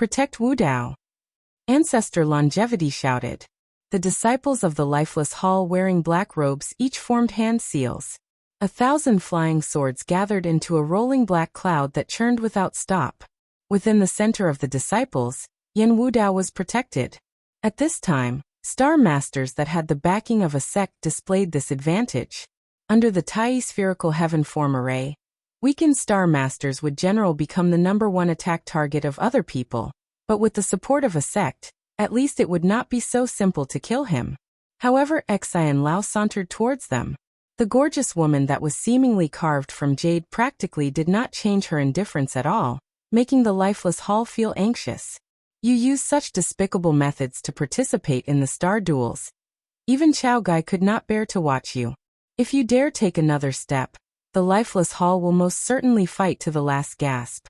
Protect Wu Dao. Ancestor Longevity shouted. The disciples of the lifeless hall wearing black robes each formed hand seals. 1,000 flying swords gathered into a rolling black cloud that churned without stop. Within the center of the disciples, Yen Wu Dao was protected. At this time, star masters that had the backing of a sect displayed this advantage. Under the Tai spherical heaven form array, weakened star masters would generally become the #1 attack target of other people, but with the support of a sect, at least it would not be so simple to kill him. However, Xian Lao sauntered towards them. The gorgeous woman that was seemingly carved from jade practically did not change her indifference at all, making the lifeless hall feel anxious. You use such despicable methods to participate in the star duels. Even Chao Gai could not bear to watch you. If you dare take another step, the lifeless hall will most certainly fight to the last gasp.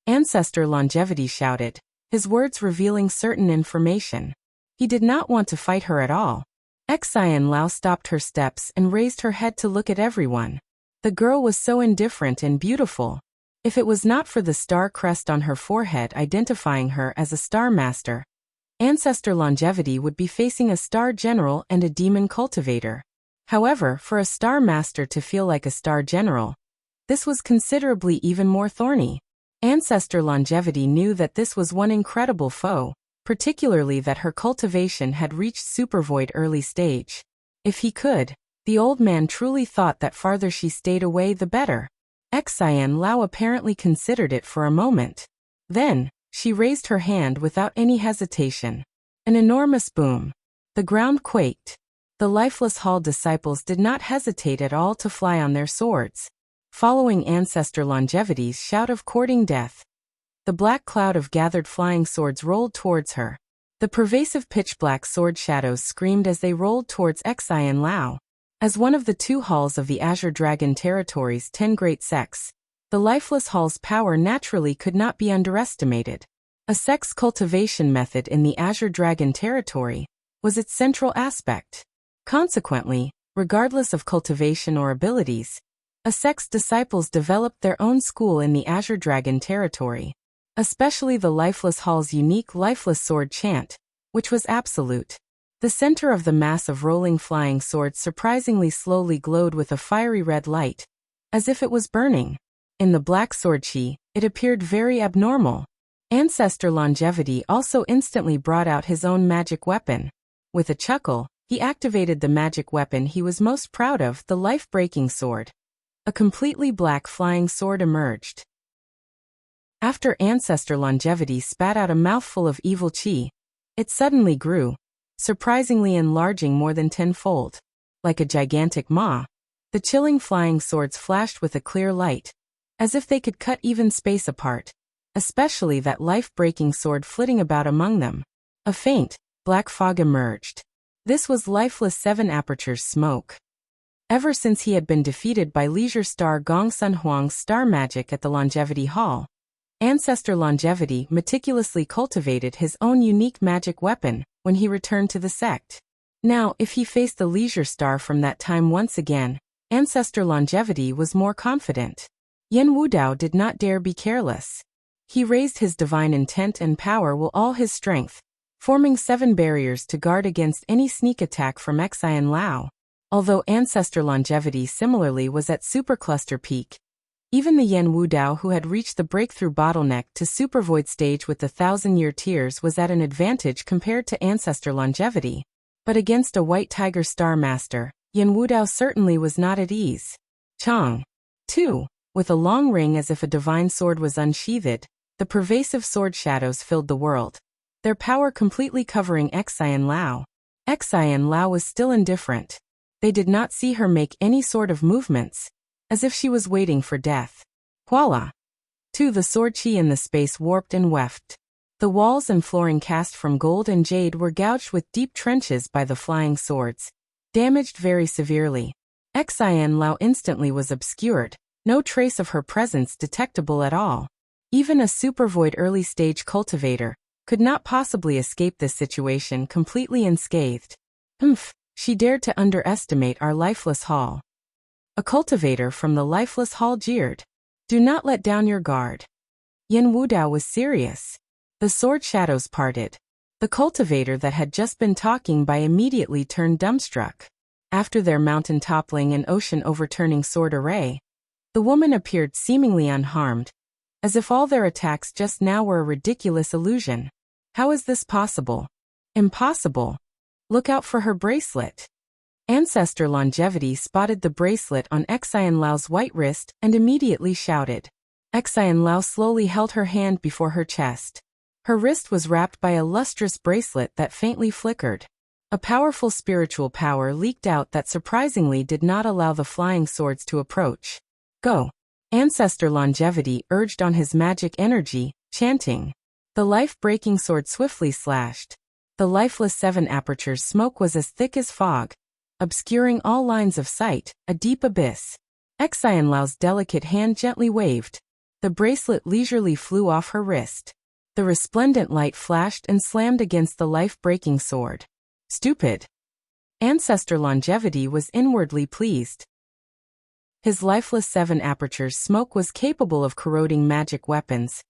Ancestor Longevity shouted, his words revealing certain information. He did not want to fight her at all. Xian Lao stopped her steps and raised her head to look at everyone. The girl was so indifferent and beautiful. If it was not for the star crest on her forehead identifying her as a star master, Ancestor Longevity would be facing a star general and a demon cultivator. However, for a star master to feel like a star general, this was considerably even more thorny. Ancestor Longevity knew that this was one incredible foe, particularly that her cultivation had reached Supervoid early stage. If he could, the old man truly thought that farther she stayed away the better. Xian Lao apparently considered it for a moment. Then, she raised her hand without any hesitation. An enormous boom. The ground quaked. The lifeless hall disciples did not hesitate at all to fly on their swords, following Ancestor Longevity's shout of courting death. The black cloud of gathered flying swords rolled towards her. The pervasive pitch-black sword shadows screamed as they rolled towards Xian Lao. As one of the 2 halls of the Azure Dragon Territory's 10 great sects, the lifeless hall's power naturally could not be underestimated. A sect's cultivation method in the Azure Dragon Territory was its central aspect. Consequently, regardless of cultivation or abilities, a sect's disciples developed their own school in the Azure Dragon Territory, especially the lifeless hall's unique lifeless sword chant, which was absolute. The center of the mass of rolling flying swords surprisingly slowly glowed with a fiery red light, as if it was burning. In the black sword chi, it appeared very abnormal. Ancestor Longevity also instantly brought out his own magic weapon. With a chuckle, he activated the magic weapon he was most proud of, the life-breaking sword. A completely black flying sword emerged. After Ancestor Longevity spat out a mouthful of evil chi, it suddenly grew, surprisingly enlarging more than 10-fold. Like a gigantic maw, the chilling flying swords flashed with a clear light, as if they could cut even space apart, especially that life-breaking sword flitting about among them. A faint, black fog emerged. This was lifeless 7 apertures smoke. Ever since he had been defeated by Leisure Star Gong Sun Huang's star magic at the Longevity Hall, Ancestor Longevity meticulously cultivated his own unique magic weapon when he returned to the sect. Now, if he faced the Leisure Star from that time once again, Ancestor Longevity was more confident. Yen Wu Dao did not dare be careless. He raised his divine intent and power with all his strength, forming 7 barriers to guard against any sneak attack from Xian Lao. Although Ancestor Longevity similarly was at supercluster peak, even the Yen Wu Dao who had reached the breakthrough bottleneck to Supervoid stage with the 1,000-year tears was at an advantage compared to Ancestor Longevity. But against a White Tiger Star Master, Yen Wu Dao certainly was not at ease. Chang, too, with a long ring as if a divine sword was unsheathed, the pervasive sword shadows filled the world, their power completely covering Xian Lao. Xian Lao was still indifferent. They did not see her make any sort of movements, as if she was waiting for death. Voila! Too, the sword chi in the space warped and weft. The walls and flooring cast from gold and jade were gouged with deep trenches by the flying swords, damaged very severely. Xian Lao instantly was obscured, no trace of her presence detectable at all. Even a Supervoid early-stage cultivator could not possibly escape this situation completely unscathed. She dared to underestimate our lifeless hall. A cultivator from the lifeless hall jeered. Do not let down your guard. Yen Wu Dao was serious. The sword shadows parted. The cultivator that had just been talking by immediately turned dumbstruck. After their mountain toppling and ocean overturning sword array, the woman appeared seemingly unharmed, as if all their attacks just now were a ridiculous illusion. How is this possible? Impossible. Look out for her bracelet. Ancestor Longevity spotted the bracelet on Xian Lao's white wrist and immediately shouted. Xian Lao slowly held her hand before her chest. Her wrist was wrapped by a lustrous bracelet that faintly flickered. A powerful spiritual power leaked out that surprisingly did not allow the flying swords to approach. Go. Ancestor Longevity urged on his magic energy, chanting. The life-breaking sword swiftly slashed. The lifeless 7 apertures smoke was as thick as fog, obscuring all lines of sight, a deep abyss. Xian Lao's delicate hand gently waved. The bracelet leisurely flew off her wrist. The resplendent light flashed and slammed against the life-breaking sword. Stupid. Ancestor Longevity was inwardly pleased. His lifeless 7 apertures smoke was capable of corroding magic weapons,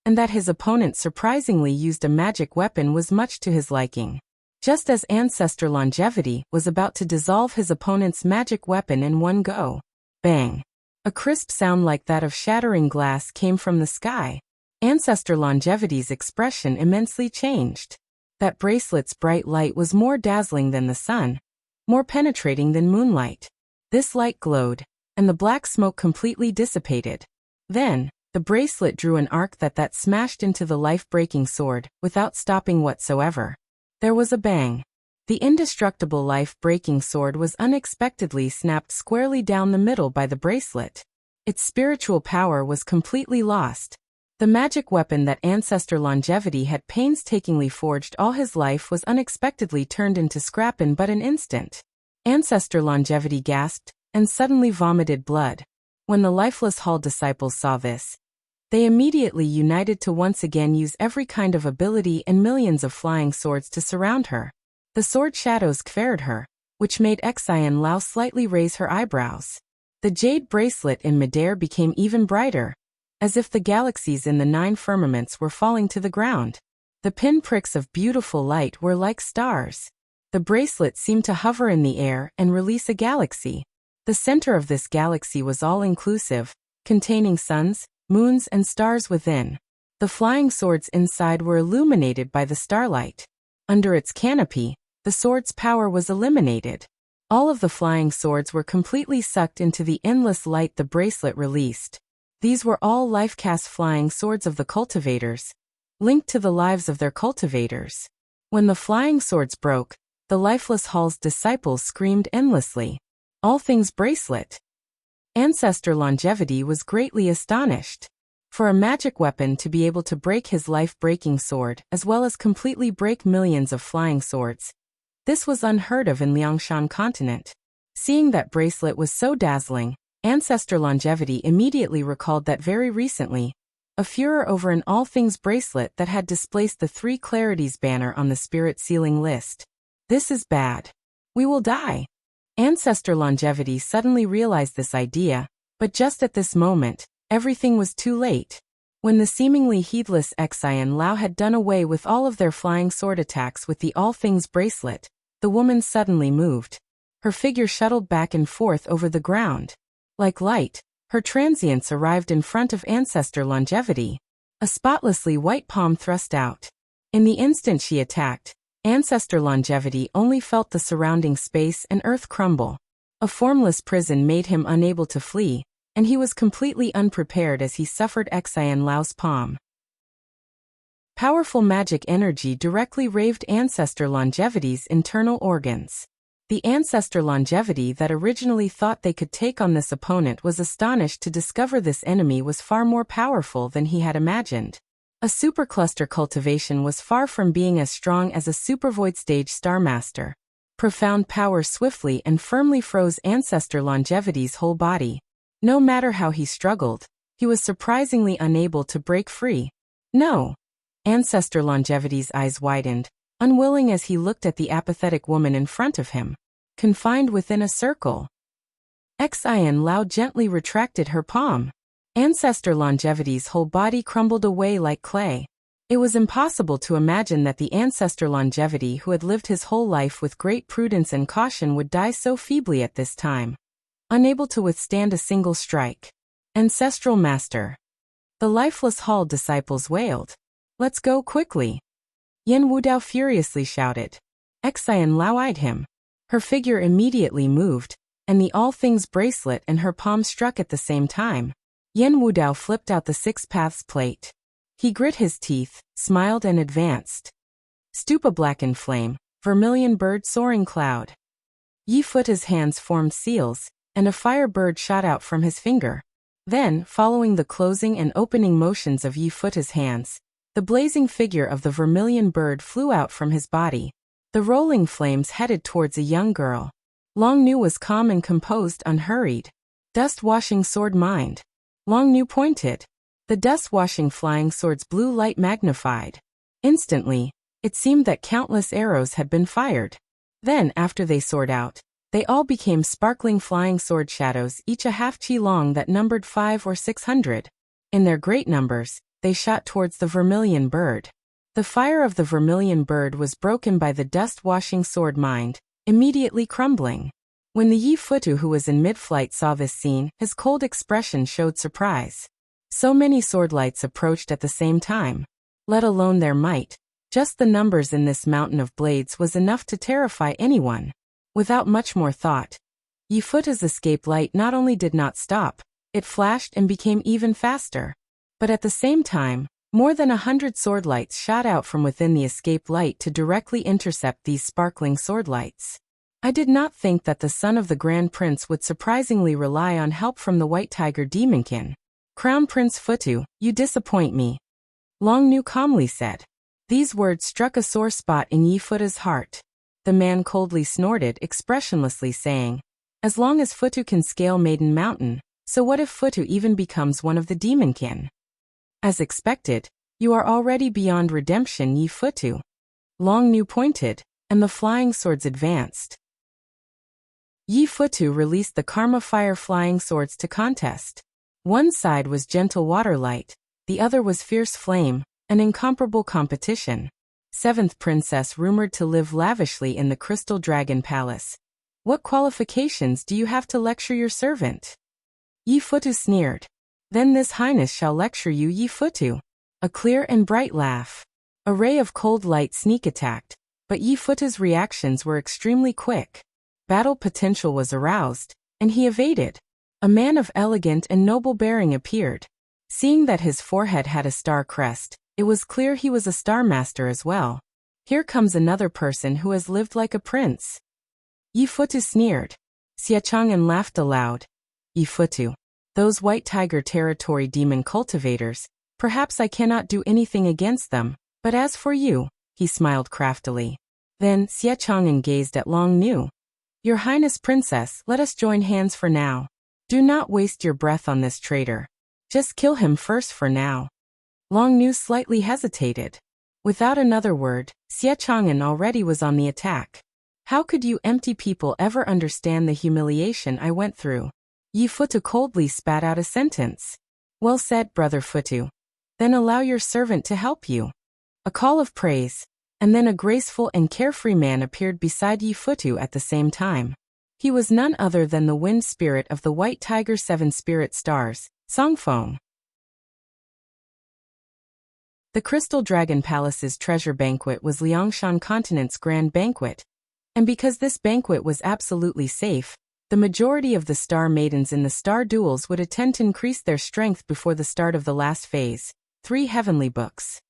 and that his opponent surprisingly used a magic weapon was much to his liking. Just as Ancestor Longevity was about to dissolve his opponent's magic weapon in one go. Bang! A crisp sound like that of shattering glass came from the sky. Ancestor Longevity's expression immensely changed. That bracelet's bright light was more dazzling than the sun, more penetrating than moonlight. This light glowed, and the black smoke completely dissipated. Then, the bracelet drew an arc that smashed into the life-breaking sword, without stopping whatsoever. There was a bang. The indestructible life-breaking sword was unexpectedly snapped squarely down the middle by the bracelet. Its spiritual power was completely lost. The magic weapon that Ancestor Longevity had painstakingly forged all his life was unexpectedly turned into scrap in but an instant. Ancestor Longevity gasped, and suddenly vomited blood. When the lifeless Hall disciples saw this, they immediately united to once again use every kind of ability and millions of flying swords to surround her. The sword shadows covered her, which made Xian Lao slightly raise her eyebrows. The jade bracelet in midair became even brighter, as if the galaxies in the 9 firmaments were falling to the ground. The pinpricks of beautiful light were like stars. The bracelet seemed to hover in the air and release a galaxy. The center of this galaxy was all-inclusive, containing suns, moons and stars within. The flying swords inside were illuminated by the starlight. Under its canopy, the sword's power was eliminated. All of the flying swords were completely sucked into the endless light the bracelet released. These were all life-cast flying swords of the cultivators, linked to the lives of their cultivators. When the flying swords broke, the lifeless Hall's disciples screamed endlessly. All things bracelet. Ancestor Longevity was greatly astonished. For a magic weapon to be able to break his life-breaking sword as well as completely break millions of flying swords, this was unheard of in Liangshan continent. Seeing that bracelet was so dazzling, Ancestor Longevity immediately recalled that very recently, a furor over an all things bracelet that had displaced the 3 clarities banner on the spirit sealing list. This is bad. We will die. Ancestor Longevity suddenly realized this idea, but just at this moment, everything was too late. When the seemingly heedless Xian Lao had done away with all of their flying sword attacks with the all things bracelet, the woman suddenly moved. Her figure shuttled back and forth over the ground. Like light, her transience arrived in front of Ancestor Longevity. A spotlessly white palm thrust out. In the instant she attacked, Ancestor Longevity only felt the surrounding space and earth crumble. A formless prison made him unable to flee, and he was completely unprepared as he suffered Xian Lao's palm. Powerful magic energy directly raved Ancestor Longevity's internal organs. The Ancestor Longevity that originally thought they could take on this opponent was astonished to discover this enemy was far more powerful than he had imagined. A supercluster cultivation was far from being as strong as a Supervoid stage Starmaster. Profound power swiftly and firmly froze Ancestor Longevity's whole body. No matter how he struggled, he was surprisingly unable to break free. No! Ancestor Longevity's eyes widened, unwilling as he looked at the apathetic woman in front of him, confined within a circle. Xian Lao gently retracted her palm. Ancestor Longevity's whole body crumbled away like clay. It was impossible to imagine that the ancestor Longevity who had lived his whole life with great prudence and caution would die so feebly at this time, unable to withstand a single strike. Ancestral Master. The lifeless Hall disciples wailed. Let's go quickly. Yen Wudao furiously shouted. Xian Lao eyed him. Her figure immediately moved, and the all things bracelet and her palm struck at the same time. Yen Wudao flipped out the 6 paths plate. He grit his teeth, smiled and advanced. Stupa blackened flame, vermilion bird soaring cloud. Yi Futa's hands formed seals, and a fire bird shot out from his finger. Then, following the closing and opening motions of Yi Futa's hands, the blazing figure of the vermilion bird flew out from his body. The rolling flames headed towards a young girl. Long Nu was calm and composed, unhurried. Dust-washing sword mind. Long Nu pointed. The dust-washing flying sword's blue light magnified. Instantly, it seemed that countless arrows had been fired. Then, after they soared out, they all became sparkling flying sword shadows, each a half-chi long that numbered 500 or 600. In their great numbers, they shot towards the vermilion bird. The fire of the vermilion bird was broken by the dust-washing sword mind, immediately crumbling. When the Yi Futu who was in mid-flight saw this scene, his cold expression showed surprise. So many swordlights approached at the same time. Let alone their might, just the numbers in this mountain of blades was enough to terrify anyone. Without much more thought, Yi Futa's escape light not only did not stop, it flashed and became even faster. But at the same time, more than 100 swordlights shot out from within the escape light to directly intercept these sparkling swordlights. I did not think that the son of the Grand Prince would surprisingly rely on help from the White Tiger Demonkin. Crown Prince Futu, you disappoint me. Long Nu calmly said. These words struck a sore spot in Yi Futa's heart. The man coldly snorted, expressionlessly saying, as long as Futu can scale Maiden Mountain, so what if Futu even becomes one of the Demonkin? As expected, you are already beyond redemption, Yi Futu. Long Nu pointed, and the flying swords advanced. Yi Futu released the Karma Fire flying swords to contest. One side was gentle waterlight, the other was fierce flame, an incomparable competition. 7th Princess rumored to live lavishly in the Crystal Dragon Palace. What qualifications do you have to lecture your servant? Yi Futu sneered. Then this highness shall lecture you, Yi Futu. A clear and bright laugh. A ray of cold light sneak attacked, but Yi Futa's reactions were extremely quick. Battle potential was aroused, and he evaded. A man of elegant and noble bearing appeared. Seeing that his forehead had a star crest, it was clear he was a star master as well. Here comes another person who has lived like a prince. Yi Futu sneered. Xie Chang'an laughed aloud. Yi Futu. Those White Tiger Territory demon cultivators, perhaps I cannot do anything against them, but as for you, he smiled craftily. Then Xie Chang'an gazed at Long Nu. Your Highness Princess, let us join hands for now. Do not waste your breath on this traitor. Just kill him first for now. Long Nu slightly hesitated. Without another word, Xie Chang'an already was on the attack. How could you empty people ever understand the humiliation I went through? Yi Futu coldly spat out a sentence. Well said, Brother Futu. Then allow your servant to help you. A call of praise, and then a graceful and carefree man appeared beside Yi Futu at the same time. He was none other than the wind spirit of the White Tiger 7 spirit stars, Songfeng. The Crystal Dragon Palace's treasure banquet was Liangshan Continent's grand banquet, and because this banquet was absolutely safe, the majority of the star maidens in the star duels would attend to increase their strength before the start of the last phase, 3 heavenly books.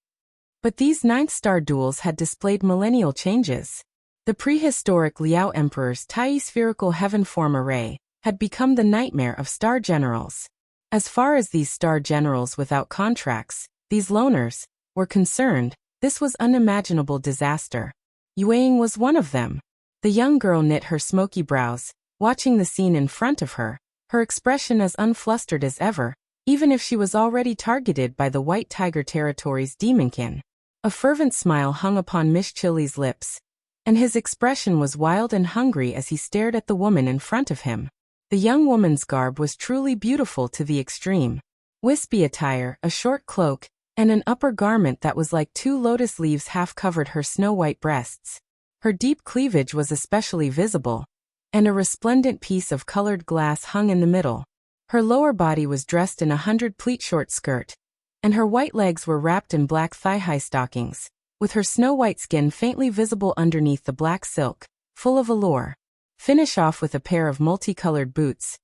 But these 9th star duels had displayed millennial changes. The prehistoric Liao Emperor's Tai spherical heaven form array had become the nightmare of star generals. As far as these star generals without contracts, these loners, were concerned, this was unimaginable disaster. Yueying was one of them. The young girl knit her smoky brows, watching the scene in front of her, her expression as unflustered as ever, even if she was already targeted by the White Tiger Territory's demonkin. A fervent smile hung upon Miss Chili's lips, and his expression was wild and hungry as he stared at the woman in front of him. The young woman's garb was truly beautiful to the extreme. Wispy attire, a short cloak, and an upper garment that was like 2 lotus leaves half covered her snow-white breasts. Her deep cleavage was especially visible, and a resplendent piece of colored glass hung in the middle. Her lower body was dressed in a 100-pleat short skirt, and her white legs were wrapped in black thigh-high stockings, with her snow-white skin faintly visible underneath the black silk, full of allure. Finish off with a pair of multicolored boots,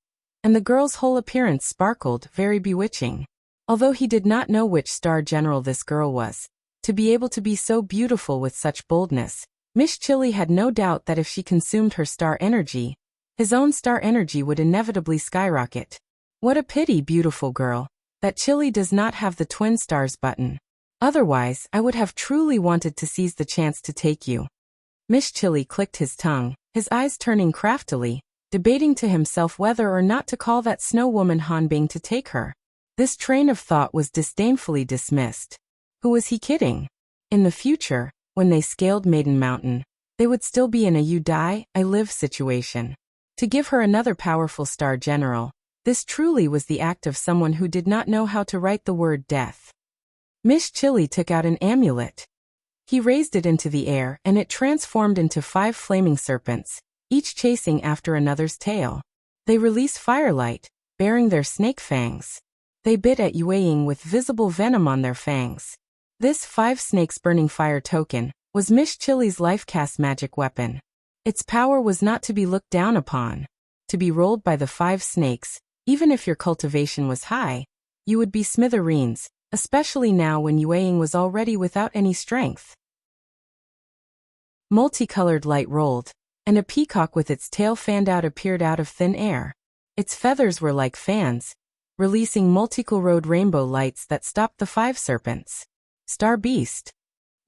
and the girl's whole appearance sparkled, very bewitching. Although he did not know which star general this girl was, to be able to be so beautiful with such boldness, Miss Chili had no doubt that if she consumed her star energy, his own star energy would inevitably skyrocket. What a pity, beautiful girl, that Chili does not have the twin stars button. Otherwise, I would have truly wanted to seize the chance to take you. Miss Chili clicked his tongue, his eyes turning craftily, debating to himself whether or not to call that snow woman Hanbing to take her. This train of thought was disdainfully dismissed. Who was he kidding? In the future, when they scaled Maiden Mountain, they would still be in a you die, I live situation. To give her another powerful star general, this truly was the act of someone who did not know how to write the word death. Miss Chili took out an amulet. He raised it into the air and it transformed into 5 flaming serpents, each chasing after another's tail. They release firelight, bearing their snake fangs. They bit at Yueying with visible venom on their fangs. This 5 snakes burning fire token was Miss Chili's life-cast magic weapon. Its power was not to be looked down upon. To be rolled by the 5 snakes, even if your cultivation was high, you would be smithereens, especially now when Yueying was already without any strength. Multicolored light rolled, and a peacock with its tail fanned out appeared out of thin air. Its feathers were like fans, releasing multicolored rainbow lights that stopped the 5 serpents. Star Beast.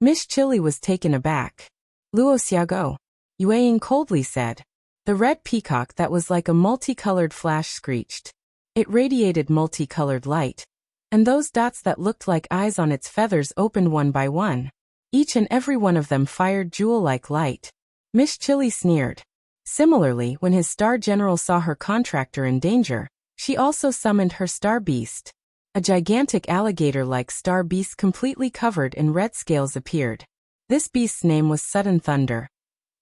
Miss Chili was taken aback. Luoxia go, Yueying coldly said. The red peacock that was like a multicolored flash screeched. It radiated multicolored light, and those dots that looked like eyes on its feathers opened one by one. Each and every one of them fired jewel-like light. Miss Chili sneered. Similarly, when his star general saw her contractor in danger, she also summoned her star beast. A gigantic alligator-like star beast completely covered in red scales appeared. This beast's name was Sudden Thunder.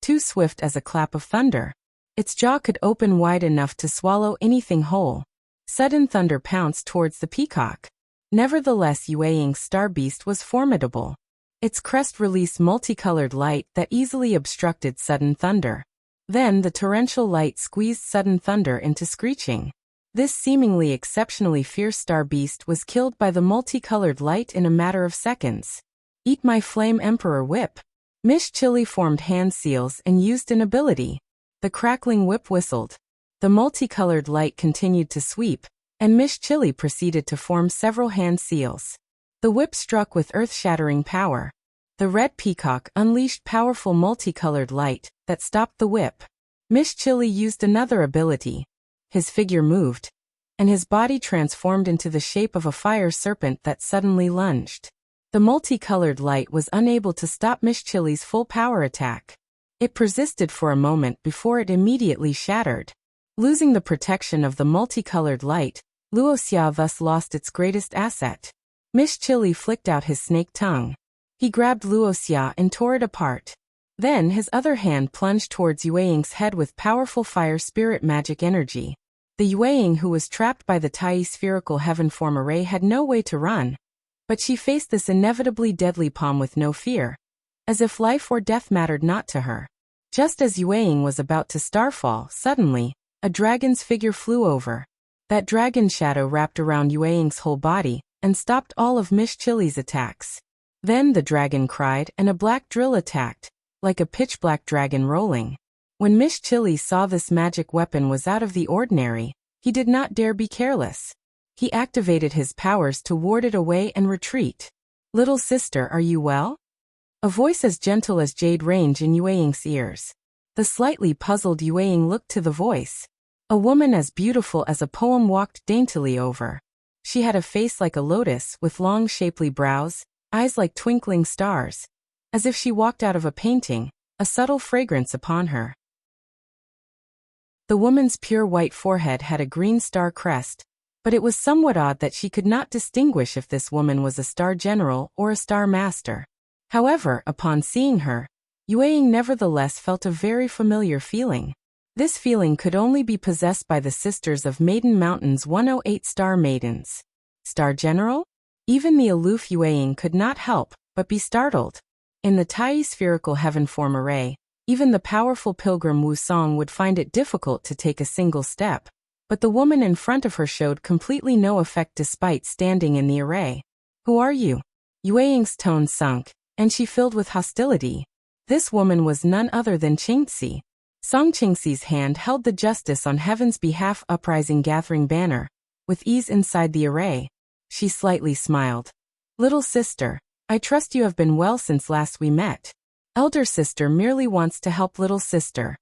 Too swift as a clap of thunder. Its jaw could open wide enough to swallow anything whole. Sudden Thunder pounced towards the peacock. Nevertheless, Yueying's star beast was formidable. Its crest released multicolored light that easily obstructed Sudden Thunder. Then the torrential light squeezed Sudden Thunder into screeching. This seemingly exceptionally fierce star beast was killed by the multicolored light in a matter of seconds. Eat my flame emperor whip. Miss Chili formed hand seals and used an ability. The crackling whip whistled. The multicolored light continued to sweep, and Miss Chili proceeded to form several hand seals. The whip struck with earth-shattering power. The red peacock unleashed powerful multicolored light that stopped the whip. Miss Chili used another ability. His figure moved, and his body transformed into the shape of a fire serpent that suddenly lunged. The multicolored light was unable to stop Miss Chili's full power attack. It persisted for a moment before it immediately shattered. Losing the protection of the multicolored light, Luoxia thus lost its greatest asset. Miss Chili flicked out his snake tongue. He grabbed Luoxia and tore it apart. Then his other hand plunged towards Yueying's head with powerful fire spirit magic energy. The Yueying who was trapped by the Tai spherical heaven form array had no way to run, but she faced this inevitably deadly palm with no fear, as if life or death mattered not to her. Just as Yueying was about to starfall, suddenly, a dragon's figure flew over. That dragon shadow wrapped around Yueying's whole body and stopped all of Miss Chili's attacks. Then the dragon cried and a black drill attacked, like a pitch-black dragon rolling. When Miss Chili saw this magic weapon was out of the ordinary, he did not dare be careless. He activated his powers to ward it away and retreat. Little sister, are you well? A voice as gentle as Jade rang in Yueying's ears. The slightly puzzled Yueying looked to the voice. A woman as beautiful as a poem walked daintily over. She had a face like a lotus with long shapely brows, eyes like twinkling stars, as if she walked out of a painting, a subtle fragrance upon her. The woman's pure white forehead had a green star crest, But it was somewhat odd that she could not distinguish if this woman was a star general or a star master. However, upon seeing her, Yueying nevertheless felt a very familiar feeling. This feeling could only be possessed by the sisters of Maiden Mountain's 108 star maidens. Star General? Even the aloof Yueying could not help but be startled. In the Tai spherical heaven form array, even the powerful pilgrim Wu Song would find it difficult to take a single step. But the woman in front of her showed completely no effect despite standing in the array. Who are you? Yueying's tone sunk, and she filled with hostility. This woman was none other than Qingqi. Song Qingqi's hand held the Justice on Heaven's Behalf Uprising gathering banner, with ease inside the array. She slightly smiled. Little sister, I trust you have been well since last we met. Elder sister merely wants to help little sister.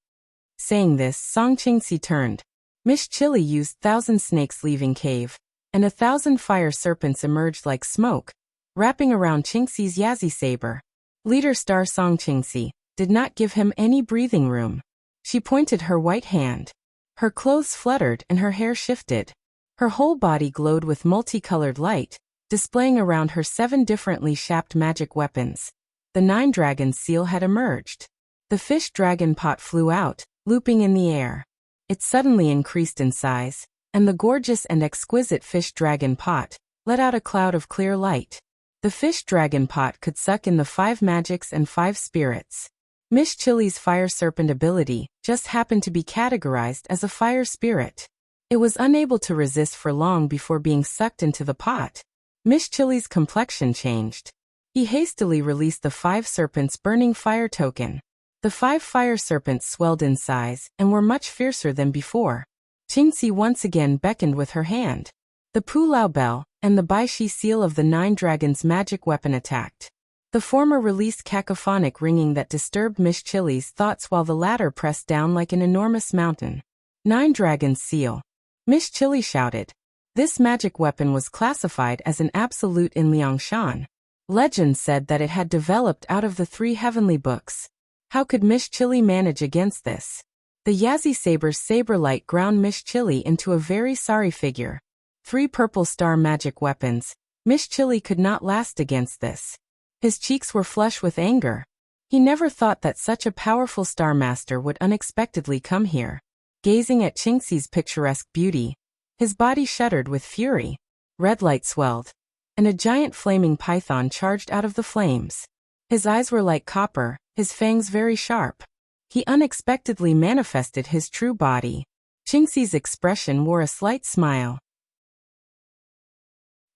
Saying this, Song Qingqi turned. Miss Chili used 1,000 snakes leaving cave, and 1,000 fire serpents emerged like smoke, wrapping around Qingqi's Yazi saber. Leader Star Song Qingqi did not give him any breathing room. She pointed her white hand. Her clothes fluttered and her hair shifted. Her whole body glowed with multicolored light, displaying around her 7 differently shaped magic weapons. The 9 dragons seal had emerged. The fish dragon pot flew out, looping in the air. It suddenly increased in size, and the gorgeous and exquisite fish dragon pot let out a cloud of clear light. The fish dragon pot could suck in the 5 magics and 5 spirits. Miss Chili's fire serpent ability just happened to be categorized as a fire spirit. It was unable to resist for long before being sucked into the pot. Miss Chili's complexion changed. He hastily released the 5 serpents burning fire token. The 5 fire serpents swelled in size and were much fiercer than before. Qingqi once again beckoned with her hand. The Pu Lao bell and the Baishi seal of the 9 dragons' magic weapon attacked. The former released cacophonic ringing that disturbed Miss Chili's thoughts while the latter pressed down like an enormous mountain. 9 dragons seal. Miss Chili shouted. This magic weapon was classified as an absolute in Liangshan. Legend said that it had developed out of the 3 heavenly books. How could Miss Chili manage against this? The Yazi saber's saber light ground Miss Chili into a very sorry figure. 3 purple star magic weapons. Miss Chili could not last against this. His cheeks were flush with anger. He never thought that such a powerful star master would unexpectedly come here. Gazing at Qingqi's picturesque beauty, his body shuddered with fury. Red light swelled, and a giant flaming python charged out of the flames. His eyes were like copper, his fangs very sharp. He unexpectedly manifested his true body. Qingqi's expression wore a slight smile.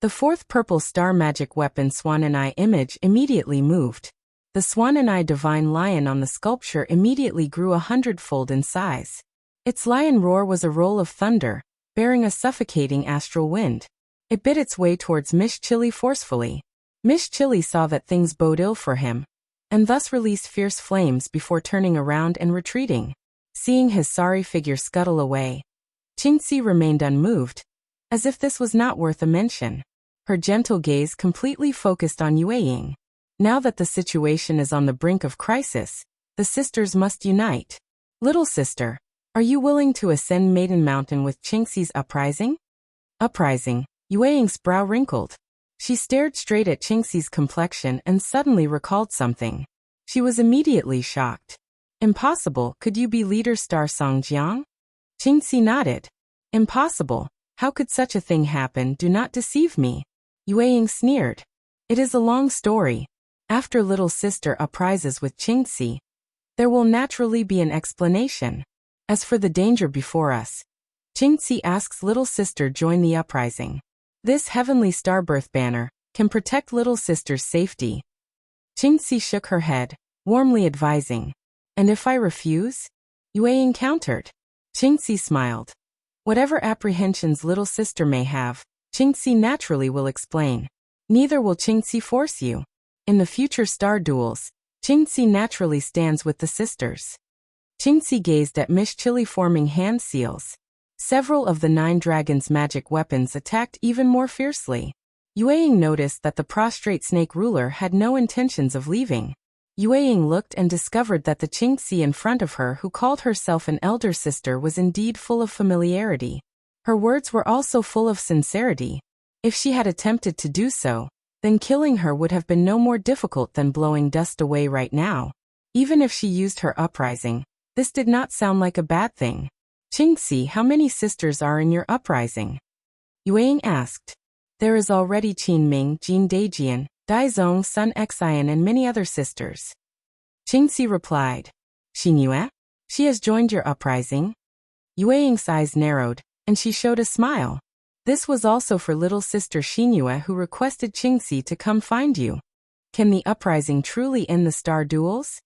The 4th purple star magic weapon Swan and Eye image immediately moved. The Swan and Eye divine lion on the sculpture immediately grew 100-fold in size. Its lion roar was a roll of thunder, bearing a suffocating astral wind. It bit its way towards Miss Chili forcefully. Miss Chili saw that things bode ill for him, and thus released fierce flames before turning around and retreating. Seeing his sorry figure scuttle away, Qingqi remained unmoved, as if this was not worth a mention. Her gentle gaze completely focused on Yueying. Now that the situation is on the brink of crisis, the sisters must unite. Little sister, are you willing to ascend Maiden Mountain with Qingqi's Uprising? Uprising. Yueying's brow wrinkled. She stared straight at Qingqi's complexion and suddenly recalled something. She was immediately shocked. Impossible, could you be leader Star Songjiang? Qingqi nodded. Impossible, how could such a thing happen? Do not deceive me. Yueying sneered. It is a long story. After little sister uprises with Qingqi, there will naturally be an explanation. As for the danger before us, Qingqi asks little sister join the uprising. This heavenly starbirth banner can protect little sister's safety. Qingqi shook her head, warmly advising. And if I refuse? Yueying countered. Qingqi smiled. Whatever apprehensions little sister may have, Qingqi naturally will explain. Neither will Qingqi force you. In the future star duels, Qingqi naturally stands with the sisters. Qingqi gazed at Miss Chili forming hand seals. Several of the 9 dragons' magic weapons attacked even more fiercely. Yueying noticed that the prostrate snake ruler had no intentions of leaving. Yueying looked and discovered that the Qingqi in front of her who called herself an elder sister was indeed full of familiarity. Her words were also full of sincerity. If she had attempted to do so, then killing her would have been no more difficult than blowing dust away right now. Even if she used her uprising, this did not sound like a bad thing. Qingqi, how many sisters are in your uprising? Yueying asked. There is already Qinming, Jin Daijian, Daizong, Sun Xian and many other sisters. Qingqi replied. Xinyue? She has joined your uprising? Yueying's eyes narrowed, and she showed a smile. This was also for little sister Xinyue, who requested Qingqi to come find you. Can the uprising truly end the star duels?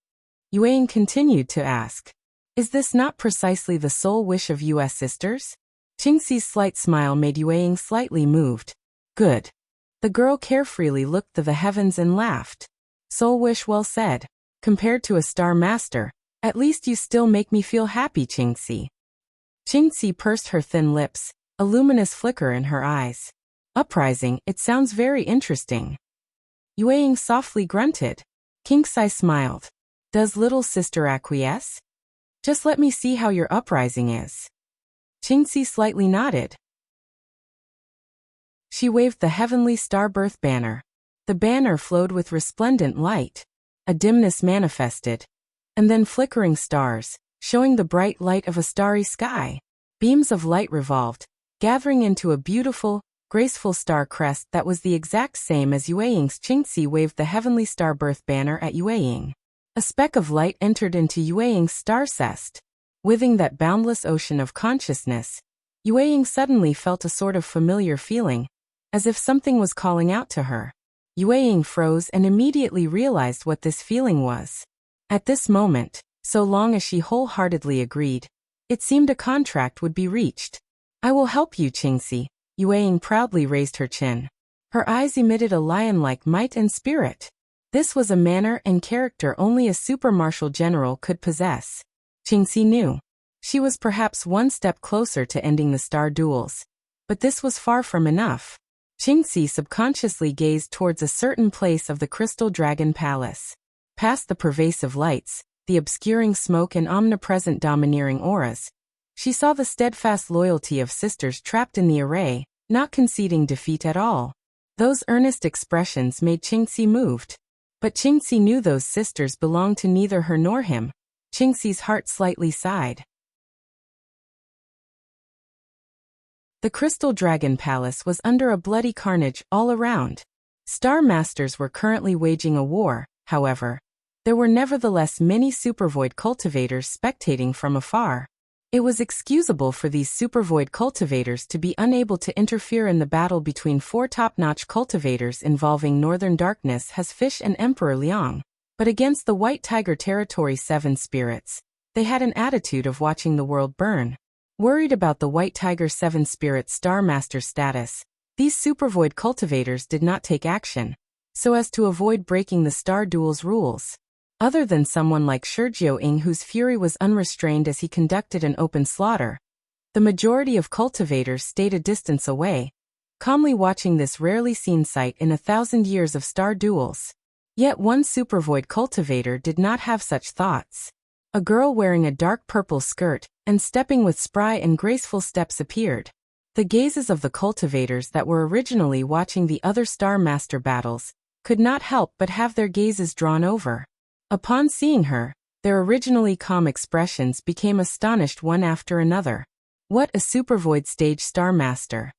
Yueying continued to ask. Is this not precisely the sole wish of US sisters? Qingqi's slight smile made Yueying slightly moved. Good. The girl carefreely looked to the heavens and laughed. Soul wish well said. Compared to a star master, at least you still make me feel happy, Qingqi. Qingqi pursed her thin lips, a luminous flicker in her eyes. Uprising, it sounds very interesting. Yueying softly grunted. Qingqi smiled. Does little sister acquiesce? Just let me see how your uprising is. Qingqi slightly nodded. She waved the heavenly starbirth banner. The banner flowed with resplendent light. A dimness manifested. And then flickering stars, showing the bright light of a starry sky. Beams of light revolved, gathering into a beautiful, graceful star crest that was the exact same as Yueying's. Qingqi waved the heavenly starbirth banner at Yueying. A speck of light entered into Yueying's star cest. Within that boundless ocean of consciousness, Yueying suddenly felt a sort of familiar feeling, as if something was calling out to her. Yueying froze and immediately realized what this feeling was. At this moment, so long as she wholeheartedly agreed, it seemed a contract would be reached. I will help you, Qingqi. Yueying proudly raised her chin. Her eyes emitted a lion-like might and spirit. This was a manner and character only a super-martial general could possess. Qingqi knew. She was perhaps one step closer to ending the star duels. But this was far from enough. Qingqi subconsciously gazed towards a certain place of the Crystal Dragon Palace. Past the pervasive lights, the obscuring smoke and omnipresent domineering auras, she saw the steadfast loyalty of sisters trapped in the array, not conceding defeat at all. Those earnest expressions made Qingqi moved. But Qingqi knew those sisters belonged to neither her nor him. Qingqi's heart slightly sighed. The Crystal Dragon Palace was under a bloody carnage all around. Star Masters were currently waging a war, however. There were nevertheless many Supervoid cultivators spectating from afar. It was excusable for these Supervoid cultivators to be unable to interfere in the battle between four top-notch cultivators involving Northern Darkness as Fish and Emperor Liang. But against the White Tiger Territory 7 spirits, they had an attitude of watching the world burn. Worried about the White Tiger 7 spirit Star Master status, these Supervoid cultivators did not take action, so as to avoid breaking the Star Duel's rules. Other than someone like Yueying, whose fury was unrestrained as he conducted an open slaughter, the majority of cultivators stayed a distance away, calmly watching this rarely seen sight in 1,000 years of star duels. Yet one Supervoid cultivator did not have such thoughts. A girl wearing a dark purple skirt and stepping with spry and graceful steps appeared. The gazes of the cultivators that were originally watching the other Star Master battles could not help but have their gazes drawn over. Upon seeing her, their originally calm expressions became astonished one after another. What a Supervoid stage Star Master!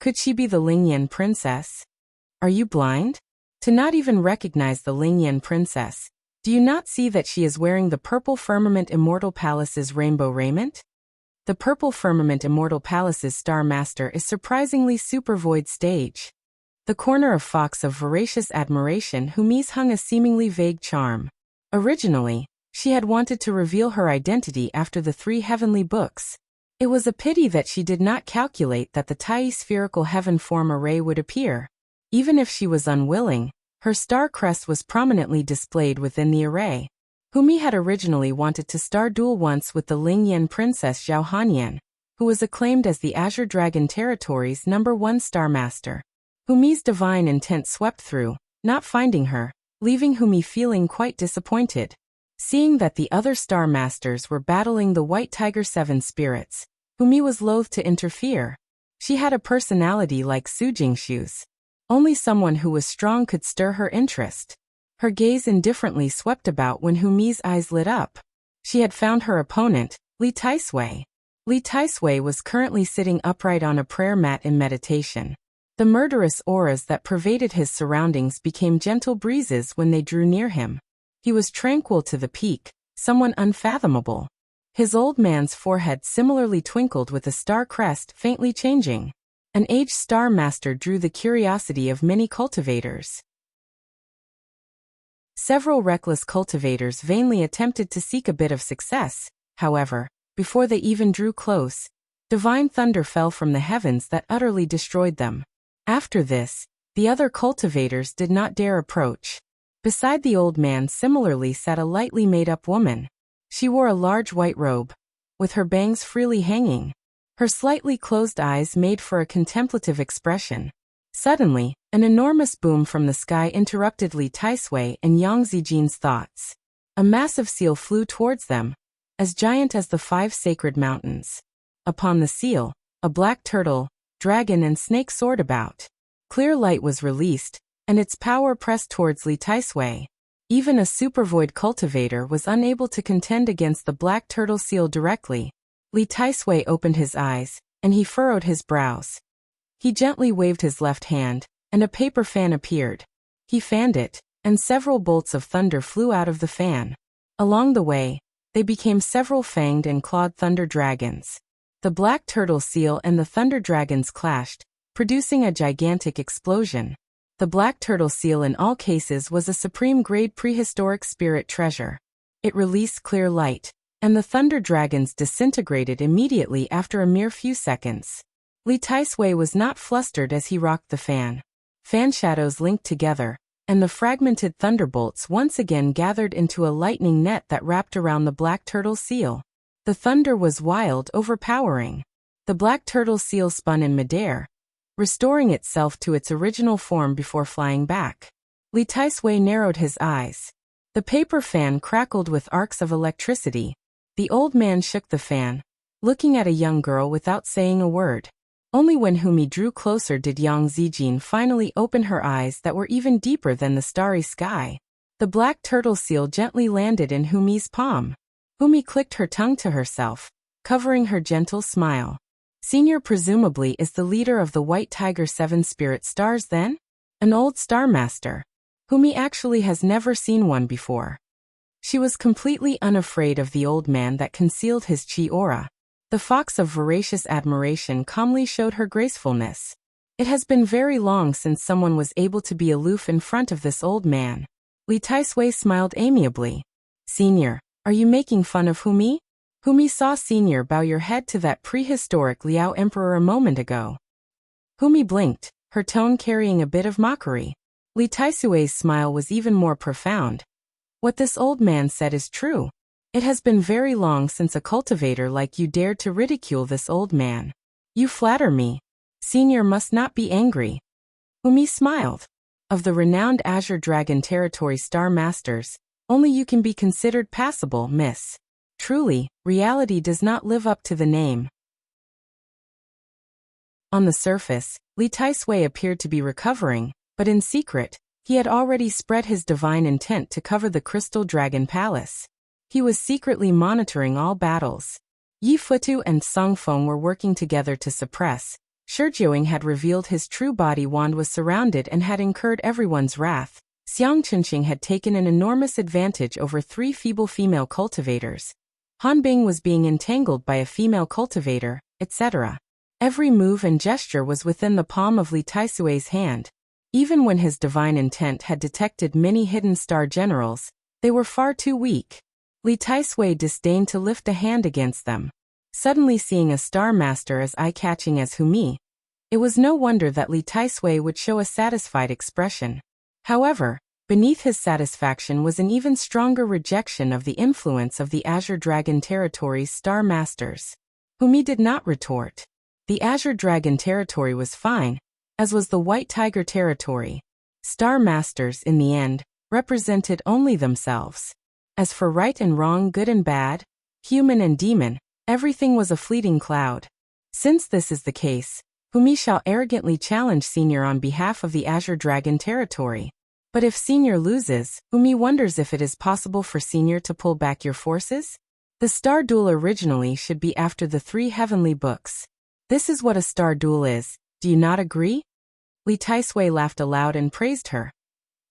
Could she be the Liangshan princess? Are you blind? To not even recognize the Liangshan princess, do you not see that she is wearing the Purple Firmament Immortal Palace's rainbow raiment? The Purple Firmament Immortal Palace's Star Master is surprisingly Supervoid stage. The corner of Fox of voracious admiration whom hung a seemingly vague charm. Originally, she had wanted to reveal her identity after the 3 heavenly books. It was a pity that she did not calculate that the Tai spherical heaven form array would appear. Even if she was unwilling, her star crest was prominently displayed within the array. Humi had originally wanted to star duel once with the Liangshan princess Zhao Hanyan, who was acclaimed as the Azure Dragon Territory's #1 Star Master. Humi's divine intent swept through, not finding her, leaving Humi feeling quite disappointed. Seeing that the other Star Masters were battling the White Tiger 7 spirits, Humi was loath to interfere. She had a personality like Su Jingshu's. Only someone who was strong could stir her interest. Her gaze indifferently swept about when Humi's eyes lit up. She had found her opponent, Li Taisui. Li Taisui was currently sitting upright on a prayer mat in meditation. The murderous auras that pervaded his surroundings became gentle breezes when they drew near him. He was tranquil to the peak, someone unfathomable. His old man's forehead similarly twinkled with a star crest faintly changing. An aged star master drew the curiosity of many cultivators. Several reckless cultivators vainly attempted to seek a bit of success. However, before they even drew close, divine thunder fell from the heavens that utterly destroyed them. After this, the other cultivators did not dare approach. Beside the old man similarly sat a lightly made-up woman. She wore a large white robe, with her bangs freely hanging. Her slightly closed eyes made for a contemplative expression. Suddenly, an enormous boom from the sky interrupted Li Taisui and Yang Zijin's thoughts. A massive seal flew towards them, as giant as the 5 sacred mountains. Upon the seal, a black turtle, dragon and snake soared about. Clear light was released, and its power pressed towards Li Taisui. Even a Supervoid cultivator was unable to contend against the black turtle seal directly. Li Taisui opened his eyes, and he furrowed his brows. He gently waved his left hand, and a paper fan appeared. He fanned it, and several bolts of thunder flew out of the fan. Along the way, they became several fanged and clawed thunder dragons. The black turtle seal and the thunder dragons clashed, producing a gigantic explosion. The black turtle seal in all cases was a supreme-grade prehistoric spirit treasure. It released clear light, and the thunder dragons disintegrated immediately after a mere few seconds. Li Taisui was not flustered as he rocked the fan. Fan shadows linked together, and the fragmented thunderbolts once again gathered into a lightning net that wrapped around the black turtle seal. The thunder was wild, overpowering. The black turtle seal spun in midair, restoring itself to its original form before flying back. Li Taisui narrowed his eyes. The paper fan crackled with arcs of electricity. The old man shook the fan, looking at a young girl without saying a word. Only when Humi drew closer did Yang Zijin finally open her eyes that were even deeper than the starry sky. The black turtle seal gently landed in Humi's palm. Humi clicked her tongue to herself, covering her gentle smile. Senior presumably is the leader of the White Tiger 7 Spirit Stars then? An old star master. Humi actually has never seen one before. She was completely unafraid of the old man that concealed his chi aura. The fox of voracious admiration calmly showed her gracefulness. It has been very long since someone was able to be aloof in front of this old man. Li Taisui smiled amiably. Senior, are you making fun of Humi? Humi saw Senior bow your head to that prehistoric Liao Emperor a moment ago. Humi blinked, her tone carrying a bit of mockery. Li Taisui's smile was even more profound. What this old man said is true. It has been very long since a cultivator like you dared to ridicule this old man. You flatter me. Senior must not be angry. Humi smiled. Of the renowned Azure Dragon Territory Star Masters, only you can be considered passable, miss. Truly, reality does not live up to the name. On the surface, Li Taisui appeared to be recovering, but in secret, he had already spread his divine intent to cover the Crystal Dragon Palace. He was secretly monitoring all battles. Yi Futu and Song Feng were working together to suppress. Yueying had revealed his true body wand was surrounded and had incurred everyone's wrath. Xiang Qingqiao had taken an enormous advantage over 3 feeble female cultivators. Han Bing was being entangled by a female cultivator, etc. Every move and gesture was within the palm of Li Taisui's hand. Even when his divine intent had detected many hidden star generals, they were far too weak. Li Taisui disdained to lift a hand against them. Suddenly seeing a star master as eye-catching as Humi, it was no wonder that Li Taisui would show a satisfied expression. However, beneath his satisfaction was an even stronger rejection of the influence of the Azure Dragon Territory's star masters. Humi did not retort. The Azure Dragon Territory was fine, as was the White Tiger Territory. Star masters, in the end, represented only themselves. As for right and wrong, good and bad, human and demon, everything was a fleeting cloud. Since this is the case, Humi shall arrogantly challenge Senior on behalf of the Azure Dragon territory. But if Senior loses, Humi wonders if it is possible for Senior to pull back your forces? The star duel originally should be after the 3 heavenly books. This is what a star duel is, do you not agree? Li Taisui laughed aloud and praised her.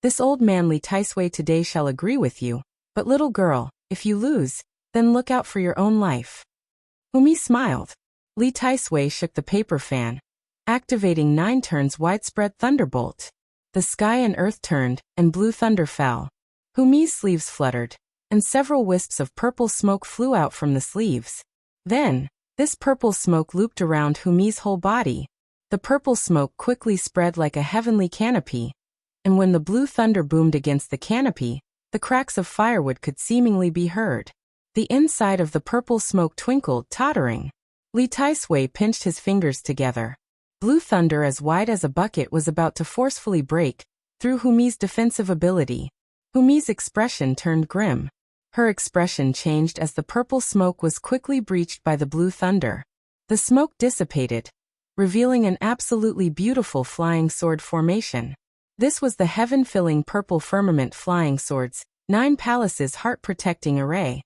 This old man Li Taisui today shall agree with you, but little girl, if you lose, then look out for your own life. Humi smiled. Li Taisui shook the paper fan, activating 9 turns widespread thunderbolt. The sky and earth turned, and blue thunder fell. Humi's sleeves fluttered, and several wisps of purple smoke flew out from the sleeves. Then, this purple smoke looped around Humi's whole body. The purple smoke quickly spread like a heavenly canopy, and when the blue thunder boomed against the canopy, the cracks of firewood could seemingly be heard. The inside of the purple smoke twinkled, tottering. Li Taisui pinched his fingers together. Blue thunder as wide as a bucket was about to forcefully break through Humi's defensive ability. Humi's expression turned grim. Her expression changed as the purple smoke was quickly breached by the blue thunder. The smoke dissipated, revealing an absolutely beautiful flying sword formation. This was the heaven-filling purple firmament flying swords, 9 palaces heart-protecting array.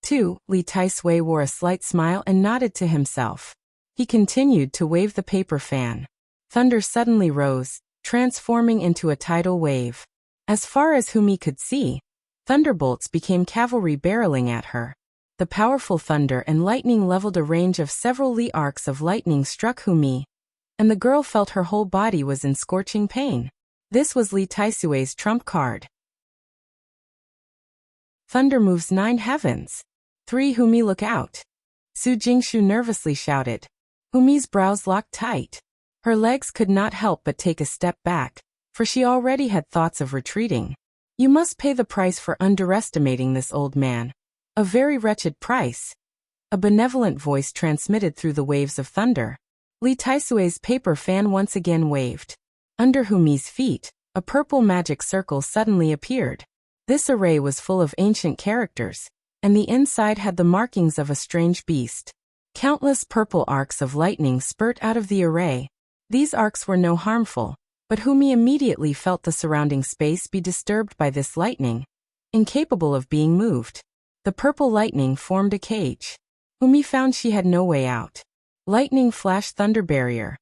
2. Li Taisui wore a slight smile and nodded to himself. He continued to wave the paper fan. Thunder suddenly rose, transforming into a tidal wave. As far as Humi could see, thunderbolts became cavalry barreling at her. The powerful thunder and lightning leveled a range of several li arcs of lightning struck Humi, and the girl felt her whole body was in scorching pain. This was Li Taisui's trump card. Thunder moves 9 heavens. 3. Humi, look out! Su Jingshu nervously shouted. Humi's brows locked tight. Her legs could not help but take a step back, for she already had thoughts of retreating. You must pay the price for underestimating this old man. A very wretched price. A benevolent voice transmitted through the waves of thunder. Li Taisui's paper fan once again waved. Under Humi's feet, a purple magic circle suddenly appeared. This array was full of ancient characters, and the inside had the markings of a strange beast. Countless purple arcs of lightning spurt out of the array. These arcs were no harmful, but Humi immediately felt the surrounding space be disturbed by this lightning, incapable of being moved. The purple lightning formed a cage. Humi found she had no way out. Lightning flash thunder barrier.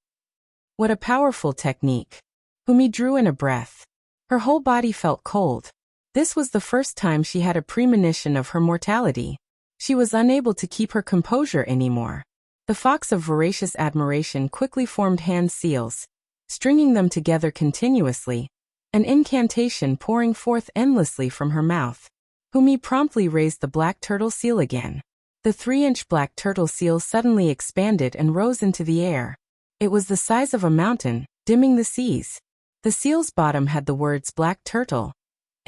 What a powerful technique. Humi drew in a breath. Her whole body felt cold. This was the first time she had a premonition of her mortality. She was unable to keep her composure anymore. The fox of voracious admiration quickly formed hand seals, stringing them together continuously, an incantation pouring forth endlessly from her mouth. Humi promptly raised the black turtle seal again. The 3-inch black turtle seal suddenly expanded and rose into the air. It was the size of a mountain, dimming the seas. The seal's bottom had the words Black Turtle,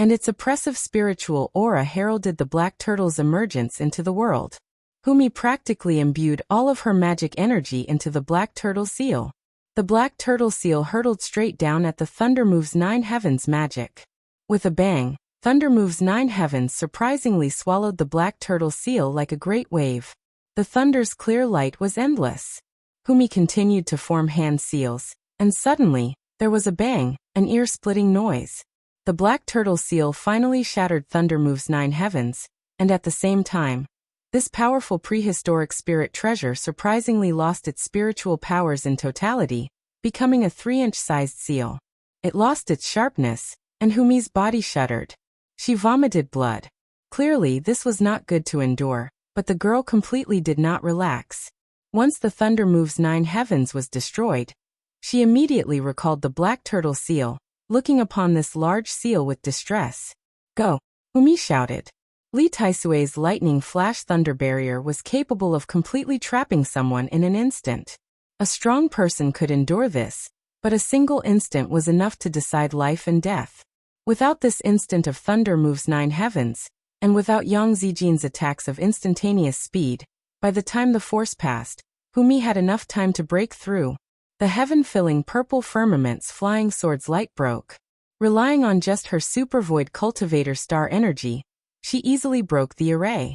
and its oppressive spiritual aura heralded the black turtle's emergence into the world. Humi practically imbued all of her magic energy into the black turtle seal. The black turtle seal hurtled straight down at the Thunder Moves 9 Heavens magic. With a bang, Thunder Moves 9 Heavens surprisingly swallowed the black turtle seal like a great wave. The thunder's clear light was endless. Humi continued to form hand seals, and suddenly, there was a bang, an ear-splitting noise. The black turtle seal finally shattered Thunder Moves 9 Heavens, and at the same time, this powerful prehistoric spirit treasure surprisingly lost its spiritual powers in totality, becoming a 3-inch sized seal. It lost its sharpness, and Humi's body shuddered. She vomited blood. Clearly this was not good to endure, but the girl completely did not relax. Once the Thunder Moves 9 Heavens was destroyed, she immediately recalled the black turtle seal, looking upon this large seal with distress. Go! Humi shouted. Li Taisui's lightning flash thunder barrier was capable of completely trapping someone in an instant. A strong person could endure this, but a single instant was enough to decide life and death. Without this instant of Thunder Moves 9 Heavens, and without Yang Zijin's attacks of instantaneous speed, by the time the force passed, Humi had enough time to break through. The heaven-filling purple firmament's flying sword's light broke. Relying on just her Supervoid Cultivator star energy, she easily broke the array.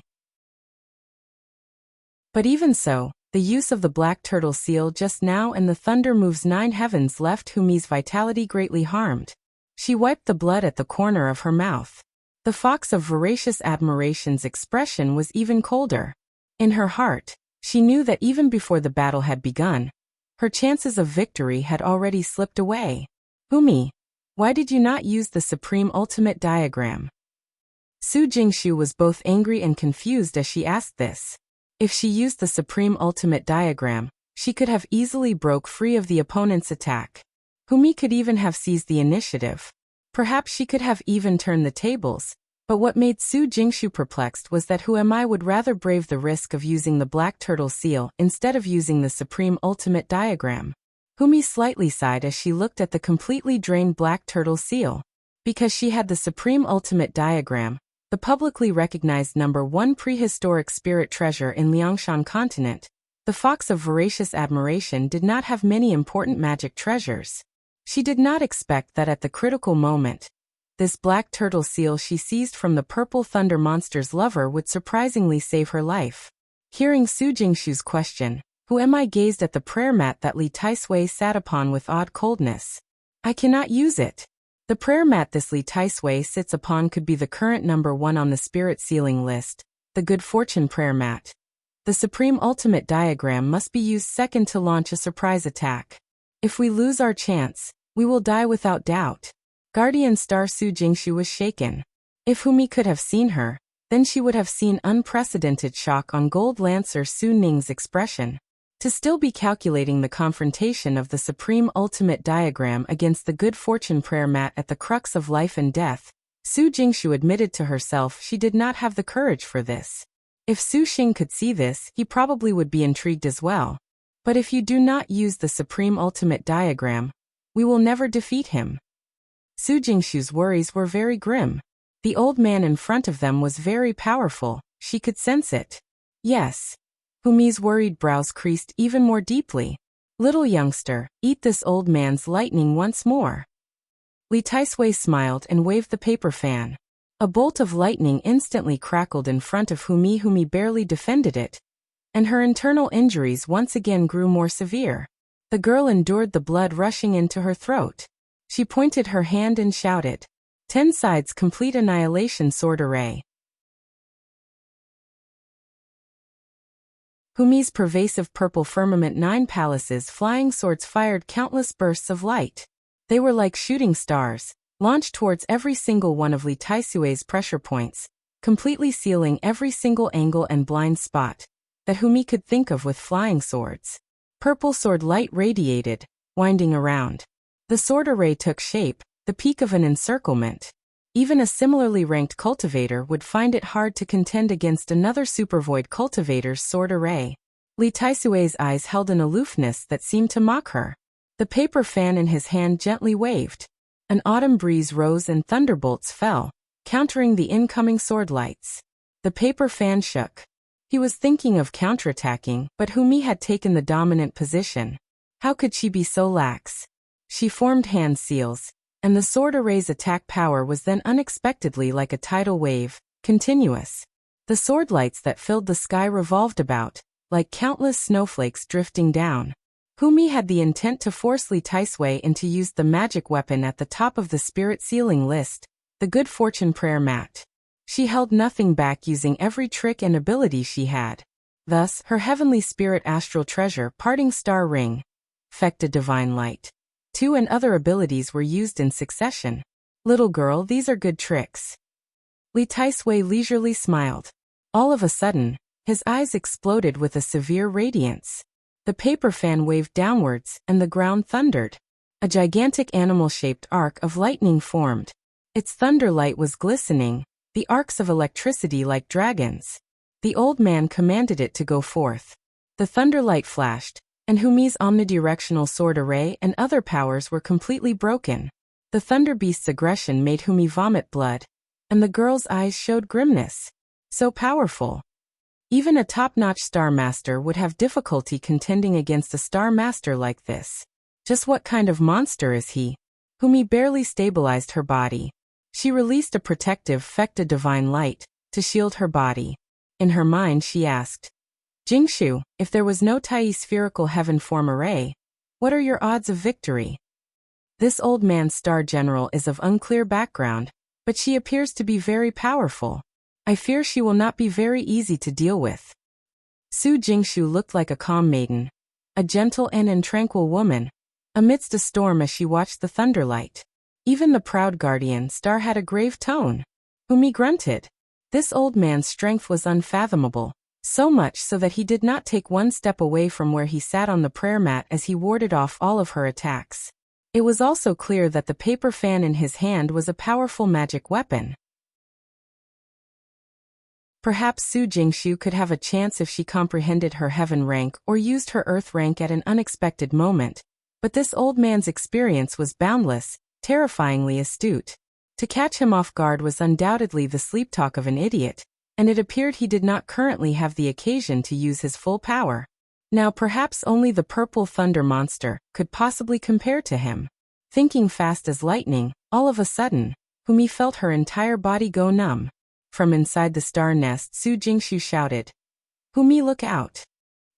But even so, The use of the black turtle seal just now and the thunder moves 9 heavens left Humi's vitality greatly harmed. She wiped the blood at the corner of her mouth. The fox of voracious admiration's expression was even colder. In her heart, she knew that even before the battle had begun, her chances of victory had already slipped away. Humi, why did you not use the supreme ultimate diagram? Su Jingshu was both angry and confused as she asked this. If she used the supreme ultimate diagram, she could have easily broke free of the opponent's attack. Humi could even have seized the initiative. Perhaps she could have even turned the tables, but what made Su Jingshu perplexed was that Huami would rather brave the risk of using the black turtle seal instead of using the supreme ultimate diagram. Humi slightly sighed as she looked at the completely drained black turtle seal. Because she had the supreme ultimate diagram, the publicly recognized #1 prehistoric spirit treasure in Liangshan continent, the fox of voracious admiration did not have many important magic treasures. She did not expect that at the critical moment, this black turtle seal she seized from the purple thunder monster's lover would surprisingly save her life. Hearing Su Jingshu's question, Huami gazed at the prayer mat that Li Taisui sat upon with odd coldness. I cannot use it. The prayer mat this Li Taisui sits upon could be the current #1 on the spirit sealing list, the good fortune prayer mat. The supreme ultimate diagram must be used second to launch a surprise attack. If we lose our chance, we will die without doubt. Guardian Star Su Jingshu was shaken. If Humi could have seen her, then she would have seen unprecedented shock on Gold Lancer Su Ning's expression. To still be calculating the confrontation of the supreme ultimate diagram against the good fortune prayer mat at the crux of life and death, Su Jingshu admitted to herself she did not have the courage for this. If Su Xing could see this, he probably would be intrigued as well. But if you do not use the supreme ultimate diagram, we will never defeat him. Su Jingshu's worries were very grim. The old man in front of them was very powerful, she could sense it. Yes. Humi's worried brows creased even more deeply. Little youngster, eat this old man's lightning once more. Li Taisui smiled and waved the paper fan. A bolt of lightning instantly crackled in front of Humi. Humi barely defended it, and her internal injuries once again grew more severe. The girl endured the blood rushing into her throat. She pointed her hand and shouted, 10 sides complete annihilation sword array. Humi's pervasive purple firmament 9 palaces flying swords fired countless bursts of light. They were like shooting stars, launched towards every single one of Li Taisui's pressure points, completely sealing every single angle and blind spot that Humi could think of with flying swords. Purple sword light radiated, winding around. The sword array took shape, the peak of an encirclement. Even a similarly ranked cultivator would find it hard to contend against another Supervoid cultivator's sword array. Li Taisui's eyes held an aloofness that seemed to mock her. The paper fan in his hand gently waved. An autumn breeze rose and thunderbolts fell, countering the incoming sword lights. The paper fan shook. He was thinking of counterattacking, but Humi had taken the dominant position. How could she be so lax? She formed hand seals, and the sword array's attack power was then unexpectedly like a tidal wave, continuous. The sword lights that filled the sky revolved about, like countless snowflakes drifting down. Humi had the intent to force Li Taisui into use the magic weapon at the top of the spirit sealing list, the good fortune prayer mat. She held nothing back, using every trick and ability she had. Thus, her heavenly spirit astral treasure parting star ring, Fecta divine light. 2 and other abilities were used in succession. Little girl, these are good tricks. Li Taisui leisurely smiled. All of a sudden, his eyes exploded with a severe radiance. The paper fan waved downwards, and the ground thundered. A gigantic animal-shaped arc of lightning formed. Its thunder light was glistening, the arcs of electricity like dragons. The old man commanded it to go forth. The thunder light flashed, and Humi's omnidirectional sword array and other powers were completely broken. The Thunder Beast's aggression made Humi vomit blood, and the girl's eyes showed grimness. So powerful. Even a top-notch Star Master would have difficulty contending against a Star Master like this. Just what kind of monster is he? Humi barely stabilized her body. She released a protective Fecta divine light to shield her body. In her mind she asked, Jingshu, if there was no Tai spherical heaven form array, what are your odds of victory? This old man's star general is of unclear background, but she appears to be very powerful. I fear she will not be very easy to deal with. Su Jingshu looked like a calm maiden, a gentle and tranquil woman, amidst a storm as she watched the thunderlight. Even the proud guardian star had a grave tone. Umi grunted. This old man's strength was unfathomable, so much so that he did not take one step away from where he sat on the prayer mat as he warded off all of her attacks. It was also clear that the paper fan in his hand was a powerful magic weapon. Perhaps Su Jingshu could have a chance if she comprehended her heaven rank or used her earth rank at an unexpected moment, but this old man's experience was boundless, terrifyingly astute. To catch him off guard was undoubtedly the sleep talk of an idiot, and it appeared he did not currently have the occasion to use his full power. Now perhaps only the purple thunder monster could possibly compare to him. Thinking fast as lightning, all of a sudden, Umi felt her entire body go numb. From inside the star nest, Su Jingshu shouted, "Umi, look out!"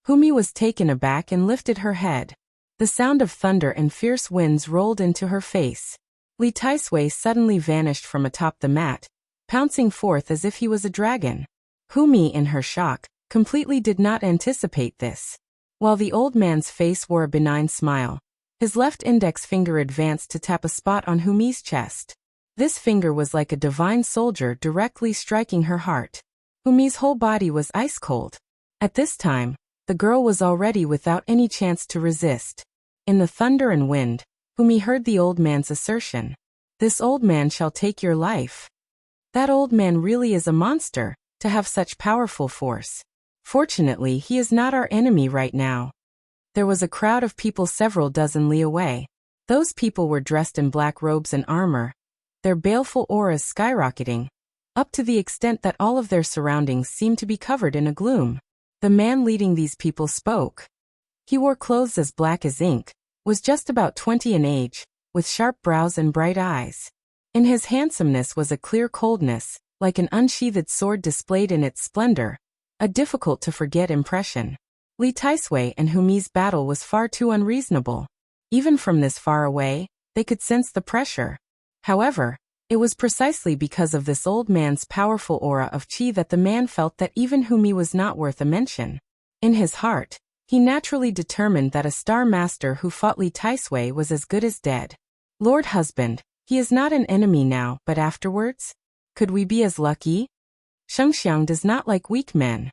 Umi was taken aback and lifted her head. The sound of thunder and fierce winds rolled into her face. Li Taisui suddenly vanished from atop the mat, pouncing forth as if he was a dragon. Umi, in her shock, completely did not anticipate this. While the old man's face wore a benign smile, his left index finger advanced to tap a spot on Umi's chest. This finger was like a divine soldier directly striking her heart. Umi's whole body was ice cold. At this time, the girl was already without any chance to resist. In the thunder and wind, Umi heard the old man's assertion. "This old man shall take your life." That old man really is a monster, to have such powerful force. Fortunately, he is not our enemy right now. There was a crowd of people several dozen li away. Those people were dressed in black robes and armor, their baleful auras skyrocketing, up to the extent that all of their surroundings seemed to be covered in a gloom. The man leading these people spoke. He wore clothes as black as ink, was just about 20 in age, with sharp brows and bright eyes. In his handsomeness was a clear coldness, like an unsheathed sword displayed in its splendor, a difficult-to-forget impression. Li Taisui and Umi's battle was far too unreasonable. Even from this far away, they could sense the pressure. However, it was precisely because of this old man's powerful aura of qi that the man felt that even Umi was not worth a mention. In his heart, he naturally determined that a star master who fought Li Taisui was as good as dead. "Lord husband, he is not an enemy now, but afterwards? Could we be as lucky? Xingqiao does not like weak men."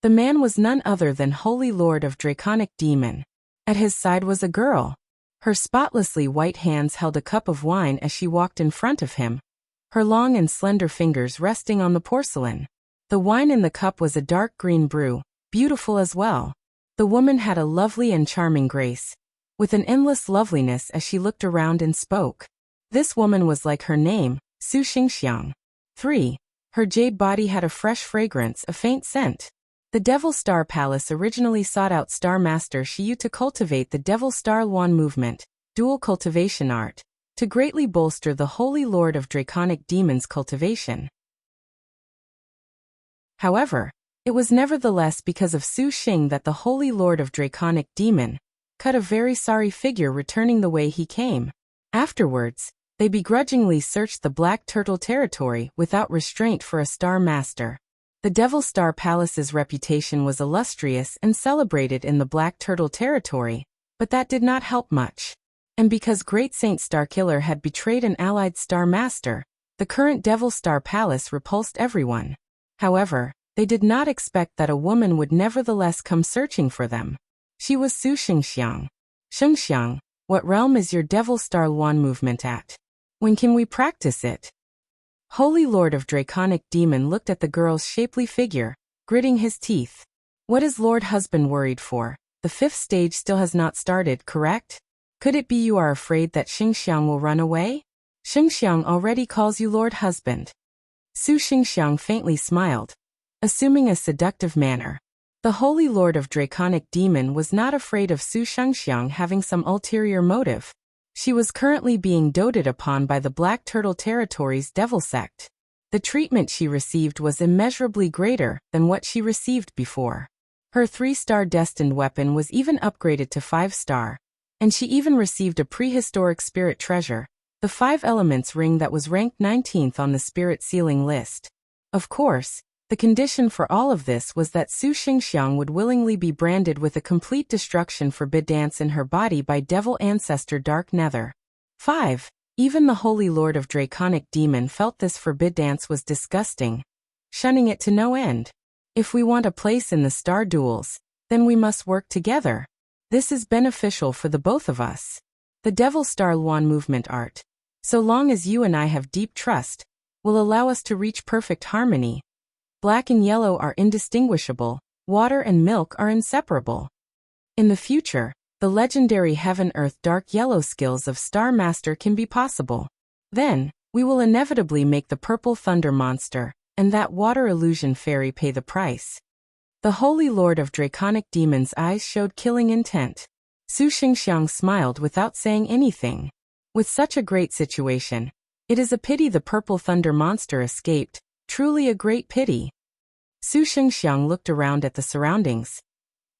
The man was none other than Holy Lord of Draconic Demon. At his side was a girl. Her spotlessly white hands held a cup of wine as she walked in front of him, her long and slender fingers resting on the porcelain. The wine in the cup was a dark green brew, beautiful as well. The woman had a lovely and charming grace, with an endless loveliness as she looked around and spoke. This woman was like her name, Su Xingqiao. 3. Her jade body had a fresh fragrance, a faint scent. The Devil Star Palace originally sought out Star Master Shiyu to cultivate the Devil Star Luan movement, dual cultivation art, to greatly bolster the Holy Lord of Draconic Demons' cultivation. However, it was nevertheless because of Su Xing that the Holy Lord of Draconic Demon cut a very sorry figure returning the way he came. Afterwards, they begrudgingly searched the Black Turtle territory without restraint for a Star Master. The Devil Star Palace's reputation was illustrious and celebrated in the Black Turtle territory, but that did not help much. And because Great Saint Starkiller had betrayed an allied Star Master, the current Devil Star Palace repulsed everyone. However, they did not expect that a woman would nevertheless come searching for them. She was Su Xingqiao. "Xingqiao, what realm is your Devil Star Luan movement at? When can we practice it?" Holy Lord of Draconic Demon looked at the girl's shapely figure, gritting his teeth. "What is Lord Husband worried for? The 5th stage still has not started, correct? Could it be you are afraid that Xingqiao will run away? Xingqiao already calls you Lord Husband." Su Xingqiao faintly smiled, assuming a seductive manner. The Holy Lord of Draconic Demon was not afraid of Su Xingqiao having some ulterior motive. She was currently being doted upon by the Black Turtle Territory's Devil Sect. The treatment she received was immeasurably greater than what she received before. Her 3-star destined weapon was even upgraded to 5-star, and she even received a prehistoric spirit treasure, the 5 Elements ring that was ranked 19th on the spirit ceiling list. Of course, the condition for all of this was that Su Xingqiao would willingly be branded with a complete destruction forbiddance in her body by Devil Ancestor Dark Nether. 5. Even the Holy Lord of Draconic Demon felt this forbiddance was disgusting, shunning it to no end. If we want a place in the star duels, then we must work together. This is beneficial for the both of us. The Devil Star Luan movement art, so long as you and I have deep trust, will allow us to reach perfect harmony. Black and yellow are indistinguishable, water and milk are inseparable. In the future, the legendary Heaven-Earth Dark Yellow skills of Star Master can be possible. Then, we will inevitably make the Purple Thunder Monster and that Water Illusion Fairy pay the price. The Holy Lord of Draconic Demon's eyes showed killing intent. Su Xingqiao smiled without saying anything. With such a great situation, it is a pity the Purple Thunder Monster escaped, truly a great pity. Su Xingqiao looked around at the surroundings.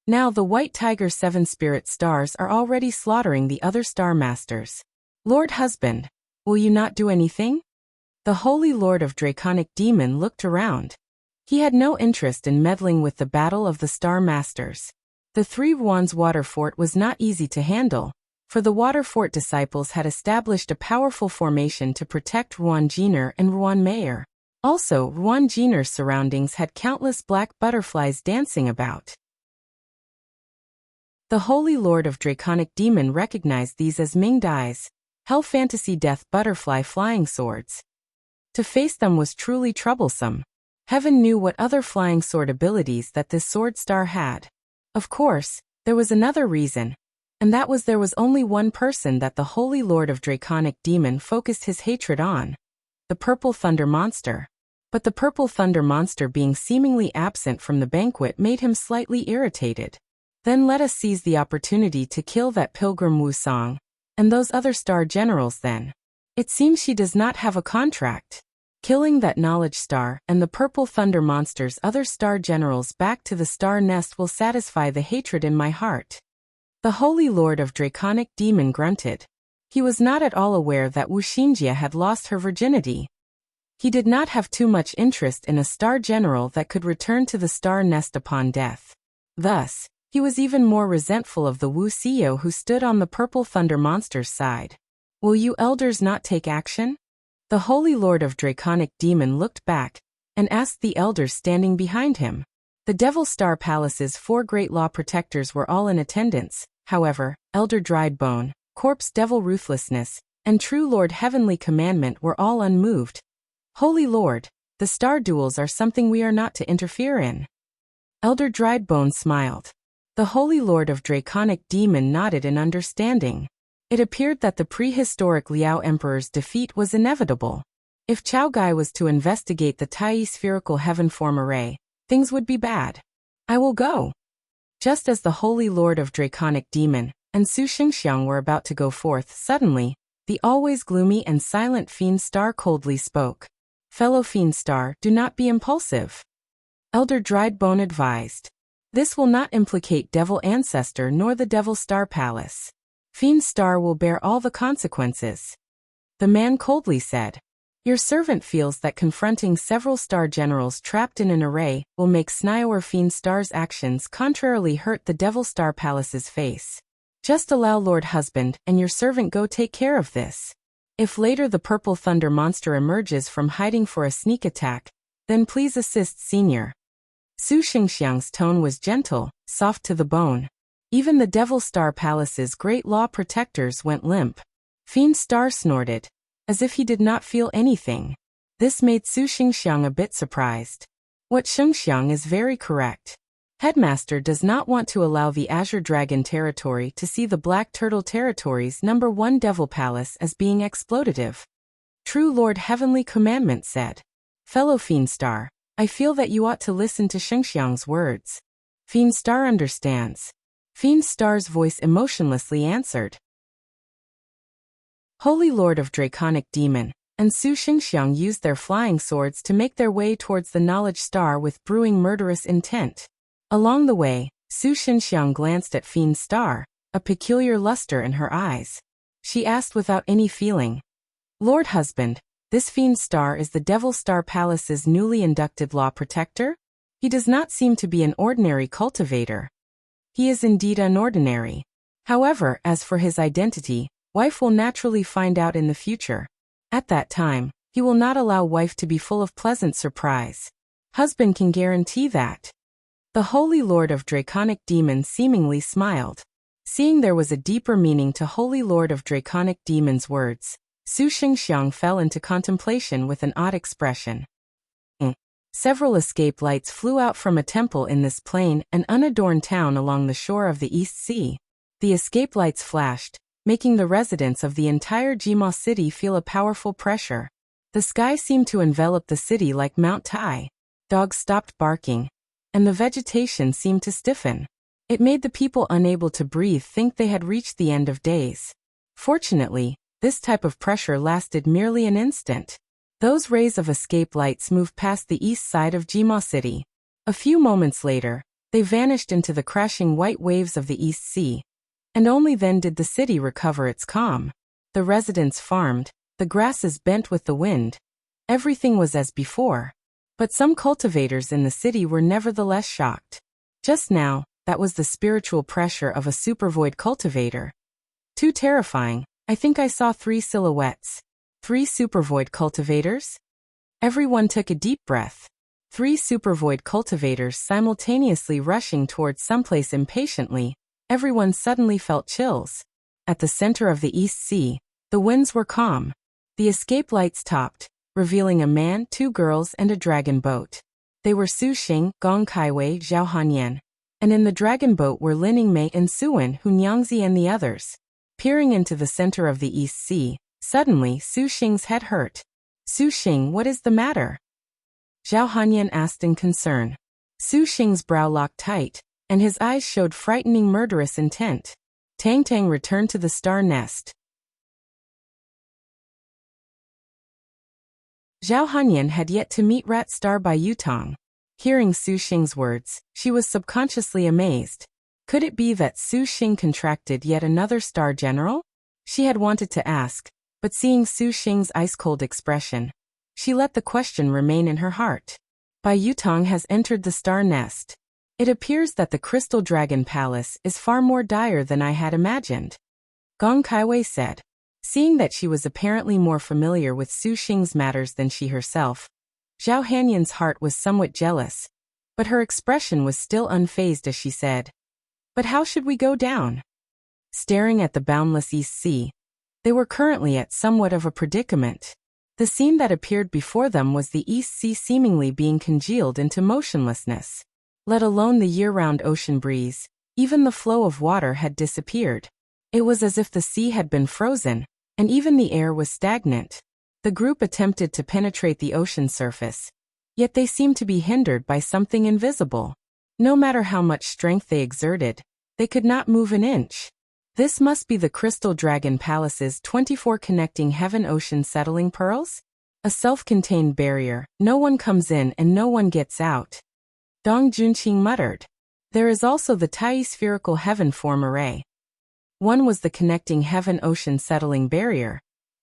Now the White Tiger 7 Spirit Stars are already slaughtering the other Star Masters. Lord Husband, will you not do anything? The Holy Lord of Draconic Demon looked around. He had no interest in meddling with the battle of the Star Masters. The 3 Ruan's water fort was not easy to handle, for the water fort disciples had established a powerful formation to protect Ruan Jiner and Ruan Mayer. Also, Ruan Jiner's surroundings had countless black butterflies dancing about. The Holy Lord of Draconic Demon recognized these as Ming Dai's Hell Fantasy Death Butterfly Flying Swords. To face them was truly troublesome. Heaven knew what other flying sword abilities that this sword star had. Of course, there was another reason, and that was there was only one person that the Holy Lord of Draconic Demon focused his hatred on. The Purple Thunder Monster. But the Purple Thunder Monster being seemingly absent from the banquet made him slightly irritated. Then let us seize the opportunity to kill that Pilgrim Wu Song, and those other star generals then. It seems she does not have a contract. Killing that knowledge star and the Purple Thunder Monster's other star generals back to the star nest will satisfy the hatred in my heart. The Holy Lord of Draconic Demon grunted. He was not at all aware that Wu Xinjia had lost her virginity. He did not have too much interest in a star general that could return to the star nest upon death. Thus, he was even more resentful of the Wu Xiao who stood on the Purple Thunder Monster's side. Will you elders not take action? The Holy Lord of Draconic Demon looked back and asked the elders standing behind him. The Devil Star Palace's 4 great law protectors were all in attendance. However, Elder Dried Bone, Corpse Devil Ruthlessness, and True Lord Heavenly Commandment were all unmoved. Holy Lord, the star duels are something we are not to interfere in. Elder Dried Bone smiled. The Holy Lord of Draconic Demon nodded in understanding. It appeared that the prehistoric Liao Emperor's defeat was inevitable. If Chao Gai was to investigate the Tai spherical heaven form array, things would be bad. I will go. Just as the Holy Lord of Draconic Demon and Su Xingqiao were about to go forth, suddenly, the always gloomy and silent Fiend Star coldly spoke. Fellow Fiend Star, do not be impulsive. Elder Dried Bone advised. This will not implicate Devil Ancestor nor the Devil Star Palace. Fiend Star will bear all the consequences. The man coldly said. Your servant feels that confronting several star generals trapped in an array will make Snioer Fiend Star's actions contrarily hurt the Devil Star Palace's face. Just allow Lord Husband and your servant go take care of this. If later the Purple Thunder Monster emerges from hiding for a sneak attack, then please assist Senior. Su Xingqiang's tone was gentle, soft to the bone. Even the Devil Star Palace's great law protectors went limp. Fiend Star snorted, as if he did not feel anything. This made Su Xingqiang a bit surprised. What Xingqiang is very correct. Headmaster does not want to allow the Azure Dragon territory to see the Black Turtle territory's number 1 Devil Palace as being exploitative. True Lord Heavenly Commandment said. Fellow Fiend Star, I feel that you ought to listen to Xingqiang's words. Fiend Star understands. Fiend Star's voice emotionlessly answered. Holy Lord of Draconic Demon and Su Xingqiao used their flying swords to make their way towards the Knowledge Star with brewing murderous intent. Along the way, Su Xinxiang glanced at Fiend's star, a peculiar luster in her eyes. She asked without any feeling, "Lord Husband, this Fiend's star is the Devil Star Palace's newly inducted law protector? He does not seem to be an ordinary cultivator." "He is indeed unordinary. However, as for his identity, wife will naturally find out in the future. At that time, he will not allow wife to be full of pleasant surprise. Husband can guarantee that." The Holy Lord of Draconic Demons seemingly smiled. Seeing there was a deeper meaning to Holy Lord of Draconic Demons' words, Su Xingxiang fell into contemplation with an odd expression. Several escape lights flew out from a temple in this plain and unadorned town along the shore of the East Sea. The escape lights flashed, making the residents of the entire Jima city feel a powerful pressure. The sky seemed to envelop the city like Mount Tai. Dogs stopped barking, and the vegetation seemed to stiffen. It made the people unable to breathe think they had reached the end of days. Fortunately, this type of pressure lasted merely an instant. Those rays of escape lights moved past the east side of Jima City. A few moments later, they vanished into the crashing white waves of the East Sea. And only then did the city recover its calm. The residents farmed, the grasses bent with the wind. Everything was as before. But some cultivators in the city were nevertheless shocked. Just now, that was the spiritual pressure of a Supervoid cultivator. Too terrifying. I think I saw 3 silhouettes. 3 Supervoid cultivators? Everyone took a deep breath. 3 Supervoid cultivators simultaneously rushing towards someplace impatiently. Everyone suddenly felt chills. At the center of the East Sea, the winds were calm. The escape lights topped, revealing a man, 2 girls, and a dragon boat. They were Su Xing, Gong Kaiwei, Zhao Hanyan. And in the dragon boat were Lin Yingmei and Suwen, Hunyangzi and the others. Peering into the center of the East Sea, suddenly Su Xing's head hurt. "Su Xing, what is the matter?" Zhao Hanyan asked in concern. Su Xing's brow locked tight, and his eyes showed frightening murderous intent. Tang Tang returned to the star nest. Zhao Hanyan had yet to meet Rat Star by Yutong. Hearing Su Xing's words, she was subconsciously amazed. Could it be that Su Xing contracted yet another star general? She had wanted to ask, but seeing Su Xing's ice-cold expression, she let the question remain in her heart. Bai Yutong has entered the star nest. It appears that the Crystal Dragon Palace is far more dire than I had imagined. Gong Kaiwei said. Seeing that she was apparently more familiar with Su Xing's matters than she herself, Zhao Hanyan's heart was somewhat jealous, but her expression was still unfazed as she said, "But how should we go down?" Staring at the boundless East Sea, they were currently at somewhat of a predicament. The scene that appeared before them was the East Sea seemingly being congealed into motionlessness. Let alone the year-round ocean breeze, even the flow of water had disappeared. It was as if the sea had been frozen, and even the air was stagnant. The group attempted to penetrate the ocean surface, yet they seemed to be hindered by something invisible. No matter how much strength they exerted, they could not move an inch. This must be the Crystal Dragon Palace's 24 connecting heaven-ocean settling pearls? A self-contained barrier, no one comes in and no one gets out. Dong Junqing muttered. There is also the Tai spherical heaven form array. One was the connecting heaven-ocean settling barrier,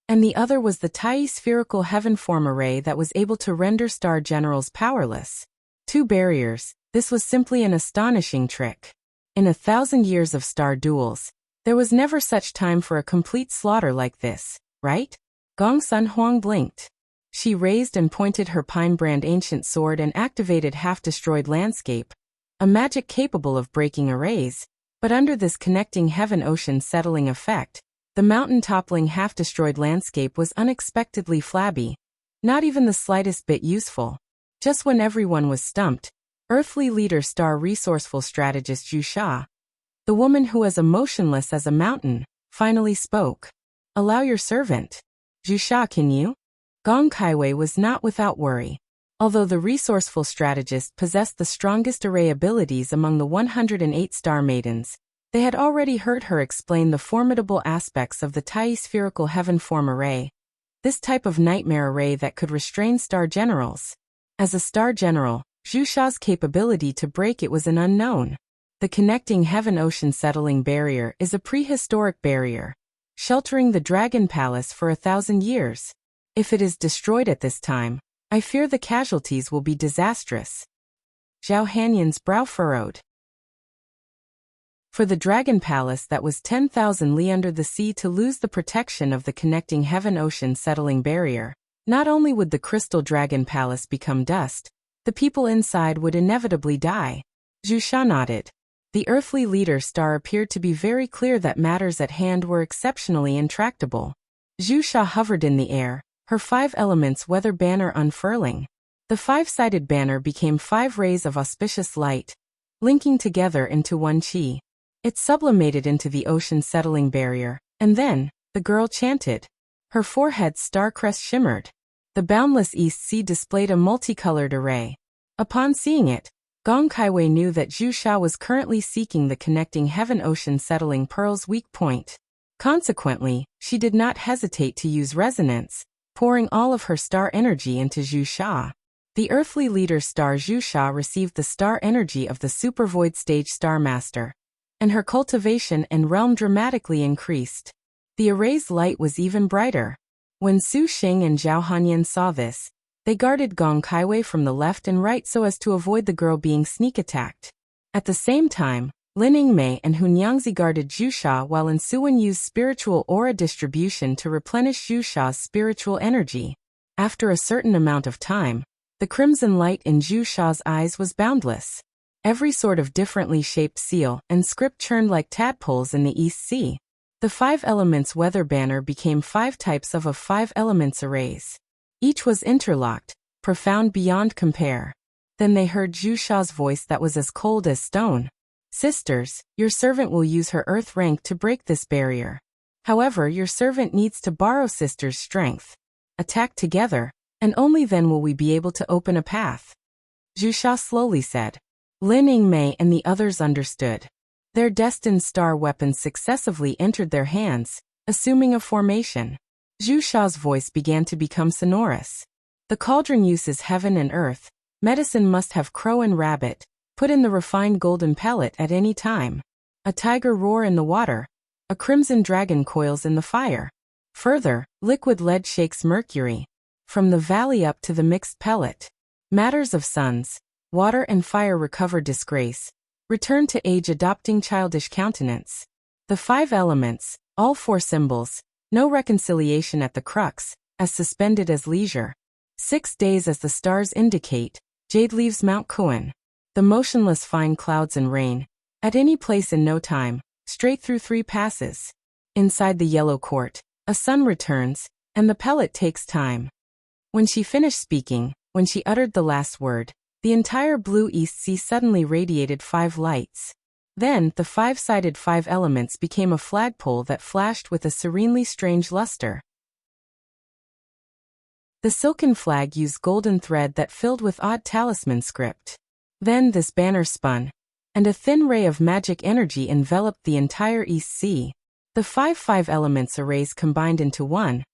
and the other was the Tai spherical heaven form array that was able to render star generals powerless. 2 barriers, this was simply an astonishing trick. In 1,000 years of star duels, there was never such time for a complete slaughter like this, right? Gong Sun Huang blinked. She raised and pointed her pine-brand ancient sword and activated half-destroyed landscape, a magic capable of breaking arrays, but under this connecting heaven-ocean settling effect, the mountain-toppling half-destroyed landscape was unexpectedly flabby, not even the slightest bit useful. Just when everyone was stumped, Earthly Leader Star Resourceful Strategist Zhu Sha, the woman who was emotionless as a mountain, finally spoke. Allow your servant. Zhu Sha, can you? Gong Kaiwei was not without worry. Although the resourceful strategist possessed the strongest array abilities among the 108 star maidens, they had already heard her explain the formidable aspects of the Tai spherical heaven form array, this type of nightmare array that could restrain star generals. As a star general, Zhu Sha's capability to break it was an unknown. The connecting heaven-ocean settling barrier is a prehistoric barrier, sheltering the Dragon Palace for 1,000 years. If it is destroyed at this time, I fear the casualties will be disastrous. Zhao Hanyan's brow furrowed. For the Dragon Palace that was 10,000 li under the sea to lose the protection of the connecting heaven-ocean settling barrier, not only would the Crystal Dragon Palace become dust, the people inside would inevitably die. Zhu Sha nodded. The earthly leader star appeared to be very clear that matters at hand were exceptionally intractable. Zhu Sha hovered in the air, her 5 elements weather banner unfurling. The 5-sided banner became 5 rays of auspicious light, linking together into one chi. It sublimated into the ocean settling barrier, and then, the girl chanted. Her forehead's star crest shimmered. The boundless East Sea displayed a multicolored array. Upon seeing it, Gong Kaiwei knew that Zhu Sha was currently seeking the connecting heaven-ocean settling pearl's weak point. Consequently, she did not hesitate to use resonance, pouring all of her star energy into Zhu Sha. The earthly leader star Zhu Sha received the star energy of the Supervoid stage star master, and her cultivation and realm dramatically increased. The array's light was even brighter. When Su Xing and Zhao Hanyan saw this, they guarded Gong Kaiwei from the left and right so as to avoid the girl being sneak attacked. At the same time, Lin Yingmei and Hunyangzi guarded Zhu Sha while Ensuan used spiritual aura distribution to replenish Zhu Sha's spiritual energy. After a certain amount of time, the crimson light in Zhu Sha's eyes was boundless. Every sort of differently shaped seal and script churned like tadpoles in the East Sea. The 5 elements weather banner became 5 types of 5 elements arrays. Each was interlocked, profound beyond compare. Then they heard Zhu Sha's voice that was as cold as stone. Sisters, your servant will use her earth rank to break this barrier. However, your servant needs to borrow sisters' strength. Attack together, and only then will we be able to open a path. Zhu Sha slowly said. Lin Yingmei and the others understood. Their destined star weapons successively entered their hands, assuming a formation. Zhu Sha's voice began to become sonorous. The cauldron uses heaven and earth. Medicine must have crow and rabbit. Put in the refined golden pellet at any time. A tiger roar in the water. A crimson dragon coils in the fire. Further, liquid lead shakes mercury. From the valley up to the mixed pellet. Matters of suns, water and fire recover disgrace. Return to age adopting childish countenance. The 5 elements, all 4 symbols. No reconciliation at the crux, as suspended as leisure. 6 days as the stars indicate, Jade leaves Mount Kuan. The motionless fine clouds and rain. At any place in no time, straight through 3 passes. Inside the yellow court, a sun returns, and the pellet takes time. When she finished speaking, when she uttered the last word, the entire blue East Sea suddenly radiated 5 lights. Then, the 5-sided 5 elements became a flagpole that flashed with a serenely strange luster. The silken flag used golden thread that filled with odd talisman script. Then this banner spun, and a thin ray of magic energy enveloped the entire East Sea. The 5 elements arrays combined into one,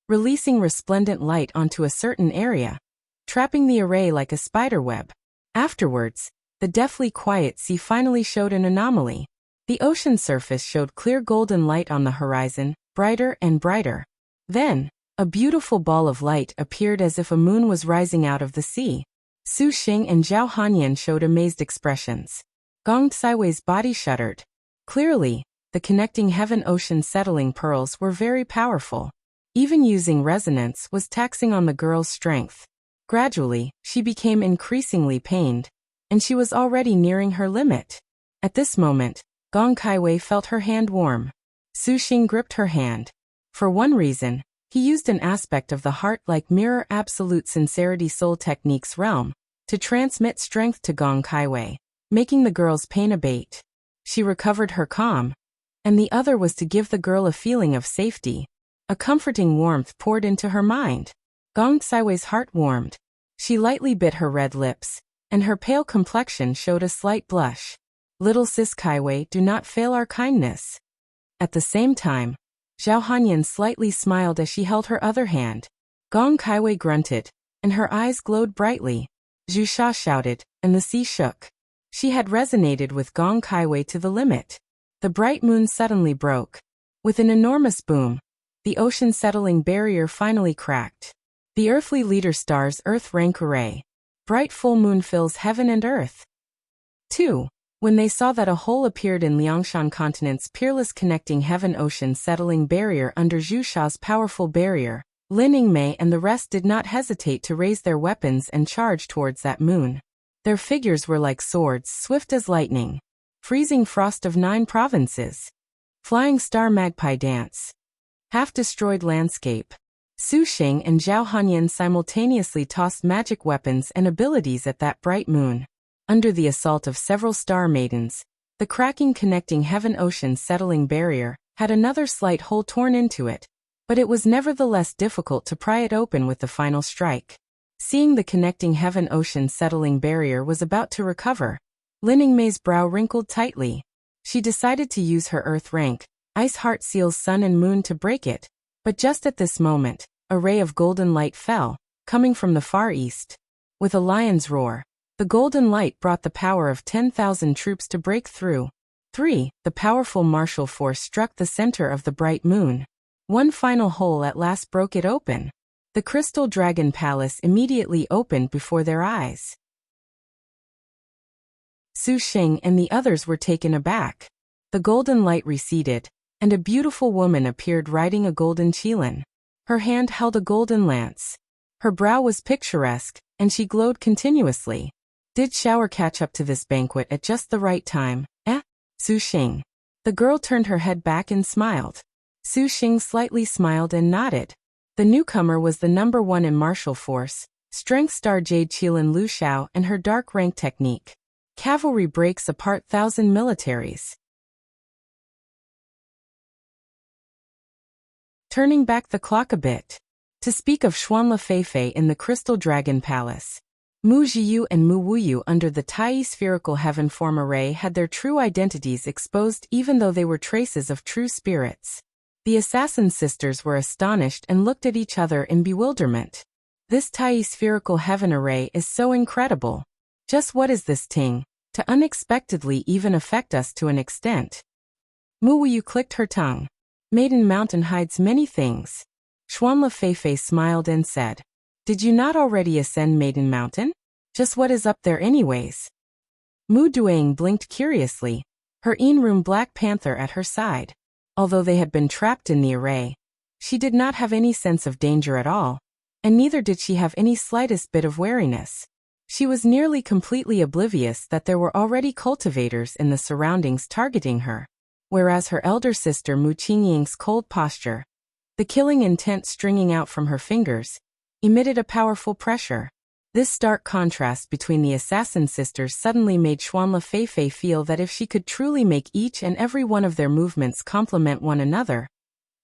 releasing resplendent light onto a certain area, trapping the array like a spiderweb. Afterwards, the deathly quiet sea finally showed an anomaly. The ocean surface showed clear golden light on the horizon, brighter and brighter. Then, a beautiful ball of light appeared as if a moon was rising out of the sea. Su Xing and Zhao Hanyan showed amazed expressions. Gong Kaiwei's body shuddered. Clearly, the connecting heaven-ocean settling pearls were very powerful. Even using resonance was taxing on the girl's strength. Gradually, she became increasingly pained, and she was already nearing her limit. At this moment, Gong Kaiwei felt her hand warm. Su Xing gripped her hand. For one reason, he used an aspect of the heart-like mirror absolute sincerity soul technique's realm to transmit strength to Gong Kaiwei, making the girl's pain abate. She recovered her calm, and the other was to give the girl a feeling of safety. A comforting warmth poured into her mind. Gong Kaiwei's heart warmed. She lightly bit her red lips, and her pale complexion showed a slight blush. Little sis Kaiwei, do not fail our kindness. At the same time, Zhao Hanyan slightly smiled as she held her other hand. Gong Kaiwei grunted, and her eyes glowed brightly. Zhu Sha shouted, and the sea shook. She had resonated with Gong Kaiwei to the limit. The bright moon suddenly broke. With an enormous boom, the ocean-settling barrier finally cracked. The earthly leader star's Earth rank array. Bright full moon fills heaven and earth. 2. When they saw that a hole appeared in Liangshan continent's peerless connecting heaven-ocean settling barrier under Zhu Sha's powerful barrier, Lin Yingmei and the rest did not hesitate to raise their weapons and charge towards that moon. Their figures were like swords, swift as lightning. Freezing frost of 9 provinces. Flying star magpie dance. Half-destroyed landscape. Su Xing and Zhao Hanyan simultaneously tossed magic weapons and abilities at that bright moon. Under the assault of several star maidens, the cracking connecting heaven-ocean settling barrier had another slight hole torn into it, but it was nevertheless difficult to pry it open with the final strike. Seeing the connecting heaven-ocean settling barrier was about to recover, Lin Yingmei's brow wrinkled tightly. She decided to use her Earth rank, Ice Heart Seal's sun and moon to break it, but just at this moment, a ray of golden light fell, coming from the far east. With a lion's roar, the golden light brought the power of 10,000 troops to break through. 3. The powerful martial force struck the center of the bright moon. One final hole at last broke it open. The Crystal Dragon Palace immediately opened before their eyes. Su Xing and the others were taken aback. The golden light receded, and a beautiful woman appeared riding a golden qilin. Her hand held a golden lance. Her brow was picturesque, and she glowed continuously. Did Shower catch up to this banquet at just the right time, Su Xing. The girl turned her head back and smiled. Su Xing slightly smiled and nodded. The newcomer was the number 1 in martial force, strength star Jade Qilin Lu Xiao and her dark rank technique. Cavalry breaks apart 1,000 militaries. Turning back the clock a bit. To speak of Xuanla Feifei in the Crystal Dragon Palace. Mu Zhiyu and Mu Wuyu under the Tai spherical heaven form array had their true identities exposed even though they were traces of true spirits. The assassin sisters were astonished and looked at each other in bewilderment. This Tai spherical heaven array is so incredible. Just what is this thing, to unexpectedly even affect us to an extent? Mu Wuyu clicked her tongue. Maiden Mountain hides many things. Xuanla Feifei smiled and said, "Did you not already ascend Maiden Mountain? Just what is up there anyways?" Mu Yueying blinked curiously, her in-room Black Panther at her side. Although they had been trapped in the array, she did not have any sense of danger at all, and neither did she have any slightest bit of wariness. She was nearly completely oblivious that there were already cultivators in the surroundings targeting her, whereas her elder sister Mu Qingying's cold posture, the killing intent stringing out from her fingers, emitted a powerful pressure. This stark contrast between the assassin sisters suddenly made Xuanla Feifei feel that if she could truly make each and every one of their movements complement one another,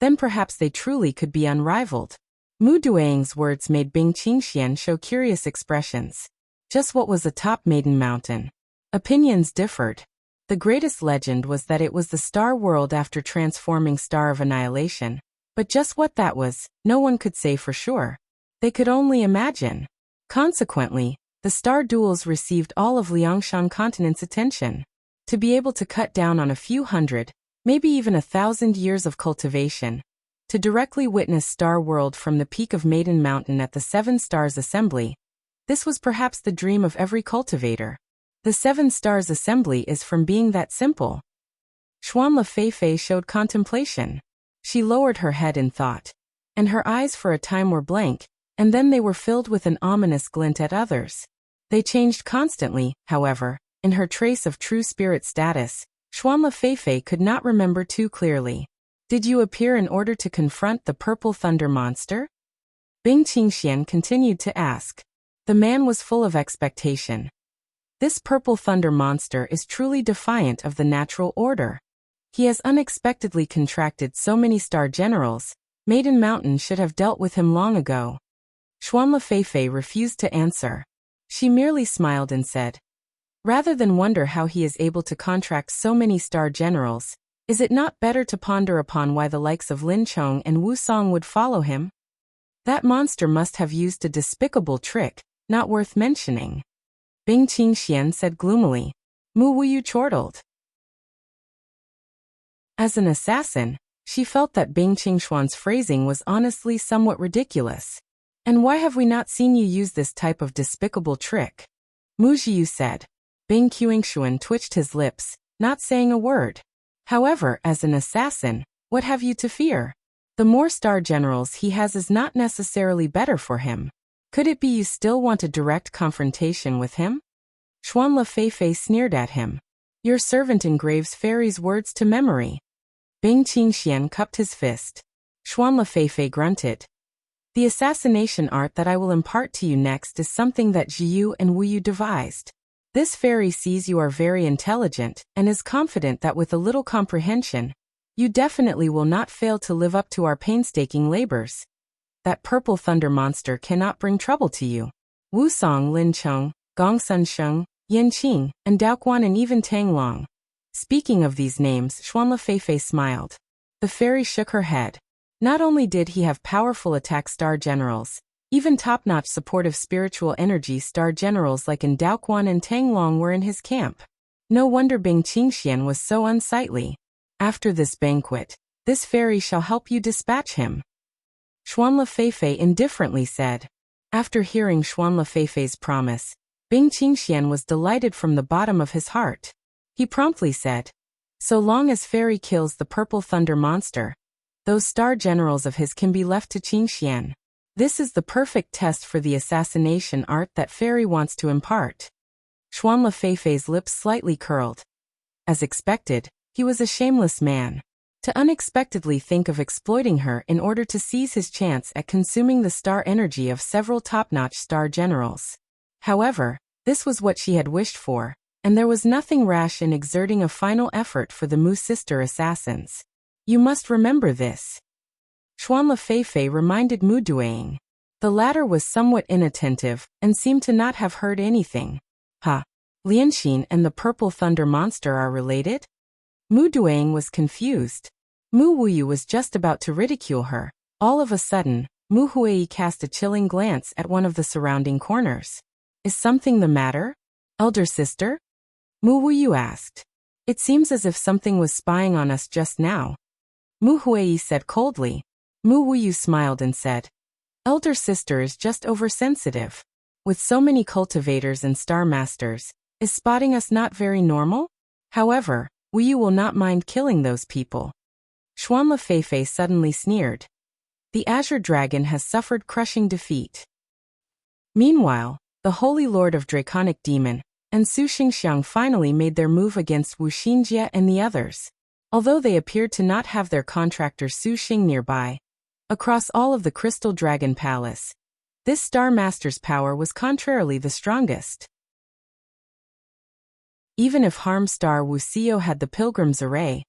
then perhaps they truly could be unrivaled. Mu Yueying's words made Bing Qingxian show curious expressions. Just what was atop Maiden Mountain? Opinions differed. The greatest legend was that it was the star world after transforming Star of Annihilation, but just what that was, no one could say for sure. They could only imagine. Consequently, the star duels received all of Liangshan continent's attention. To be able to cut down on a few hundred, maybe even 1,000 years of cultivation, to directly witness Star World from the peak of Maiden Mountain at the Seven Stars Assembly, this was perhaps the dream of every cultivator. The Seven Stars Assembly is from being that simple. Xuanla Feifei showed contemplation. She lowered her head in thought, and her eyes for a time were blank, and then they were filled with an ominous glint at others. They changed constantly, however. In her trace of true spirit status, Xuanla Feifei could not remember too clearly. Did you appear in order to confront the purple thunder monster? Bing Qingxian continued to ask. The man was full of expectation. This purple thunder monster is truly defiant of the natural order. He has unexpectedly contracted so many star generals. Maiden Mountain should have dealt with him long ago. Xuanla Feifei refused to answer. She merely smiled and said, "Rather than wonder how he is able to contract so many star generals, is it not better to ponder upon why the likes of Lin Chong and Wu Song would follow him? That monster must have used a despicable trick, not worth mentioning." Bing Qingqiao said gloomily. Mu Wuyu chortled. As an assassin, she felt that Bing Qingxuan's phrasing was honestly somewhat ridiculous. And why have we not seen you use this type of despicable trick? Mu Jiu said. Bing Qingxuan twitched his lips, not saying a word. However, as an assassin, what have you to fear? The more star generals he has is not necessarily better for him. Could it be you still want a direct confrontation with him? Xuanla Feifei sneered at him. Your servant engraves fairy's words to memory. Bing Qingxian cupped his fist. Xuanla Feifei grunted. The assassination art that I will impart to you next is something that Jiu and Wuyu devised. This fairy sees you are very intelligent and is confident that with a little comprehension, you definitely will not fail to live up to our painstaking labors. That purple thunder monster cannot bring trouble to you. Wu Song, Lin Cheng, Gong Sun Sheng, Yin Qing, and Daoquan and even Tang Long. Speaking of these names, Xuanla Feifei smiled. The fairy shook her head. Not only did he have powerful attack star generals, even top-notch supportive spiritual energy star generals like in Daoquan and Tang Long were in his camp. No wonder Bing Qingxian was so unsightly. After this banquet, this fairy shall help you dispatch him. Xuanla Feifei indifferently said. After hearing Xuanla Feifei's promise, Bing Qingxian was delighted from the bottom of his heart. He promptly said, so long as fairy kills the purple thunder monster, those star generals of his can be left to Qingxian. This is the perfect test for the assassination art that fairy wants to impart. Xuanla Feifei's lips slightly curled. As expected, he was a shameless man. To unexpectedly think of exploiting her in order to seize his chance at consuming the star energy of several top-notch star generals. However, this was what she had wished for, and there was nothing rash in exerting a final effort for the Mu sister assassins. You must remember this. Xuanla Feifei reminded Mu Yueying. The latter was somewhat inattentive and seemed to not have heard anything. Liangshan and the purple thunder monster are related? Mu Yueying was confused. Mu Wuyu was just about to ridicule her. All of a sudden, Mu Huei cast a chilling glance at one of the surrounding corners. Is something the matter, elder sister? Mu Wuyu asked. It seems as if something was spying on us just now. Mu Huei said coldly. Mu Wuyu smiled and said, elder sister is just oversensitive. With so many cultivators and star masters, is spotting us not very normal? However, Wuyu will not mind killing those people. Xuanla Feifei suddenly sneered. The Azure Dragon has suffered crushing defeat. Meanwhile, the Holy Lord of Draconic Demon and Su Xingxiang finally made their move against Wu Xinjie and the others. Although they appeared to not have their contractor Su Xing nearby, across all of the Crystal Dragon Palace, this Star Master's power was contrarily the strongest. Even if Harm Star Wuxia had the Pilgrim's array,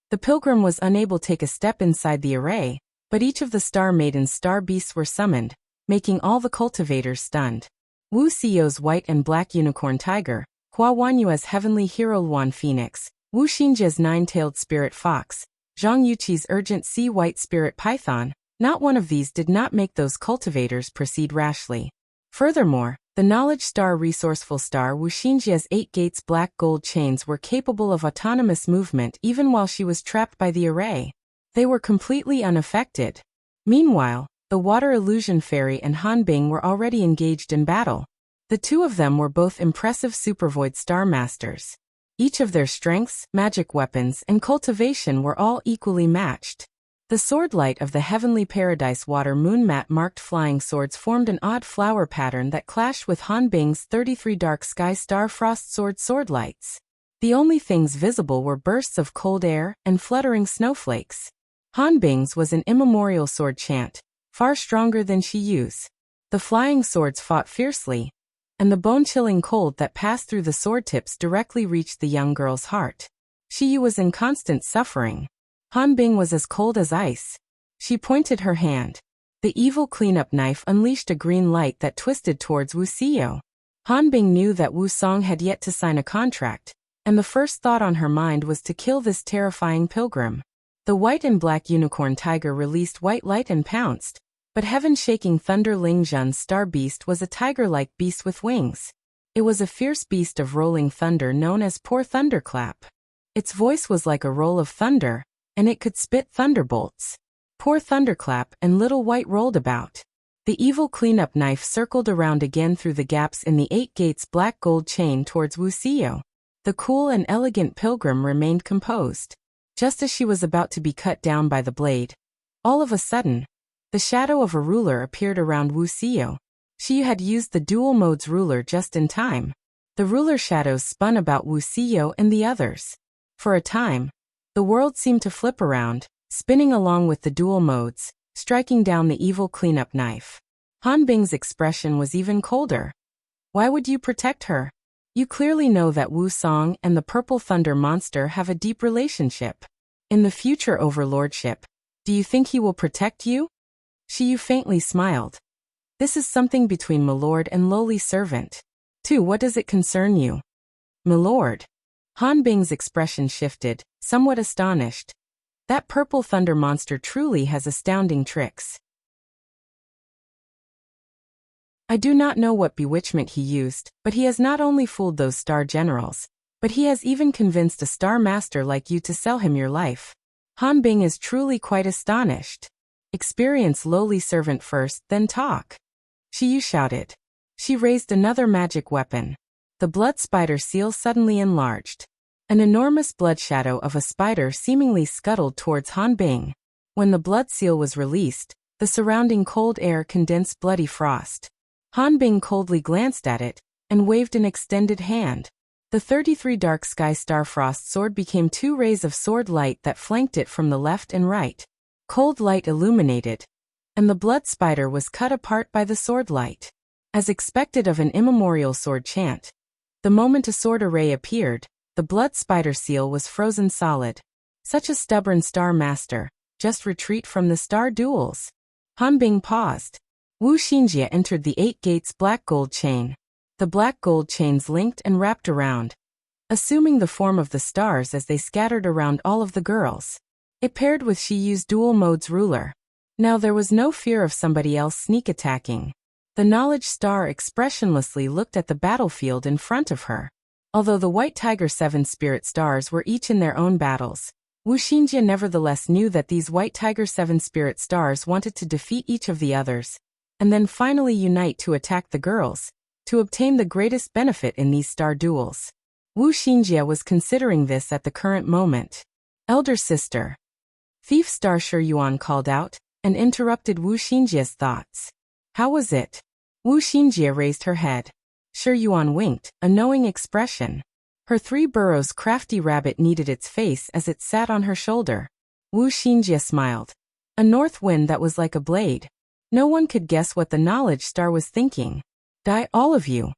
the Pilgrim was unable to take a step inside the array, but each of the Star Maidens' star beasts were summoned, making all the cultivators stunned. Wu Xiao's white and black unicorn tiger, Hua Wanyue's heavenly hero Luan Phoenix, Wu Xinjie's nine-tailed spirit fox, Zhang Yuqi's urgent sea white spirit python, not one of these did not make those cultivators proceed rashly. Furthermore, the knowledge star resourceful star Wu Xinjie's 8 gates black gold chains were capable of autonomous movement even while she was trapped by the array. They were completely unaffected. Meanwhile, the water illusion fairy and Han Bing were already engaged in battle. The two of them were both impressive Supervoid star masters. Each of their strengths, magic weapons, and cultivation were all equally matched. The sword light of the heavenly paradise water moon mat marked flying swords formed an odd flower pattern that clashed with Han Bing's 33 dark sky star frost sword lights. The only things visible were bursts of cold air and fluttering snowflakes. Han Bing's was an immemorial sword chant, far stronger than Shi Yu's. The flying swords fought fiercely, and the bone-chilling cold that passed through the sword tips directly reached the young girl's heart. Shi Yu was in constant suffering. Han Bing was as cold as ice. She pointed her hand. The evil cleanup knife unleashed a green light that twisted towards Wu Xiao. Han Bing knew that Wu Song had yet to sign a contract, and the first thought on her mind was to kill this terrifying pilgrim. The white and black unicorn tiger released white light and pounced, but heaven-shaking thunder Liangshan's star beast was a tiger-like beast with wings. It was a fierce beast of rolling thunder known as Poor Thunderclap. Its voice was like a roll of thunder, and it could spit thunderbolts. Poor Thunderclap and Little White rolled about. The evil cleanup knife circled around again through the gaps in the 8 gates black gold chain towards Wuxia. The cool and elegant pilgrim remained composed. Just as she was about to be cut down by the blade, all of a sudden, the shadow of a ruler appeared around Wuxia. She had used the dual modes ruler just in time. The ruler shadows spun about Wuxia and the others. For a time, the world seemed to flip around, spinning along with the dual modes, striking down the evil cleanup knife. Han Bing's expression was even colder. Why would you protect her? You clearly know that Wu Song and the Purple Thunder monster have a deep relationship. In the future overlordship, do you think he will protect you? Shiyu faintly smiled. This is something between milord and lowly servant. What does it concern you? Milord. Han Bing's expression shifted, somewhat astonished. That Purple Thunder monster truly has astounding tricks. I do not know what bewitchment he used, but he has not only fooled those star generals, but he has even convinced a star master like you to sell him your life. Han Bing is truly quite astonished. Experience lowly servant first, then talk. Shiyu shouted. She raised another magic weapon. The blood spider seal suddenly enlarged. An enormous blood shadow of a spider seemingly scuttled towards Han Bing. When the blood seal was released, the surrounding cold air condensed bloody frost. Han Bing coldly glanced at it, and waved an extended hand. The 33 Dark Sky Starfrost sword became 2 rays of sword light that flanked it from the left and right. Cold light illuminated, and the blood spider was cut apart by the sword light. As expected of an immemorial sword chant, the moment a sword array appeared, the blood spider seal was frozen solid. Such a stubborn star master, just retreat from the star duels. Han Bing paused. Wu Xinjie entered the 8 gates black gold chain. The black gold chains linked and wrapped around, assuming the form of the stars as they scattered around all of the girls. It paired with Shiyu's dual modes ruler. Now there was no fear of somebody else sneak attacking. The knowledge star expressionlessly looked at the battlefield in front of her. Although the White Tiger 7 spirit stars were each in their own battles, Wu Xinjie nevertheless knew that these White Tiger 7 spirit stars wanted to defeat each of the others, and then finally unite to attack the girls, to obtain the greatest benefit in these star duels. Wu Xinjie was considering this at the current moment. Elder sister. Thief Star Shi Yuan called out, and interrupted Wu Xinjie's thoughts. How was it? Wu Xinjie raised her head. Shi Yuan winked, a knowing expression. Her 3 burrows crafty rabbit kneaded its face as it sat on her shoulder. Wu Xinjie smiled. A north wind that was like a blade. No one could guess what the knowledge star was thinking. Die all of you.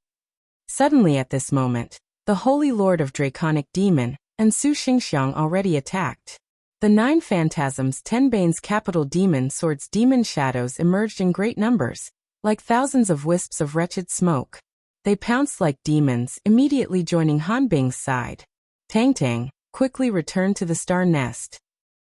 Suddenly at this moment, the Holy Lord of Draconic Demon, and Su Xingxiang already attacked. The 9 phantasms 10 Bane's capital demon swords demon shadows emerged in great numbers, like thousands of wisps of wretched smoke. They pounced like demons, immediately joining Han Bing's side. Tang Tang quickly returned to the star nest.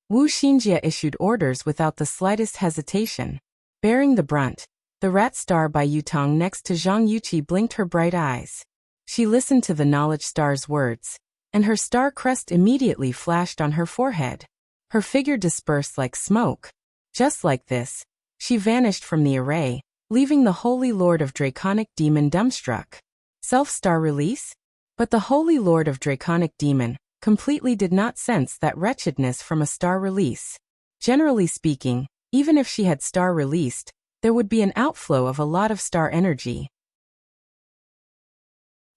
Wu Xinjie issued orders without the slightest hesitation. Bearing the brunt, the rat star by Yutong next to Zhang Yuqi blinked her bright eyes. She listened to the knowledge star's words, and her star crest immediately flashed on her forehead. Her figure dispersed like smoke. Just like this, she vanished from the array, leaving the Holy Lord of Draconic Demon dumbstruck. Self-star release? But the Holy Lord of Draconic Demon completely did not sense that wretchedness from a star release. Generally speaking, even if she had star released, there would be an outflow of a lot of star energy.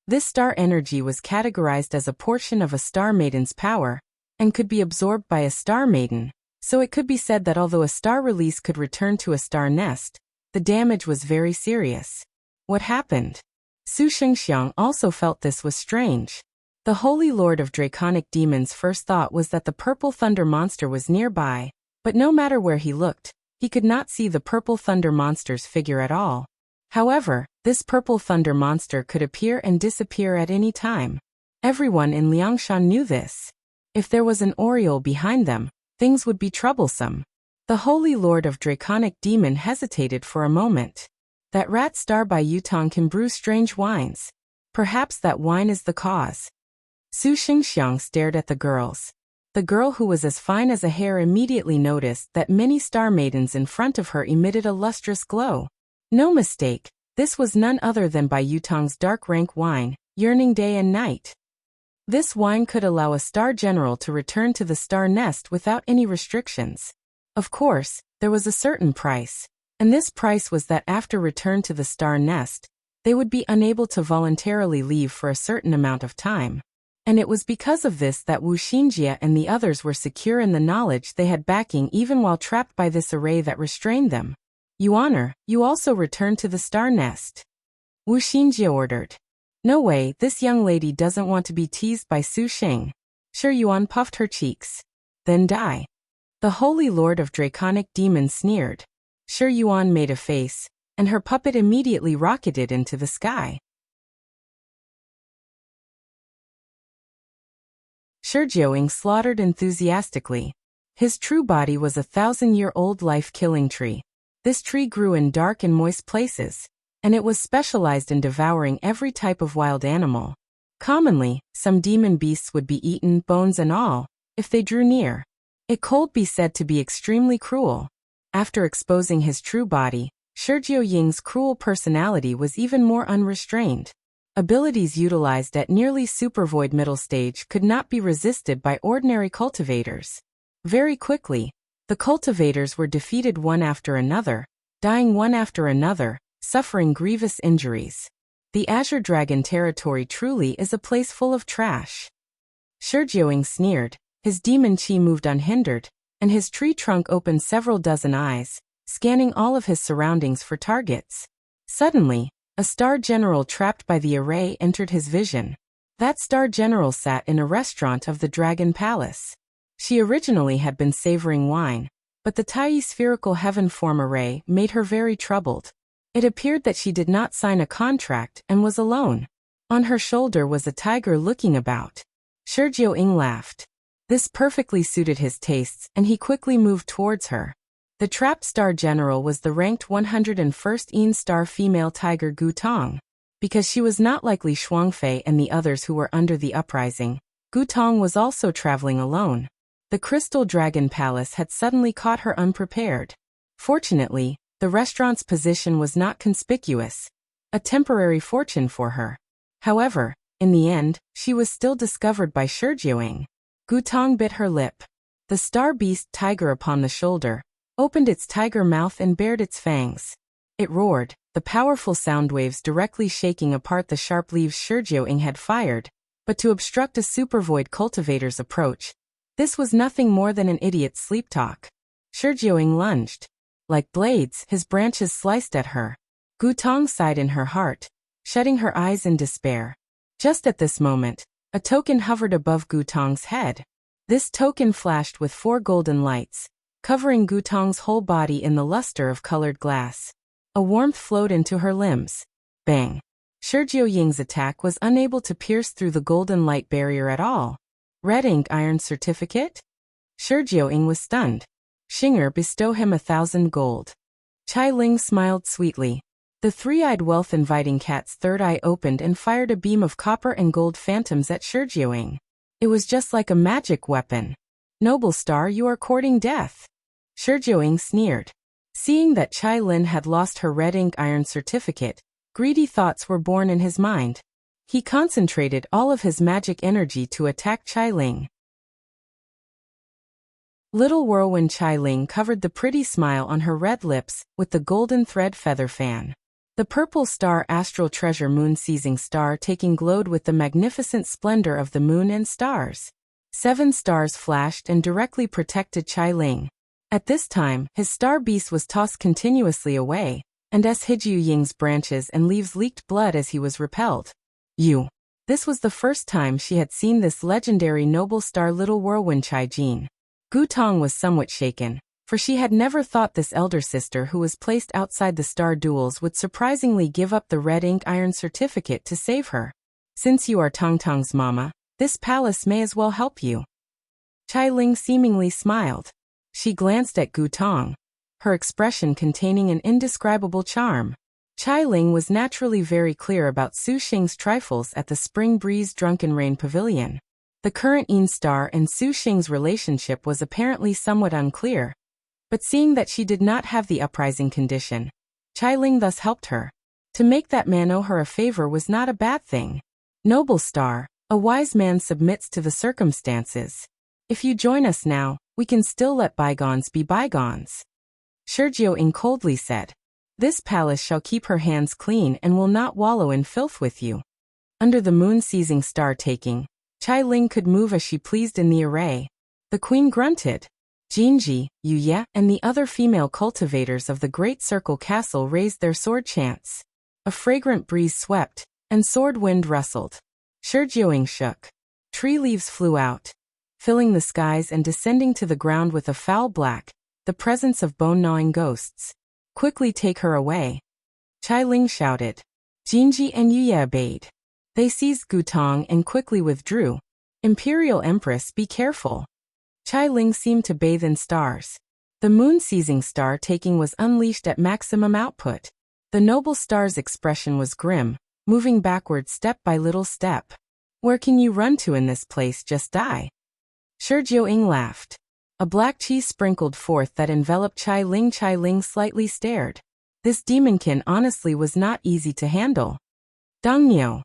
This star energy was categorized as a portion of a star maiden's power, and could be absorbed by a star maiden, so it could be said that although a star release could return to a star nest, the damage was very serious. What happened? Su Xingxiang also felt this was strange. The Holy Lord of Draconic Demons' first thought was that the Purple Thunder monster was nearby, but no matter where he looked, he could not see the Purple Thunder monster's figure at all. However, this Purple Thunder monster could appear and disappear at any time. Everyone in Liangshan knew this. If there was an Oriole behind them, things would be troublesome. The Holy Lord of Draconic Demon hesitated for a moment. That rat star by Yutong can brew strange wines. Perhaps that wine is the cause. Su Qingqiao stared at the girls. The girl who was as fine as a hair immediately noticed that many star maidens in front of her emitted a lustrous glow. No mistake, this was none other than Bai Yutong's dark rank wine, yearning day and night. This wine could allow a star general to return to the star nest without any restrictions. Of course, there was a certain price, and this price was that after return to the star nest, they would be unable to voluntarily leave for a certain amount of time. And it was because of this that Wu Xinjie and the others were secure in the knowledge they had backing even while trapped by this array that restrained them. Yuaner, you also return to the star nest. Wu Xinjie ordered. No way, this young lady doesn't want to be teased by Su Xing. Sure, Yuan puffed her cheeks. Then die. The Holy Lord of Draconic Demons sneered. Sure, Yuan made a face, and her puppet immediately rocketed into the sky. Yueying slaughtered enthusiastically. His true body was a 1,000-year-old life-killing tree. This tree grew in dark and moist places, and it was specialized in devouring every type of wild animal. Commonly, some demon beasts would be eaten, bones and all, if they drew near. It could be said to be extremely cruel. After exposing his true body, Yueying's cruel personality was even more unrestrained. Abilities utilized at nearly Supervoid middle stage could not be resisted by ordinary cultivators. Very quickly, the cultivators were defeated one after another, dying one after another, suffering grievous injuries. The Azure Dragon territory truly is a place full of trash. Yueying sneered, his demon chi moved unhindered, and his tree trunk opened several dozen eyes, scanning all of his surroundings for targets. Suddenly, a star general trapped by the array entered his vision. That star general sat in a restaurant of the Dragon Palace. She originally had been savoring wine, but the tiny spherical heaven form array made her very troubled. It appeared that she did not sign a contract and was alone. On her shoulder was a tiger looking about. Yueying laughed. This perfectly suited his tastes and he quickly moved towards her. The trapped star general was the ranked 101st star female tiger Gu Tong. Because she was not like Li Shuangfei and the others who were under the uprising, Gu Tong was also traveling alone. The Crystal Dragon Palace had suddenly caught her unprepared. Fortunately, the restaurant's position was not conspicuous, a temporary fortune for her. However, in the end, she was still discovered by Yueying. Gu Tong bit her lip. The star beast tiger upon the shoulder opened its tiger mouth and bared its fangs. It roared, the powerful sound waves directly shaking apart the sharp leaves Yueying had fired, but to obstruct a Supervoid cultivator's approach. This was nothing more than an idiot's sleep talk. Yueying lunged. Like blades, his branches sliced at her. Gu Tong sighed in her heart, shutting her eyes in despair. Just at this moment, a token hovered above Gu Tong's head. This token flashed with 4 golden lights, covering Gu Tong's whole body in the luster of colored glass. A warmth flowed into her limbs. Bang! Yueying's attack was unable to pierce through the golden light barrier at all. Red ink iron certificate? Yueying was stunned. Xinger bestow him 1,000 gold. Chai Ling smiled sweetly. The three-eyed wealth-inviting cat's third eye opened and fired a beam of copper and gold phantoms at Yueying. It was just like a magic weapon. Noble star, you are courting death. Yueying sneered. Seeing that Chai Lin had lost her red ink iron certificate, greedy thoughts were born in his mind. He concentrated all of his magic energy to attack Chai Ling. Little whirlwind Chai Ling covered the pretty smile on her red lips with the golden thread feather fan. The purple star astral treasure moon seizing star taking glowed with the magnificent splendor of the moon and stars. 7 stars flashed and directly protected Chai Ling. At this time, his star beast was tossed continuously away, and Yueying's branches and leaves leaked blood as he was repelled. This was the first time she had seen this legendary noble star little whirlwind Chai Jin. Gu Tong was somewhat shaken, for she had never thought this elder sister who was placed outside the star duels would surprisingly give up the red ink iron certificate to save her. Since you are Tong Tong's mama, this palace may as well help you. Chai Ling seemingly smiled. She glanced at Gu Tong, her expression containing an indescribable charm. Chai Ling was naturally very clear about Su Xing's trifles at the Spring Breeze Drunken Rain Pavilion. The current Yin Star and Su Xing's relationship was apparently somewhat unclear, but seeing that she did not have the uprising condition, Chai Ling thus helped her. To make that man owe her a favor was not a bad thing. Noble Star, a wise man submits to the circumstances. If you join us now, we can still let bygones be bygones. Yueying coldly said. This palace shall keep her hands clean and will not wallow in filth with you. Under the moon-seizing star-taking, Chai Ling could move as she pleased in the array. The queen grunted. Jinji, Yueying, and the other female cultivators of the Great Circle Castle raised their sword chants. A fragrant breeze swept, and sword wind rustled. Yueying shook. Tree leaves flew out, filling the skies and descending to the ground with a foul black, the presence of bone-gnawing ghosts. Quickly take her away. Chai Ling shouted. Jinji and Yueying obeyed. They seized Gutong and quickly withdrew. Imperial Empress, be careful. Chai Ling seemed to bathe in stars. The moon-seizing star-taking was unleashed at maximum output. The noble star's expression was grim, moving backward step by little step. Where can you run to in this place? Just die. Yueying laughed. A black cheese sprinkled forth that enveloped Chai Ling. Chai Ling slightly stared. This demonkin honestly was not easy to handle. Dongnyo.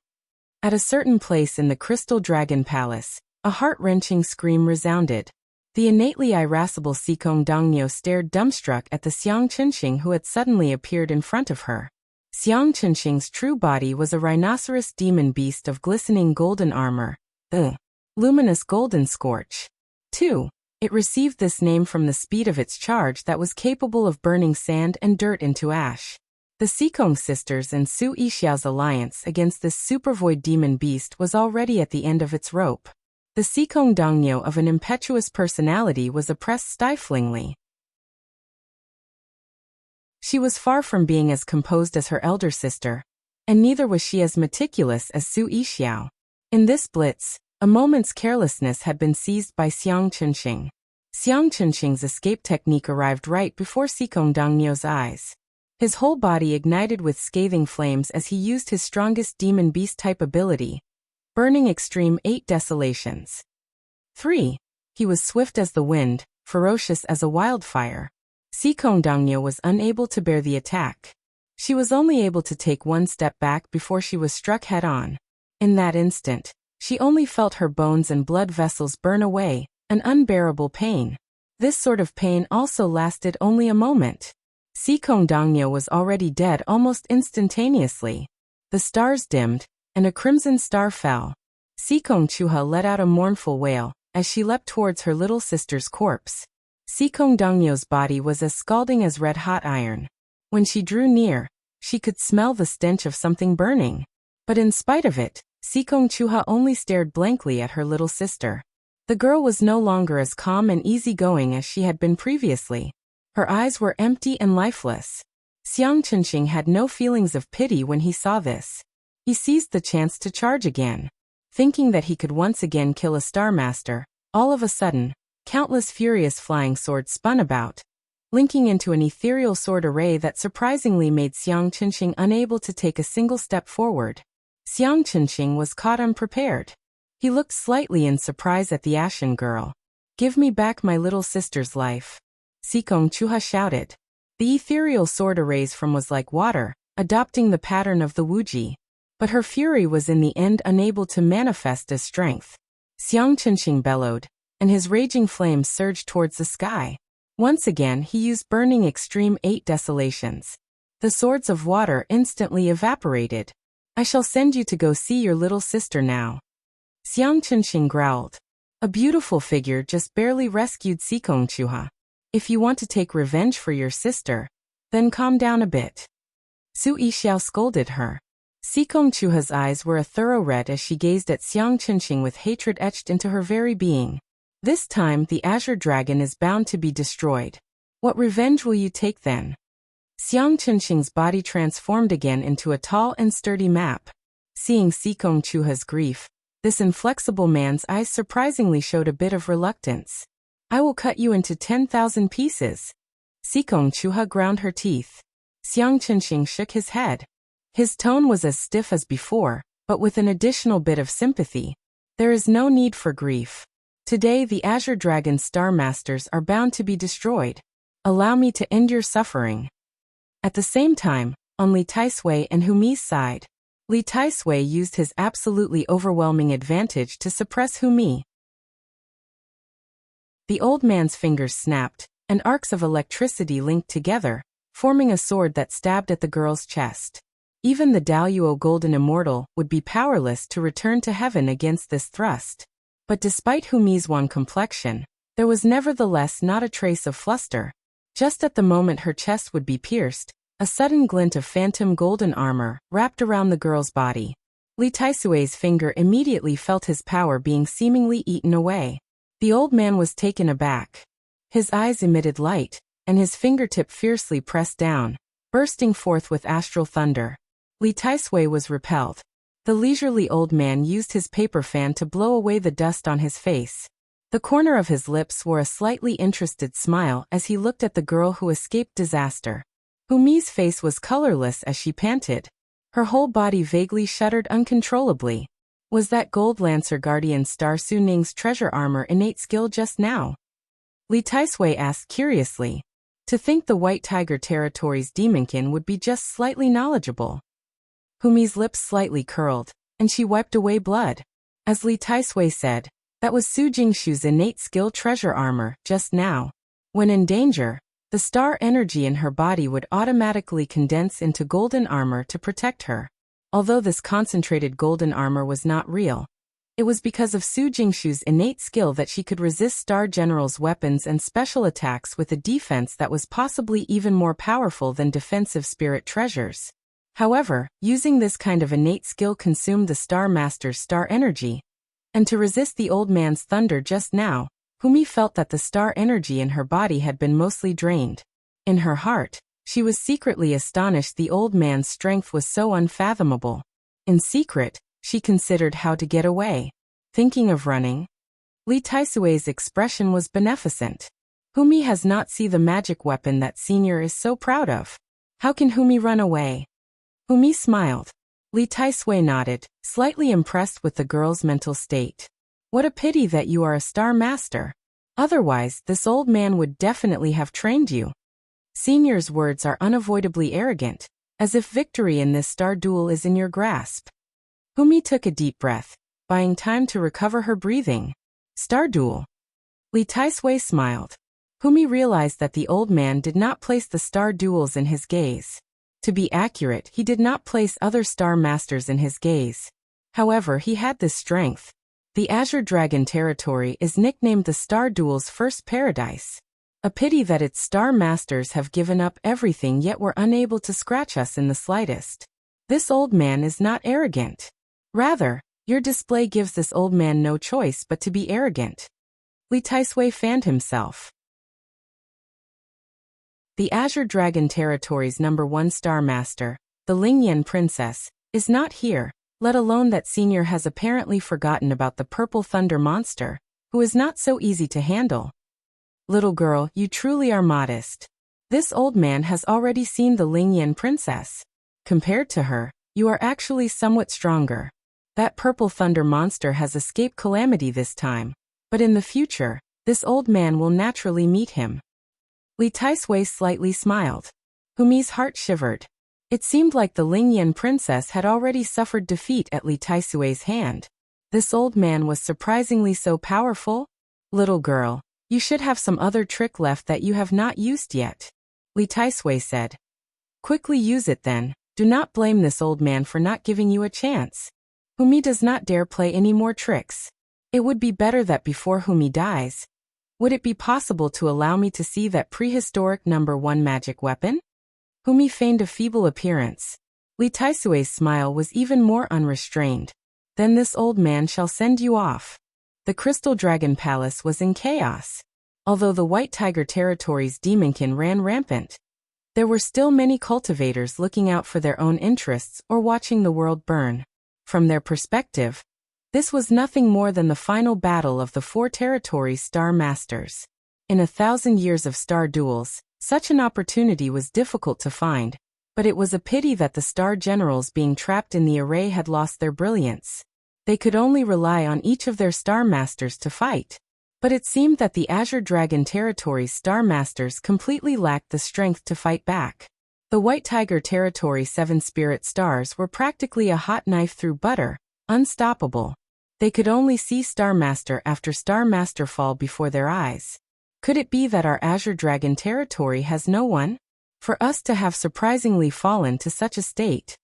At a certain place in the Crystal Dragon Palace, a heart-wrenching scream resounded. The innately irascible Sikong Dongnyo stared dumbstruck at the Xiang Qinxing who had suddenly appeared in front of her. Xiang Qinxing's true body was a rhinoceros demon beast of glistening golden armor, the luminous golden scorch. 2. It received this name from the speed of its charge that was capable of burning sand and dirt into ash. The Sikong sisters and Su Yixiao's alliance against this Supervoid demon beast was already at the end of its rope. The Sikong Dongnyo of an impetuous personality was oppressed stiflingly. She was far from being as composed as her elder sister, and neither was she as meticulous as Su Yixiao. In this blitz, a moment's carelessness had been seized by Xiang Qinxing. Xiang Qinxing's escape technique arrived right before Sikong Dongnyo's eyes. His whole body ignited with scathing flames as he used his strongest demon beast-type ability, Burning Extreme 8 Desolations. 3. He was swift as the wind, ferocious as a wildfire. Sikong Dongnyo was unable to bear the attack. She was only able to take one step back before she was struck head-on. In that instant, she only felt her bones and blood vessels burn away, an unbearable pain. This sort of pain also lasted only a moment. Sikong Dongnyo was already dead almost instantaneously. The stars dimmed, and a crimson star fell. Sikong Chuha let out a mournful wail as she leapt towards her little sister's corpse. Sikong Dongnyo's body was as scalding as red-hot iron. When she drew near, she could smell the stench of something burning. But in spite of it, Sikong Chuha only stared blankly at her little sister. The girl was no longer as calm and easygoing as she had been previously. Her eyes were empty and lifeless. Xiang Qinxing had no feelings of pity when he saw this. He seized the chance to charge again. Thinking that he could once again kill a Star Master, all of a sudden, countless furious flying swords spun about, linking into an ethereal sword array that surprisingly made Xiang Qinxing unable to take a single step forward. Xiang Qinxing was caught unprepared. He looked slightly in surprise at the Ashen girl. Give me back my little sister's life. Sikong Chuha shouted. The ethereal sword arrays from was like water, adopting the pattern of the Wuji. But her fury was in the end unable to manifest as strength. Xiang Qinxing bellowed, and his raging flames surged towards the sky. Once again he used Burning Extreme 8 Desolations. The swords of water instantly evaporated. I shall send you to go see your little sister now. Xiang Qinxing growled. A beautiful figure just barely rescued Sikong Chuha. If you want to take revenge for your sister, then calm down a bit. Su Yixiao scolded her. Sikong Chuha's eyes were a thorough red as she gazed at Xiang Qinxing with hatred etched into her very being. This time the Azure Dragon is bound to be destroyed. What revenge will you take then? Xiang Qinxing's body transformed again into a tall and sturdy map. Seeing Sikong Chuha's grief, this inflexible man's eyes surprisingly showed a bit of reluctance. I will cut you into 10,000 pieces. Sikong Chuha ground her teeth. Qingqiao shook his head. His tone was as stiff as before, but with an additional bit of sympathy. There is no need for grief. Today the Azure Dragon Star Masters are bound to be destroyed. Allow me to end your suffering. At the same time, on Li Taisui and Humi's side, Li Taisui used his absolutely overwhelming advantage to suppress Humi. The old man's fingers snapped, and arcs of electricity linked together, forming a sword that stabbed at the girl's chest. Even the Daluo Golden Immortal would be powerless to return to heaven against this thrust. But despite Humi's wan complexion, there was nevertheless not a trace of fluster. Just at the moment her chest would be pierced, a sudden glint of phantom golden armor wrapped around the girl's body. Li Taisui's finger immediately felt his power being seemingly eaten away. The old man was taken aback. His eyes emitted light, and his fingertip fiercely pressed down, bursting forth with astral thunder. Li Taisui was repelled. The leisurely old man used his paper fan to blow away the dust on his face. The corner of his lips wore a slightly interested smile as he looked at the girl who escaped disaster. Humi's face was colorless as she panted. Her whole body vaguely shuddered uncontrollably. Was that Gold Lancer Guardian Star Su Ning's treasure armor innate skill just now? Li Taisui asked curiously. To think the White Tiger Territory's demonkin would be just slightly knowledgeable. Humi's lips slightly curled, and she wiped away blood. As Li Taisui said, that was Su Jingshu's innate skill treasure armor, just now. When in danger, the star energy in her body would automatically condense into golden armor to protect her. Although this concentrated golden armor was not real, it was because of Su Jingshu's innate skill that she could resist Star General's weapons and special attacks with a defense that was possibly even more powerful than defensive spirit treasures. However, using this kind of innate skill consumed the Star Master's star energy. And to resist the old man's thunder just now, Humi felt that the star energy in her body had been mostly drained. In her heart, she was secretly astonished the old man's strength was so unfathomable. In secret, she considered how to get away. Thinking of running? Li Taisui's expression was beneficent. Humi has not seen the magic weapon that senior is so proud of. How can Humi run away? Humi smiled. Li Taisui nodded, slightly impressed with the girl's mental state. What a pity that you are a star master. Otherwise, this old man would definitely have trained you. Senior's words are unavoidably arrogant, as if victory in this star duel is in your grasp. Humi took a deep breath, buying time to recover her breathing. Star duel. Li Taisui smiled. Humi realized that the old man did not place the star duels in his gaze. To be accurate, he did not place other star masters in his gaze. However, he had this strength. The Azure Dragon territory is nicknamed the Star Duel's first paradise. A pity that its star masters have given up everything yet were unable to scratch us in the slightest. This old man is not arrogant. Rather, your display gives this old man no choice but to be arrogant. Li Taisui fanned himself. The Azure Dragon territory's #1 star master, the Liangshan princess, is not here, let alone that senior has apparently forgotten about the purple thunder monster, who is not so easy to handle. Little girl, you truly are modest. This old man has already seen the Liangshan princess. Compared to her, you are actually somewhat stronger. That purple thunder monster has escaped calamity this time, but in the future, this old man will naturally meet him. Li Taisui slightly smiled. Humi's heart shivered. It seemed like the Liangshan princess had already suffered defeat at Li Taisui's hand. This old man was surprisingly so powerful. Little girl, you should have some other trick left that you have not used yet, Li Taisui said. Quickly use it then. Do not blame this old man for not giving you a chance. Humi does not dare play any more tricks. It would be better that before Humi dies. Would it be possible to allow me to see that prehistoric #1 magic weapon? Humi feigned a feeble appearance. Li Taisui's smile was even more unrestrained. Then this old man shall send you off. The Crystal Dragon Palace was in chaos. Although the White Tiger territory's demonkin ran rampant, there were still many cultivators looking out for their own interests or watching the world burn. From their perspective, this was nothing more than the final battle of the 4 territories' star masters. In 1,000 years of star duels, such an opportunity was difficult to find, But it was a pity that the star generals being trapped in the array had lost their brilliance. They could only rely on each of their star masters to fight. But it seemed that the Azure Dragon Territory's star masters completely lacked the strength to fight back. The White Tiger Territory 7 spirit stars were practically a hot knife through butter, unstoppable. They could only see Star Master after Star Master fall before their eyes. Could it be that our Azure Dragon Territory has no one? For us to have surprisingly fallen to such a state.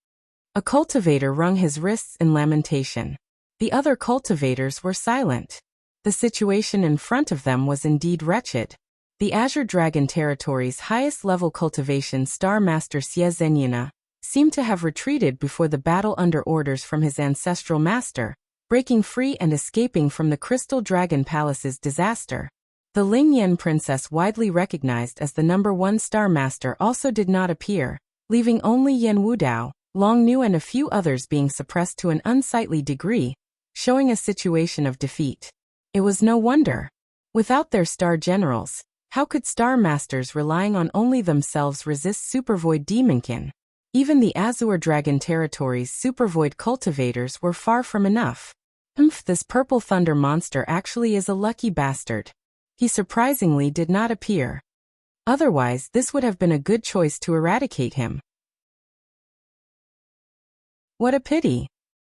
A cultivator wrung his wrists in lamentation. The other cultivators were silent. The situation in front of them was indeed wretched. The Azure Dragon Territory's highest-level cultivation Star Master Xie Zenyina seemed to have retreated before the battle under orders from his ancestral master, breaking free and escaping from the Crystal Dragon Palace's disaster. The Lingyan princess, widely recognized as the #1 Star Master, also did not appear, leaving only Yan Wudao, Long Nu and a few others being suppressed to an unsightly degree, showing a situation of defeat. It was no wonder. Without their star generals, how could Star Masters relying on only themselves resist Supervoid Demonkin? Even the Azure Dragon Territory's Supervoid cultivators were far from enough. This purple thunder monster actually is a lucky bastard. He surprisingly did not appear. Otherwise, this would have been a good choice to eradicate him. What a pity.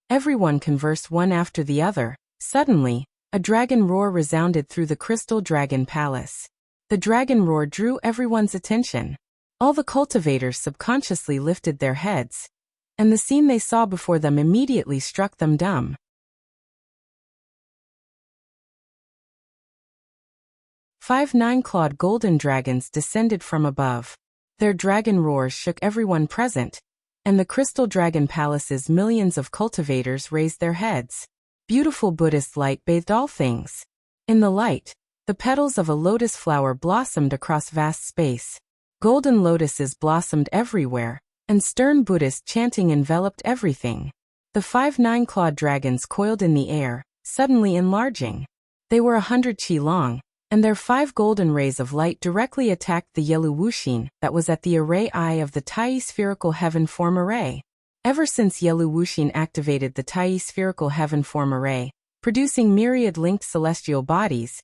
Everyone conversed one after the other. Suddenly, a dragon roar resounded through the Crystal Dragon Palace. The dragon roar drew everyone's attention. All the cultivators subconsciously lifted their heads, and the scene they saw before them immediately struck them dumb. 5 9-clawed golden dragons descended from above. Their dragon roars shook everyone present, and the Crystal Dragon Palace's millions of cultivators raised their heads. Beautiful Buddhist light bathed all things. In the light, the petals of a lotus flower blossomed across vast space. Golden lotuses blossomed everywhere, and stern Buddhist chanting enveloped everything. The 5 9-clawed dragons coiled in the air, suddenly enlarging. They were 100 chi long, and their 5 golden rays of light directly attacked the yellow Wuxin that was at the array eye of the Tai spherical heaven form array. Ever since Yellow Wuxin activated the Tai spherical heaven form array, producing myriad linked celestial bodies,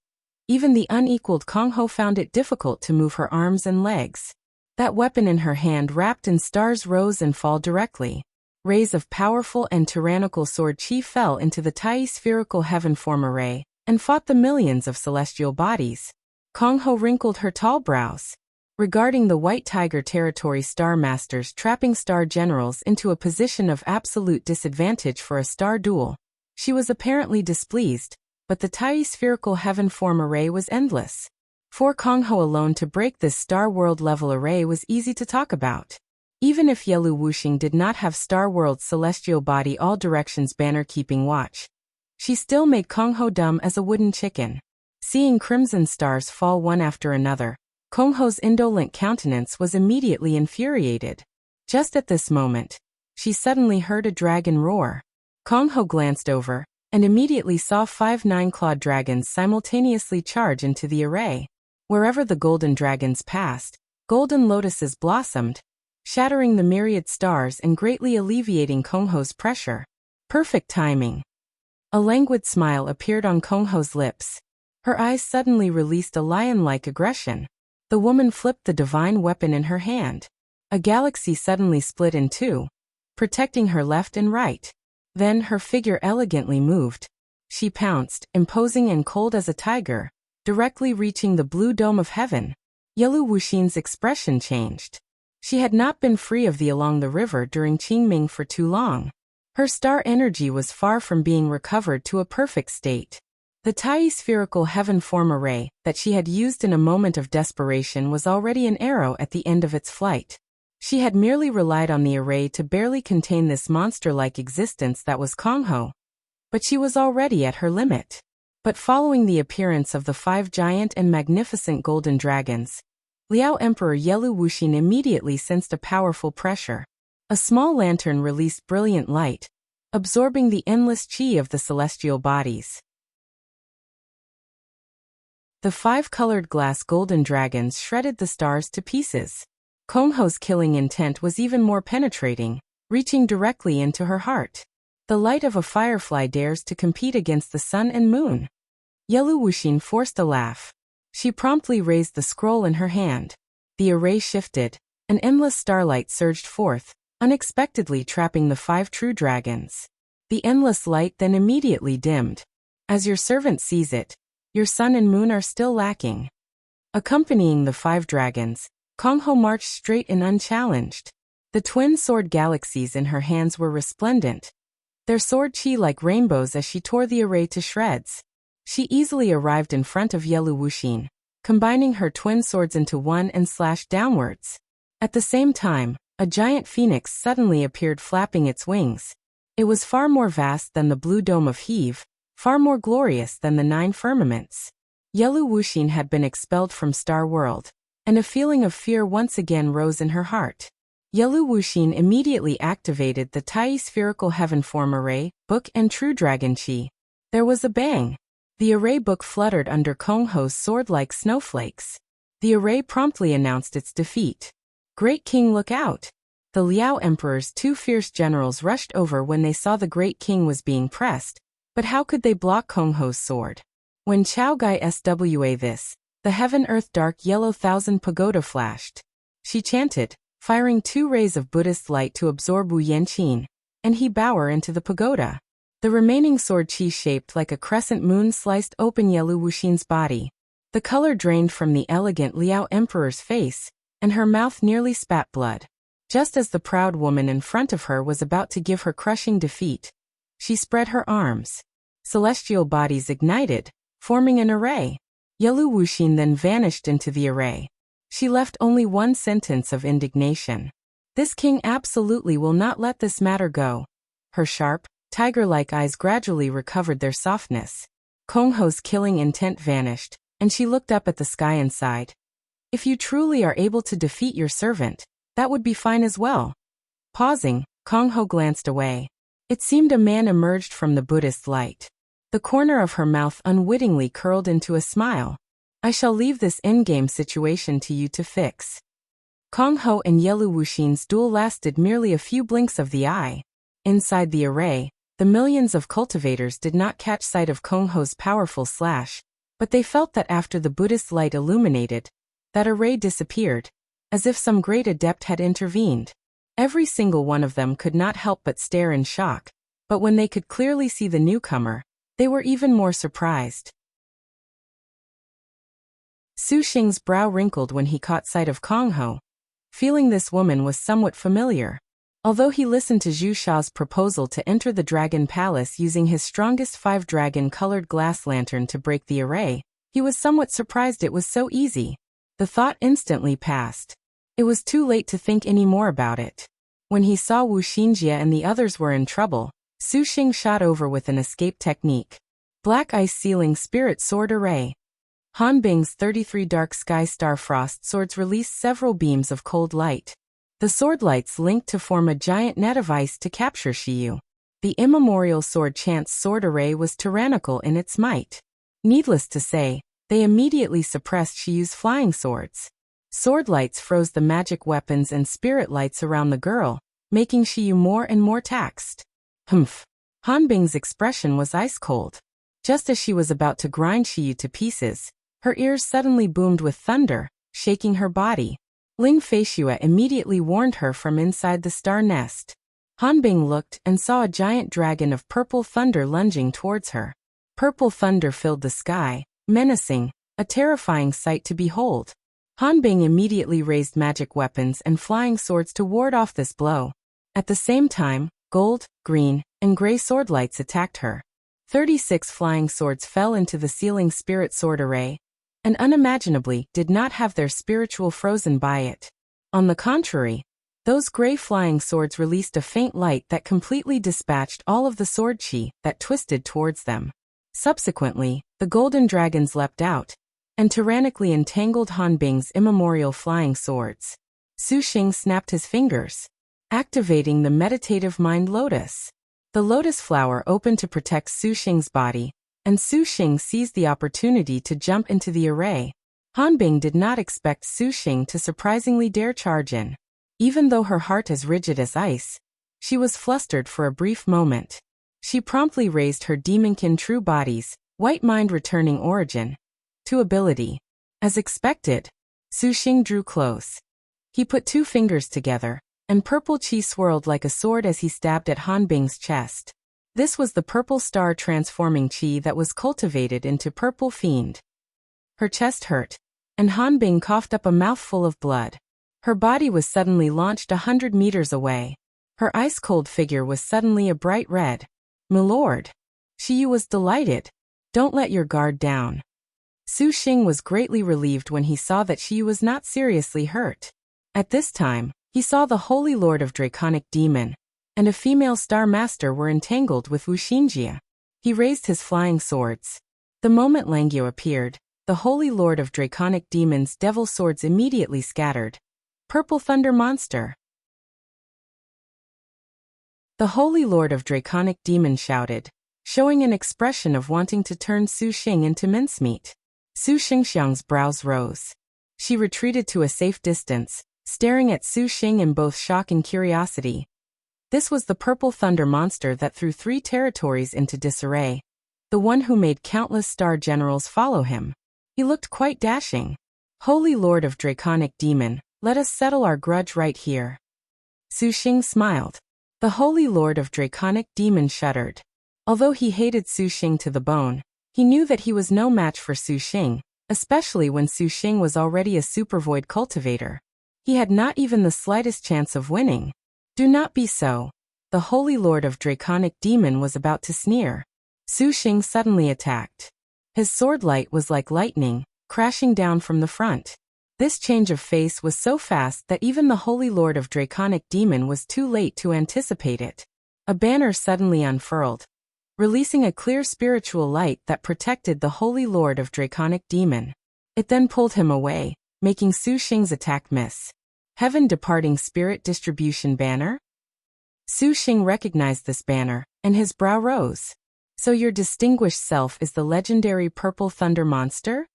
even the unequaled Kongho found it difficult to move her arms and legs. That weapon in her hand wrapped in stars rose and fall directly. Rays of powerful and tyrannical sword chi fell into the Tai spherical heaven form array, and fought the millions of celestial bodies. Kongho wrinkled her tall brows. Regarding the White Tiger Territory Star Masters trapping Star Generals into a position of absolute disadvantage for a star duel, she was apparently displeased, but the Tai spherical heaven form array was endless. For Kongho alone to break this Star World level array was easy to talk about. Even if Yellow Wuxing did not have Star World's celestial body all directions banner keeping watch, she still made Kongho dumb as a wooden chicken. Seeing crimson stars fall one after another, Kongho's indolent countenance was immediately infuriated. Just at this moment, she suddenly heard a dragon roar. Kongho glanced over, and immediately saw 5 9-clawed dragons simultaneously charge into the array. Wherever the golden dragons passed, golden lotuses blossomed, shattering the myriad stars and greatly alleviating Kongho's pressure. Perfect timing. A languid smile appeared on Kongho's lips. Her eyes suddenly released a lion-like aggression. The woman flipped the divine weapon in her hand. A galaxy suddenly split in two, protecting her left and right. Then her figure elegantly moved. She pounced, imposing and cold as a tiger, directly reaching the blue dome of heaven. Yellow Wuxin's expression changed. She had not been free of the along the river during Qingming for too long. Her star energy was far from being recovered to a perfect state. The Tai spherical heaven form array that she had used in a moment of desperation was already an arrow at the end of its flight. She had merely relied on the array to barely contain this monster-like existence that was Kongho. But she was already at her limit. But following the appearance of the 5 giant and magnificent golden dragons, Liao Emperor Yellow Wuxin immediately sensed a powerful pressure. A small lantern released brilliant light, absorbing the endless qi of the celestial bodies. The 5 colored glass golden dragons shredded the stars to pieces. Kong Ho's killing intent was even more penetrating, reaching directly into her heart. The light of a firefly dares to compete against the sun and moon. Yelu Wuxin forced a laugh. She promptly raised the scroll in her hand. The array shifted. An endless starlight surged forth, unexpectedly trapping the 5 true dragons. The endless light then immediately dimmed. As your servant sees it, your sun and moon are still lacking. Accompanying the 5 dragons, Kong Ho marched straight and unchallenged. The twin sword galaxies in her hands were resplendent, their sword chi like rainbows as she tore the array to shreds. She easily arrived in front of Yelu Wuxin, combining her twin swords into one and slashed downwards. At the same time, a giant phoenix suddenly appeared flapping its wings. It was far more vast than the blue dome of Heave, far more glorious than the 9 firmaments. Yelu Wuxin had been expelled from Star World, and a feeling of fear once again rose in her heart. Yelu Wuxin immediately activated the Tai Spherical Heaven Form Array, Book and True Dragon Chi. There was a bang. The array book fluttered under Kong Ho's sword like snowflakes. The array promptly announced its defeat. Great King, look out! The Liao Emperor's 2 fierce generals rushed over when they saw the Great King was being pressed, but how could they block Kong Ho's sword? When Chao Gai SWA this, the heaven-earth dark yellow thousand pagoda flashed. She chanted, firing 2 rays of Buddhist light to absorb Wu Yanqin, and he bower into the pagoda. The remaining sword chi shaped like a crescent moon sliced open Yelu Wuxin's body. The color drained from the elegant Liao Emperor's face, and her mouth nearly spat blood. Just as the proud woman in front of her was about to give her crushing defeat, she spread her arms. Celestial bodies ignited, forming an array. Yelu Wuxin then vanished into the array. She left only one sentence of indignation. This king absolutely will not let this matter go. Her sharp, tiger-like eyes gradually recovered their softness. Kong Ho's killing intent vanished, and she looked up at the sky and sighed. If you truly are able to defeat your servant, that would be fine as well. Pausing, Kong Ho glanced away. It seemed a man emerged from the Buddhist light. The corner of her mouth unwittingly curled into a smile. I shall leave this in-game situation to you to fix. Kong Ho and Yelu Wuxin's duel lasted merely a few blinks of the eye. Inside the array, the millions of cultivators did not catch sight of Kong Ho's powerful slash, but they felt that after the Buddhist light illuminated, that array disappeared, as if some great adept had intervened. Every single one of them could not help but stare in shock, but when they could clearly see the newcomer, they were even more surprised. Su Xing's brow wrinkled when he caught sight of Kong Ho. Feeling this woman was somewhat familiar. Although he listened to Zhu Shao's proposal to enter the Dragon Palace using his strongest 5 dragon-colored glass lantern to break the array, he was somewhat surprised it was so easy. The thought instantly passed. It was too late to think any more about it. When he saw Wu Xinjie and the others were in trouble, Su Xing shot over with an escape technique. Black Ice Sealing Spirit Sword Array. Han Bing's 33 Dark Sky Starfrost swords released several beams of cold light. The sword lights linked to form a giant net of ice to capture Shiyu. The immemorial sword chance sword array was tyrannical in its might. Needless to say, they immediately suppressed Shiyu's flying swords. Sword lights froze the magic weapons and spirit lights around the girl, making Shiyu more and more taxed. Humph. Han Bing's expression was ice cold. Just as she was about to grind Shiyu to pieces, her ears suddenly boomed with thunder, shaking her body. Ling Feishue immediately warned her from inside the star nest. Han Bing looked and saw a giant dragon of purple thunder lunging towards her. Purple thunder filled the sky, menacing, a terrifying sight to behold. Han Bing immediately raised magic weapons and flying swords to ward off this blow. At the same time, gold, green, and gray sword lights attacked her. 36 flying swords fell into the sealing spirit sword array, and unimaginably did not have their spiritual frozen by it. On the contrary, those gray flying swords released a faint light that completely dispatched all of the sword chi that twisted towards them. Subsequently, the golden dragons leapt out, and tyrannically entangled Han Bing's immemorial flying swords. Su Xing snapped his fingers, activating the meditative mind lotus. The lotus flower opened to protect Su Xing's body, and Su Xing seized the opportunity to jump into the array. Hanbing did not expect Su Xing to surprisingly dare charge in. Even though her heart is rigid as ice, she was flustered for a brief moment. She promptly raised her demonkin true bodies, white mind returning origin, to ability. As expected, Su Xing drew close. He put 2 fingers together, and purple chi swirled like a sword as he stabbed at Hanbing's chest. This was the purple star transforming chi that was cultivated into purple fiend. Her chest hurt, and Hanbing coughed up a mouthful of blood. Her body was suddenly launched 100 meters away. Her ice-cold figure was suddenly a bright red. "Milord." Shiyu was delighted. "Don't let your guard down." Su Xing was greatly relieved when he saw that Shiyu was not seriously hurt. At this time, he saw the Holy Lord of Draconic Demon and a female Star Master were entangled with Wuxia. He raised his flying swords. The moment Liangshan appeared, the Holy Lord of Draconic Demon's devil swords immediately scattered. Purple Thunder Monster. The Holy Lord of Draconic Demon shouted, showing an expression of wanting to turn Su Xing into mincemeat. Su Xingxiang's brows rose. She retreated to a safe distance, staring at Su Xing in both shock and curiosity. This was the Purple Thunder Monster that threw 3 territories into disarray. The one who made countless star generals follow him. He looked quite dashing. "Holy Lord of Draconic Demon, let us settle our grudge right here." Su Xing smiled. The Holy Lord of Draconic Demon shuddered. Although he hated Su Xing to the bone, he knew that he was no match for Su Xing, especially when Su Xing was already a Supervoid cultivator. He had not even the slightest chance of winning. "Do not be so." The Holy Lord of Draconic Demon was about to sneer. Su Xing suddenly attacked. His sword light was like lightning, crashing down from the front. This change of face was so fast that even the Holy Lord of Draconic Demon was too late to anticipate it. A banner suddenly unfurled, releasing a clear spiritual light that protected the Holy Lord of Draconic Demon. It then pulled him away, making Su Xing's attack miss. Heaven Departing Spirit Distribution Banner? Su Xing recognized this banner, and his brow rose. "So your distinguished self is the legendary Purple Thunder Monster?"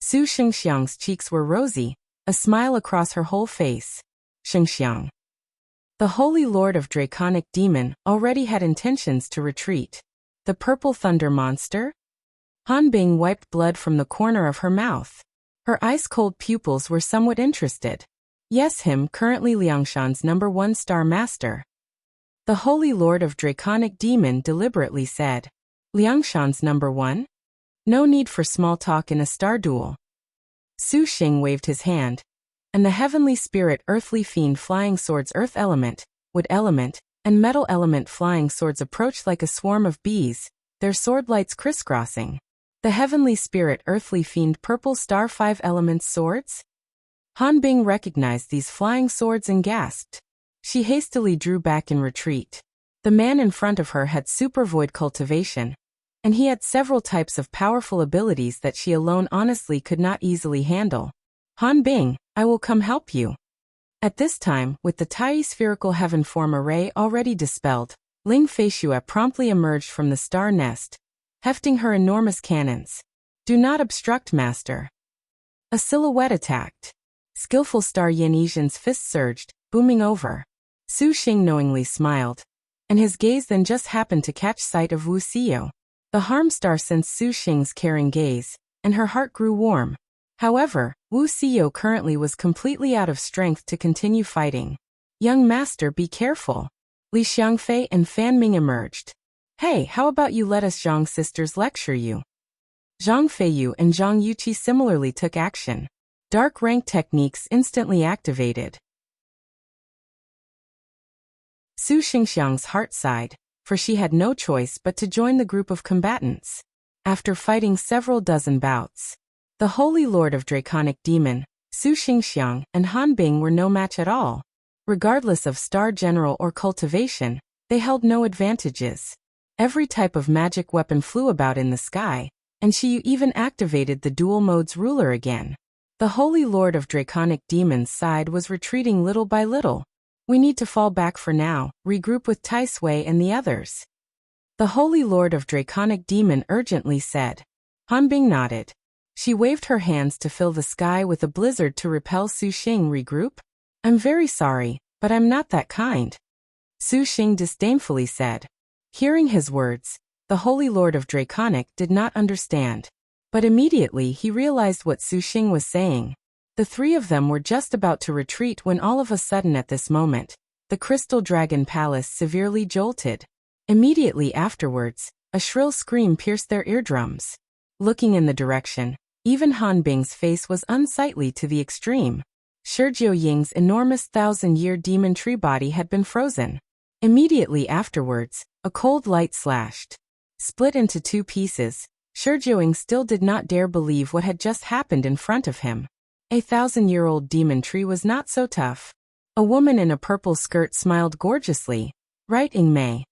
Su Xingxiang's cheeks were rosy, a smile across her whole face. Xingxiang. The Holy Lord of Draconic Demon already had intentions to retreat. The Purple Thunder Monster? Hanbing wiped blood from the corner of her mouth. Her ice-cold pupils were somewhat interested. "Yes, him, currently Liangshan's #1 Star Master." The Holy Lord of Draconic Demon deliberately said. "Liangshan's #1? No need for small talk in a star duel." Su Xing waved his hand, and the Heavenly Spirit Earthly Fiend Flying Swords Earth Element, Wood Element, and Metal Element Flying Swords approached like a swarm of bees, their sword lights crisscrossing. The Heavenly Spirit Earthly Fiend Purple Star 5 Elements Swords? Hanbing recognized these flying swords and gasped. She hastily drew back in retreat. The man in front of her had Supervoid cultivation, and he had several types of powerful abilities that she alone honestly could not easily handle. "Hanbing, I will come help you." At this time, with the Tai spherical heaven form array already dispelled, Ling Feishue promptly emerged from the star nest, hefting her enormous cannons. "Do not obstruct, master." A silhouette attacked. Skillful Star Yanisian's fist surged, booming over. Su Xing knowingly smiled, and his gaze then just happened to catch sight of Wuxia. The harm star sensed Su Xing's caring gaze, and her heart grew warm. However, Wuxia currently was completely out of strength to continue fighting. "Young master, be careful." Li Xiangfei and Fan Ming emerged. "Hey, how about you let us Zhang sisters lecture you?" Zhang Feiyu and Zhang Yuqi similarly took action. Dark rank techniques instantly activated. Su Xingxiang's heart sighed, for she had no choice but to join the group of combatants. After fighting several dozen bouts, the Holy Lord of Draconic Demon, Su Xingxiang, and Hanbing were no match at all. Regardless of star general or cultivation, they held no advantages. Every type of magic weapon flew about in the sky, and she even activated the dual mode's ruler again. The Holy Lord of Draconic Demon's side was retreating little by little. "We need to fall back for now, regroup with Taisui and the others." The Holy Lord of Draconic Demon urgently said. Hanbing nodded. She waved her hands to fill the sky with a blizzard to repel Su Xing. Regroup? I'm very sorry, but I'm not that kind. Su Xing disdainfully said. Hearing his words, the Holy Lord of Draconic did not understand. But immediately he realized what Su Xing was saying. The three of them were just about to retreat when all of a sudden at this moment, the Crystal Dragon Palace severely jolted. Immediately afterwards, a shrill scream pierced their eardrums. Looking in the direction, even Han Bing's face was unsightly to the extreme. Yueying's enormous 1,000-year demon tree body had been frozen. Immediately afterwards, a cold light slashed. Split into two pieces, Yueying still did not dare believe what had just happened in front of him. A 1,000-year-old demon tree was not so tough. A woman in a purple skirt smiled gorgeously. Right, Mei.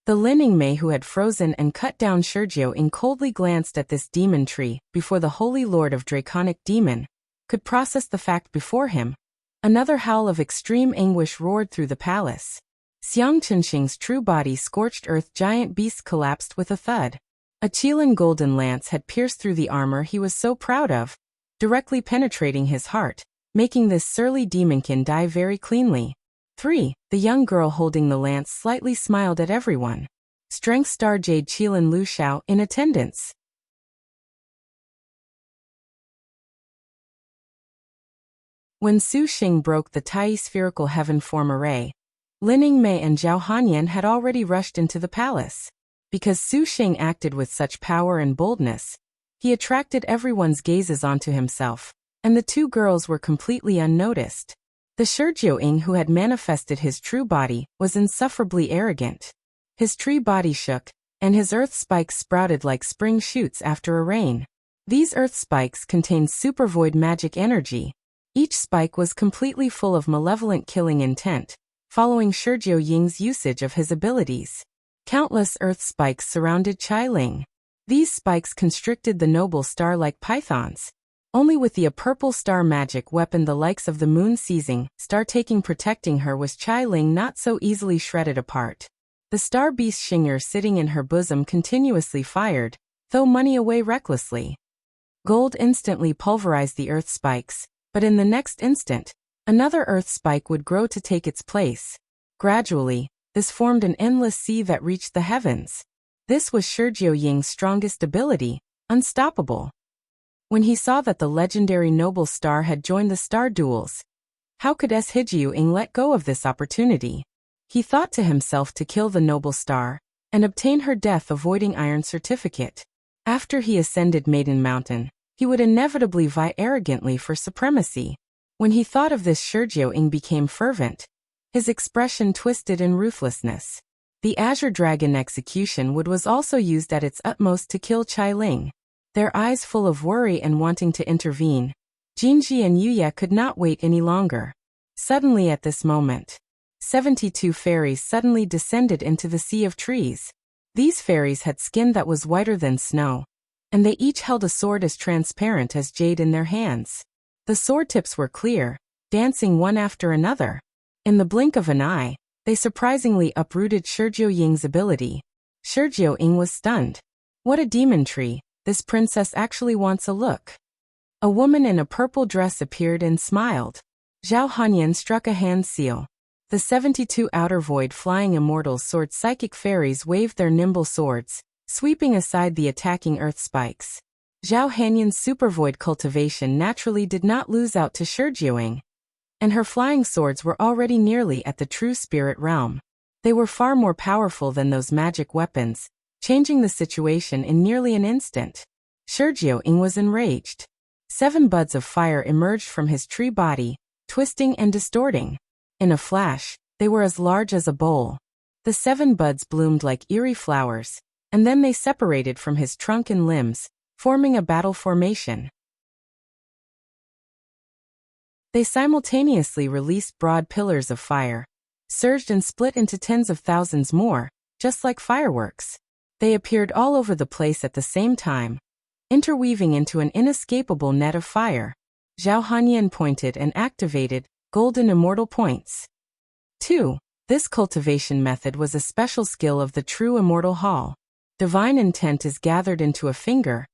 The Lin Mei who had frozen and cut down Yueying coldly glanced at this demon tree before the Holy Lord of Draconic Demon could process the fact before him. Another howl of extreme anguish roared through the palace. Xiang Chenxing's true body scorched earth giant beast collapsed with a thud. A Qilin golden lance had pierced through the armor he was so proud of, directly penetrating his heart, making this surly demonkin die very cleanly. 3. The young girl holding the lance slightly smiled at everyone. Strength star Jade Qilin Lu Xiao in attendance. When Su Xing broke the Tai spherical heaven form array, Lin Mei and Zhao Hanyan had already rushed into the palace. Because Su Xing acted with such power and boldness, he attracted everyone's gazes onto himself, and the two girls were completely unnoticed. The Yueying who had manifested his true body was insufferably arrogant. His tree body shook, and his earth spikes sprouted like spring shoots after a rain. These earth spikes contained Supervoid magic energy. Each spike was completely full of malevolent killing intent, following Yueying's usage of his abilities. Countless earth spikes surrounded Qiling. These spikes constricted the noble star like pythons. Only with the purple star magic weapon the likes of the moon seizing, star taking protecting her was Qiling not so easily shredded apart. The star beast Xinger sitting in her bosom continuously fired, throw money away recklessly. Gold instantly pulverized the earth spikes, but in the next instant, another earth spike would grow to take its place. Gradually, this formed an endless sea that reached the heavens. This was Yueying's strongest ability, unstoppable. When he saw that the legendary noble star had joined the star duels, how could Yueying let go of this opportunity? He thought to himself to kill the noble star and obtain her death avoiding iron certificate. After he ascended Maiden Mountain, he would inevitably vie arrogantly for supremacy. When he thought of this, Yueying became fervent. His expression twisted in ruthlessness. The Azure Dragon execution wood was also used at its utmost to kill Qiling. Their eyes full of worry and wanting to intervene, Jinji and Yuya could not wait any longer. Suddenly at this moment, 72 fairies suddenly descended into the sea of trees. These fairies had skin that was whiter than snow, and they each held a sword as transparent as jade in their hands. The sword tips were clear, dancing one after another. In the blink of an eye, they surprisingly uprooted Yueying's ability. Yueying was stunned. What a demon tree, this princess actually wants a look. A woman in a purple dress appeared and smiled. Zhao Hanyan struck a hand seal. The 72 outer void flying immortals sword psychic fairies waved their nimble swords, sweeping aside the attacking earth spikes. Zhao Hanyan's supervoid cultivation naturally did not lose out to Yueying, and her flying swords were already nearly at the true spirit realm. They were far more powerful than those magic weapons, changing the situation in nearly an instant. Yueying was enraged. 7 buds of fire emerged from his tree body, twisting and distorting. In a flash, they were as large as a bowl. The 7 buds bloomed like eerie flowers, and then they separated from his trunk and limbs, forming a battle formation. They simultaneously released broad pillars of fire, surged and split into tens of thousands more, just like fireworks. They appeared all over the place at the same time, interweaving into an inescapable net of fire. Zhao Hanyan pointed and activated golden immortal points. 2. This cultivation method was a special skill of the true immortal hall. Divine intent is gathered into a finger,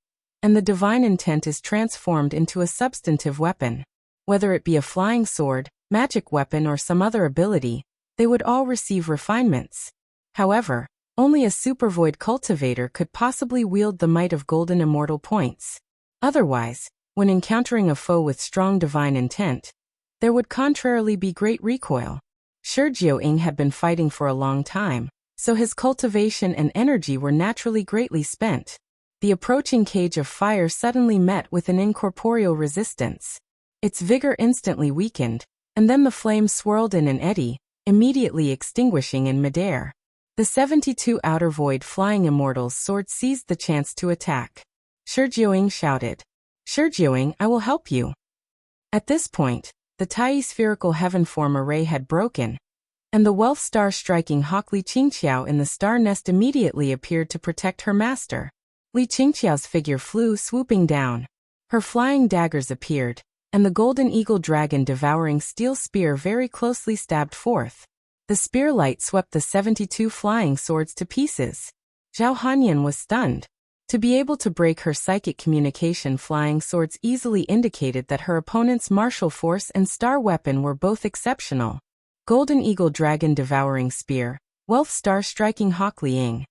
and the divine intent is transformed into a substantive weapon. Whether it be a flying sword, magic weapon or some other ability, they would all receive refinements. However, only a Supervoid cultivator could possibly wield the might of golden immortal points. Otherwise, when encountering a foe with strong divine intent, there would contrarily be great recoil. Yueying had been fighting for a long time, so his cultivation and energy were naturally greatly spent. The approaching cage of fire suddenly met with an incorporeal resistance. Its vigor instantly weakened, and then the flames swirled in an eddy, immediately extinguishing in midair. The 72 outer void flying immortals' swords seized the chance to attack. Yueying shouted, "Yueying, I will help you." At this point, the Tai spherical heaven form array had broken, and the wealth star striking hawk Qingqiao in the star nest immediately appeared to protect her master. Qingqiao's figure flew swooping down. Her flying daggers appeared, and the golden eagle dragon devouring steel spear very closely stabbed forth. The spear light swept the 72 flying swords to pieces. Zhao Hanyan was stunned. To be able to break her psychic communication flying swords easily indicated that her opponent's martial force and star weapon were both exceptional. Golden eagle dragon devouring spear, wealth star striking hawk Liangshan.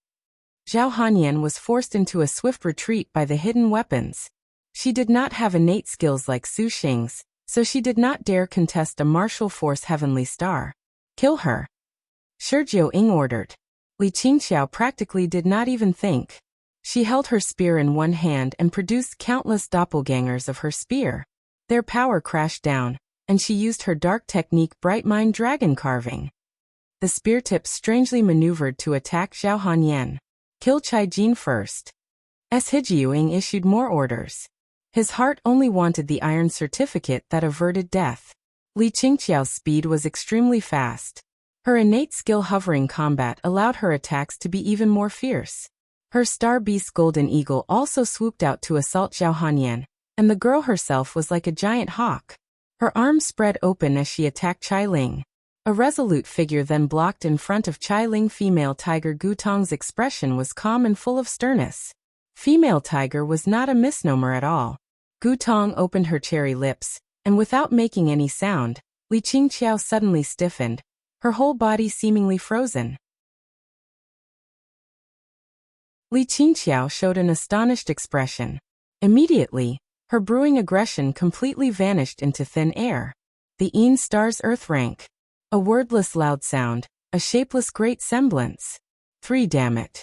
Zhao Hanyan was forced into a swift retreat by the hidden weapons. She did not have innate skills like Su Xing's, so she did not dare contest a martial force heavenly star. Kill her. Yueying ordered. Qingqiao practically did not even think. She held her spear in one hand and produced countless doppelgangers of her spear. Their power crashed down, and she used her dark technique Bright Mind Dragon Carving. The spear tips strangely maneuvered to attack Zhao Hanyan. Kill Jin first. Yueying issued more orders. His heart only wanted the iron certificate that averted death. Qingqiao's speed was extremely fast. Her innate skill hovering combat allowed her attacks to be even more fierce. Her star beast Golden Eagle also swooped out to assault Zhao Hanyan, and the girl herself was like a giant hawk. Her arms spread open as she attacked Ling. A resolute figure then blocked in front of Ling. Female tiger Gutong's expression was calm and full of sternness. Female tiger was not a misnomer at all. Gutong opened her cherry lips, and without making any sound, Qingqiao suddenly stiffened, her whole body seemingly frozen. Qingqiao showed an astonished expression. Immediately, her brewing aggression completely vanished into thin air. The Een star's earth rank. A wordless loud sound, a shapeless great semblance. 3 damn it.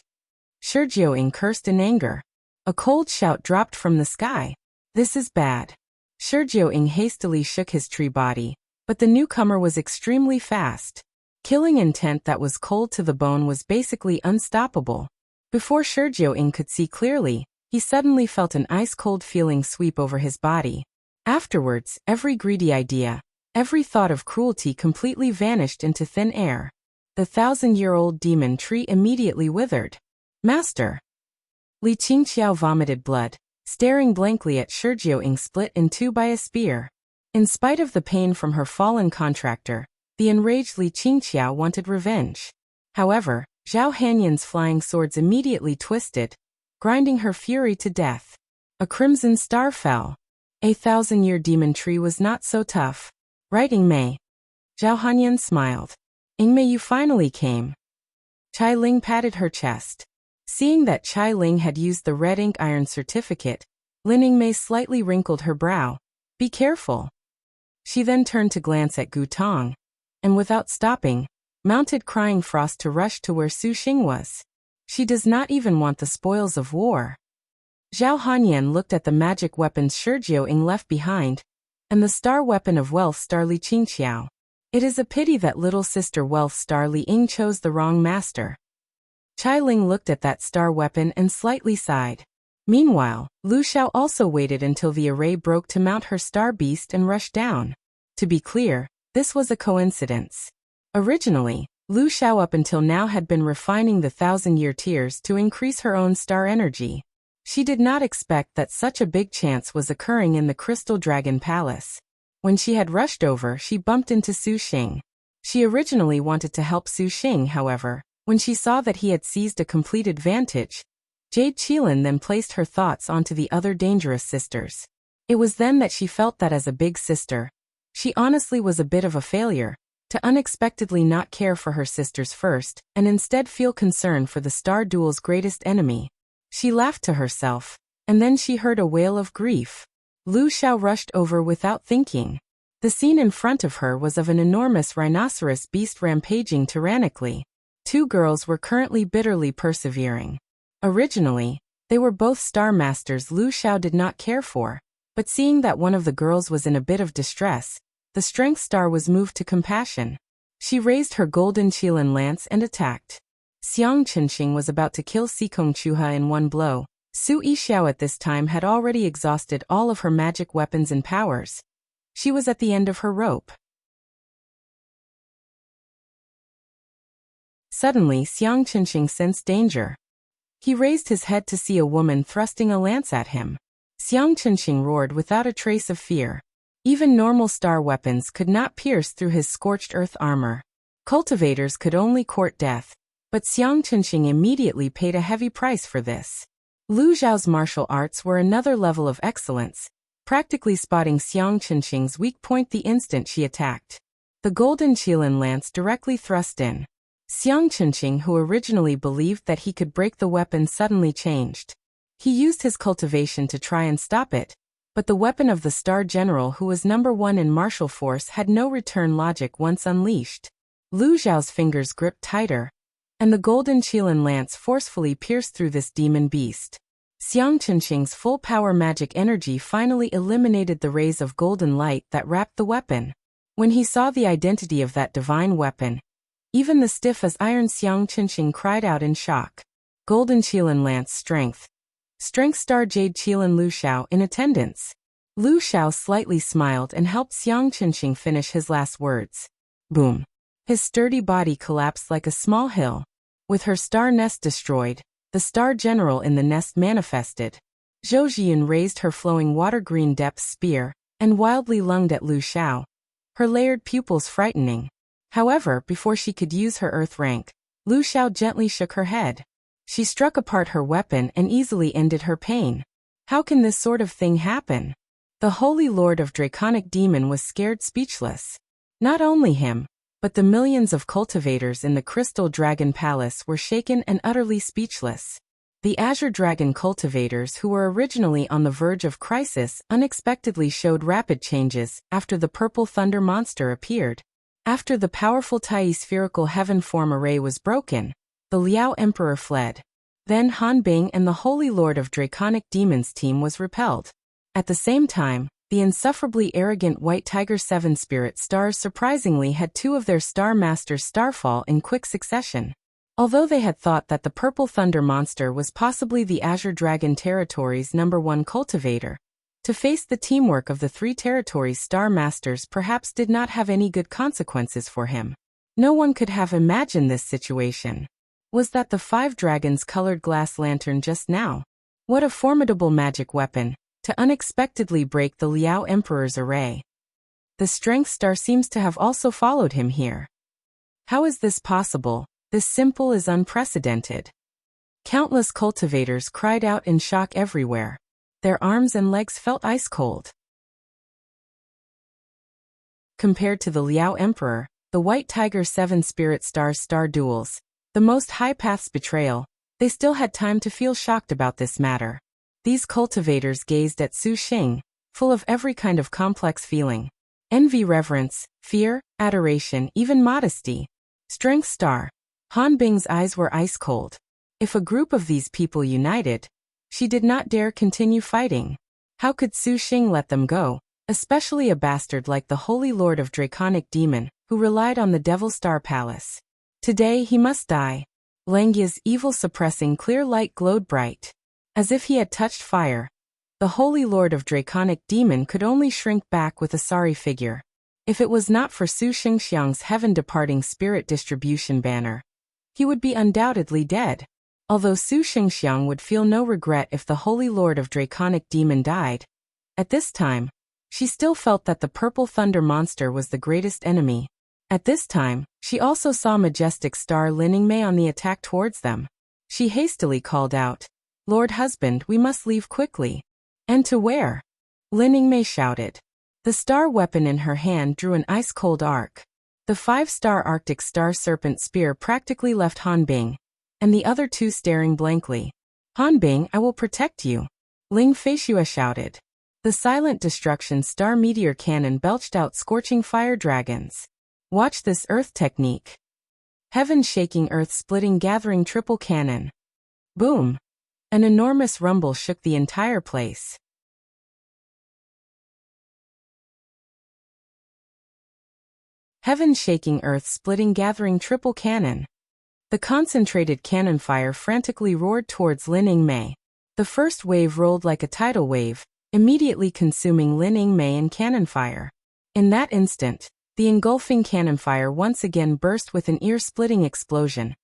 Yueying cursed in anger. A cold shout dropped from the sky. This is bad. Yueying hastily shook his tree body, but the newcomer was extremely fast. Killing intent that was cold to the bone was basically unstoppable. Before Yueying could see clearly, he suddenly felt an ice-cold feeling sweep over his body. Afterwards, every greedy idea, every thought of cruelty completely vanished into thin air. The 1,000-year-old demon tree immediately withered. Master! Qingqiao vomited blood, staring blankly at Yueying split in two by a spear. In spite of the pain from her fallen contractor, the enraged Qingqiao wanted revenge. However, Zhao Hanyan's flying swords immediately twisted, grinding her fury to death. A crimson star fell. A 1,000-year demon tree was not so tough. Right, Ingmei? Zhao Hanyan smiled. Ingmei, you finally came. Ling patted her chest. Seeing that Ling had used the red ink iron certificate, Lin Ingmei slightly wrinkled her brow. Be careful. She then turned to glance at Gutong, and without stopping, mounted Crying Frost to rush to where Su Xing was. She does not even want the spoils of war. Zhao Hanyan looked at the magic weapons Yueying left behind, and the star weapon of wealth star Qingqiao. It is a pity that little sister wealth star Liang chose the wrong master. Ling looked at that star weapon and slightly sighed. Meanwhile, Lu Xiao also waited until the array broke to mount her star beast and rush down. To be clear, this was a coincidence. Originally, Lu Xiao up until now had been refining the 1,000-year tears to increase her own star energy. She did not expect that such a big chance was occurring in the Crystal Dragon Palace. When she had rushed over, she bumped into Su Xing. She originally wanted to help Su Xing, however, when she saw that he had seized a complete advantage, Jade Qilin then placed her thoughts onto the other dangerous sisters. It was then that she felt that as a big sister, she honestly was a bit of a failure, to unexpectedly not care for her sisters first and instead feel concern for the Star Duel's greatest enemy. She laughed to herself, and then she heard a wail of grief. Lu Xiao rushed over without thinking. The scene in front of her was of an enormous rhinoceros beast rampaging tyrannically. Two girls were currently bitterly persevering. Originally, they were both Star Masters Lu Xiao did not care for, but seeing that one of the girls was in a bit of distress, the Strength Star was moved to compassion. She raised her golden Qilin lance and attacked. Xiang Qinqing was about to kill Sikong Chuha in one blow. Su Yixiao at this time had already exhausted all of her magic weapons and powers. She was at the end of her rope. Suddenly Xiang Qinqing sensed danger. He raised his head to see a woman thrusting a lance at him. Xiang Qinqing roared without a trace of fear. Even normal star weapons could not pierce through his scorched earth armor. Cultivators could only court death, but Xiang Qinqing immediately paid a heavy price for this. Lu Zhao's martial arts were another level of excellence, practically spotting Xiang Qinqing's weak point the instant she attacked. The golden Qilin lance directly thrust in. Xiang Qinqing, who originally believed that he could break the weapon, suddenly changed. He used his cultivation to try and stop it, but the weapon of the Star General, who was number 1 in martial force, had no return logic once unleashed. Lu Zhao's fingers gripped tighter, and the golden Qilin lance forcefully pierced through this demon beast. Xiang Qinqing's full-power magic energy finally eliminated the rays of golden light that wrapped the weapon. When he saw the identity of that divine weapon, even the stiff-as-iron Xiang Qinqing cried out in shock. Golden Qilin lance strength. Strength Star Jade Qilin Lu Xiao in attendance. Lu Xiao slightly smiled and helped Xiang Qinqing finish his last words. Boom. His sturdy body collapsed like a small hill. With her star nest destroyed, the Star General in the nest manifested. Zhou Zhiyun raised her flowing water-green depth spear and wildly lunged at Lu Xiao, her layered pupils frightening. However, before she could use her earth rank, Lu Xiao gently shook her head. She struck apart her weapon and easily ended her pain. How can this sort of thing happen? The Holy Lord of Draconic Demon was scared speechless. Not only him, but the millions of cultivators in the Crystal Dragon Palace were shaken and utterly speechless. The Azure Dragon cultivators, who were originally on the verge of crisis, unexpectedly showed rapid changes after the Purple Thunder monster appeared. After the powerful Tai spherical heaven form array was broken, the Liao Emperor fled. Then Han Bing and the Holy Lord of Draconic Demons team was repelled. At the same time, the insufferably arrogant White Tiger 7 Spirit Stars surprisingly had 2 of their Star Masters starfall in quick succession. Although they had thought that the Purple Thunder monster was possibly the Azure Dragon Territory's #1 cultivator, to face the teamwork of the 3 territories' Star Masters perhaps did not have any good consequences for him. No one could have imagined this situation. Was that the 5 dragons colored glass lantern just now? What a formidable magic weapon, to unexpectedly break the Liao Emperor's array. The Strength Star seems to have also followed him here. How is this possible? This simple is unprecedented. Countless cultivators cried out in shock everywhere. Their arms and legs felt ice cold. Compared to the Liao Emperor, the White Tiger 7 Spirit Stars Star Duels, the most high path's betrayal, they still had time to feel shocked about this matter. These cultivators gazed at Su Xing, full of every kind of complex feeling. Envy, reverence, fear, adoration, even modesty. Strength Star. Han Bing's eyes were ice cold. If a group of these people united, she did not dare continue fighting. How could Su Xing let them go, especially a bastard like the Holy Lord of Draconic Demon, who relied on the Devil Star Palace? Today he must die. Langya's evil-suppressing clear light glowed bright. As if he had touched fire. The Holy Lord of Draconic Demon could only shrink back with a sorry figure. If it was not for Su Xingxiang's heaven-departing spirit distribution banner, he would be undoubtedly dead. Although Su Xingxiang would feel no regret if the Holy Lord of Draconic Demon died, at this time, she still felt that the Purple Thunder monster was the greatest enemy. At this time, she also saw majestic Star Linning Mei on the attack towards them. She hastily called out, Lord husband, we must leave quickly. And to where? Lin Yingmei shouted. The star weapon in her hand drew an ice-cold arc. The 5-star Arctic Star Serpent Spear practically left Hanbing, and the other two staring blankly. Hanbing, I will protect you. Ling Feishue shouted. The silent destruction star meteor cannon belched out scorching fire dragons. Watch this earth technique. Heaven-shaking earth-splitting gathering triple cannon. Boom! An enormous rumble shook the entire place. Heaven-shaking earth-splitting gathering triple cannon. The concentrated cannon fire frantically roared towards Lin Yingmei. The first wave rolled like a tidal wave, immediately consuming Lin Yingmei in cannon fire. In that instant, the engulfing cannon fire once again burst with an ear-splitting explosion,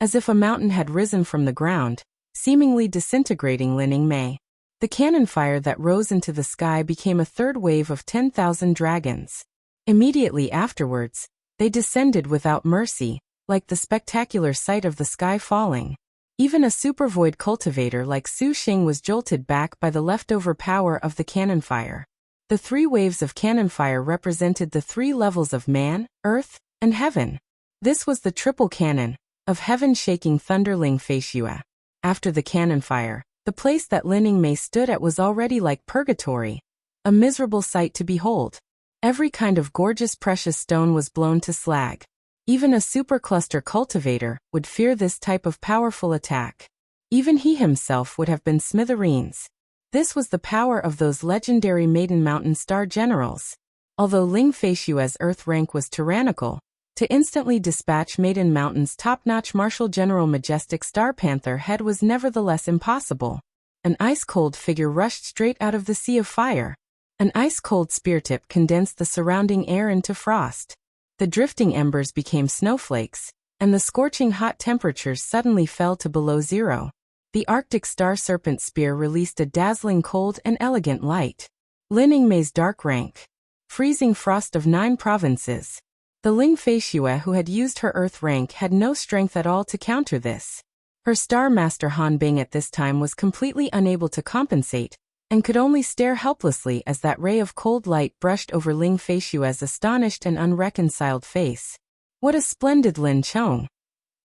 as if a mountain had risen from the ground, seemingly disintegrating Lin Yingmei. The cannon fire that rose into the sky became a third wave of 10,000 dragons. Immediately afterwards, they descended without mercy, like the spectacular sight of the sky falling. Even a Supervoid cultivator like Su Xing was jolted back by the leftover power of the cannon fire. The 3 waves of cannon fire represented the 3 levels of man, earth, and heaven. This was the triple cannon of heaven-shaking thunder. Ling Feishue. After the cannon fire, the place that Lin Yingmei stood at was already like purgatory, a miserable sight to behold. Every kind of gorgeous precious stone was blown to slag. Even a supercluster cultivator would fear this type of powerful attack. Even he himself would have been smithereens. This was the power of those legendary Maiden Mountain Star Generals. Although Ling Feishue's Earth rank was tyrannical, to instantly dispatch Maiden Mountain's top-notch Martial General Majestic Star Panther head was nevertheless impossible. An ice-cold figure rushed straight out of the sea of fire. An ice-cold spear tip condensed the surrounding air into frost. The drifting embers became snowflakes, and the scorching hot temperatures suddenly fell to below zero. The Arctic Star Serpent Spear released a dazzling cold and elegant light. Lin Yingmei's dark rank. Freezing frost of 9 provinces. The Ling Feishue who had used her earth rank had no strength at all to counter this. Her Star Master Hanbing at this time was completely unable to compensate, and could only stare helplessly as that ray of cold light brushed over Ling Feishue's astonished and unreconciled face. What a splendid Lin Chong!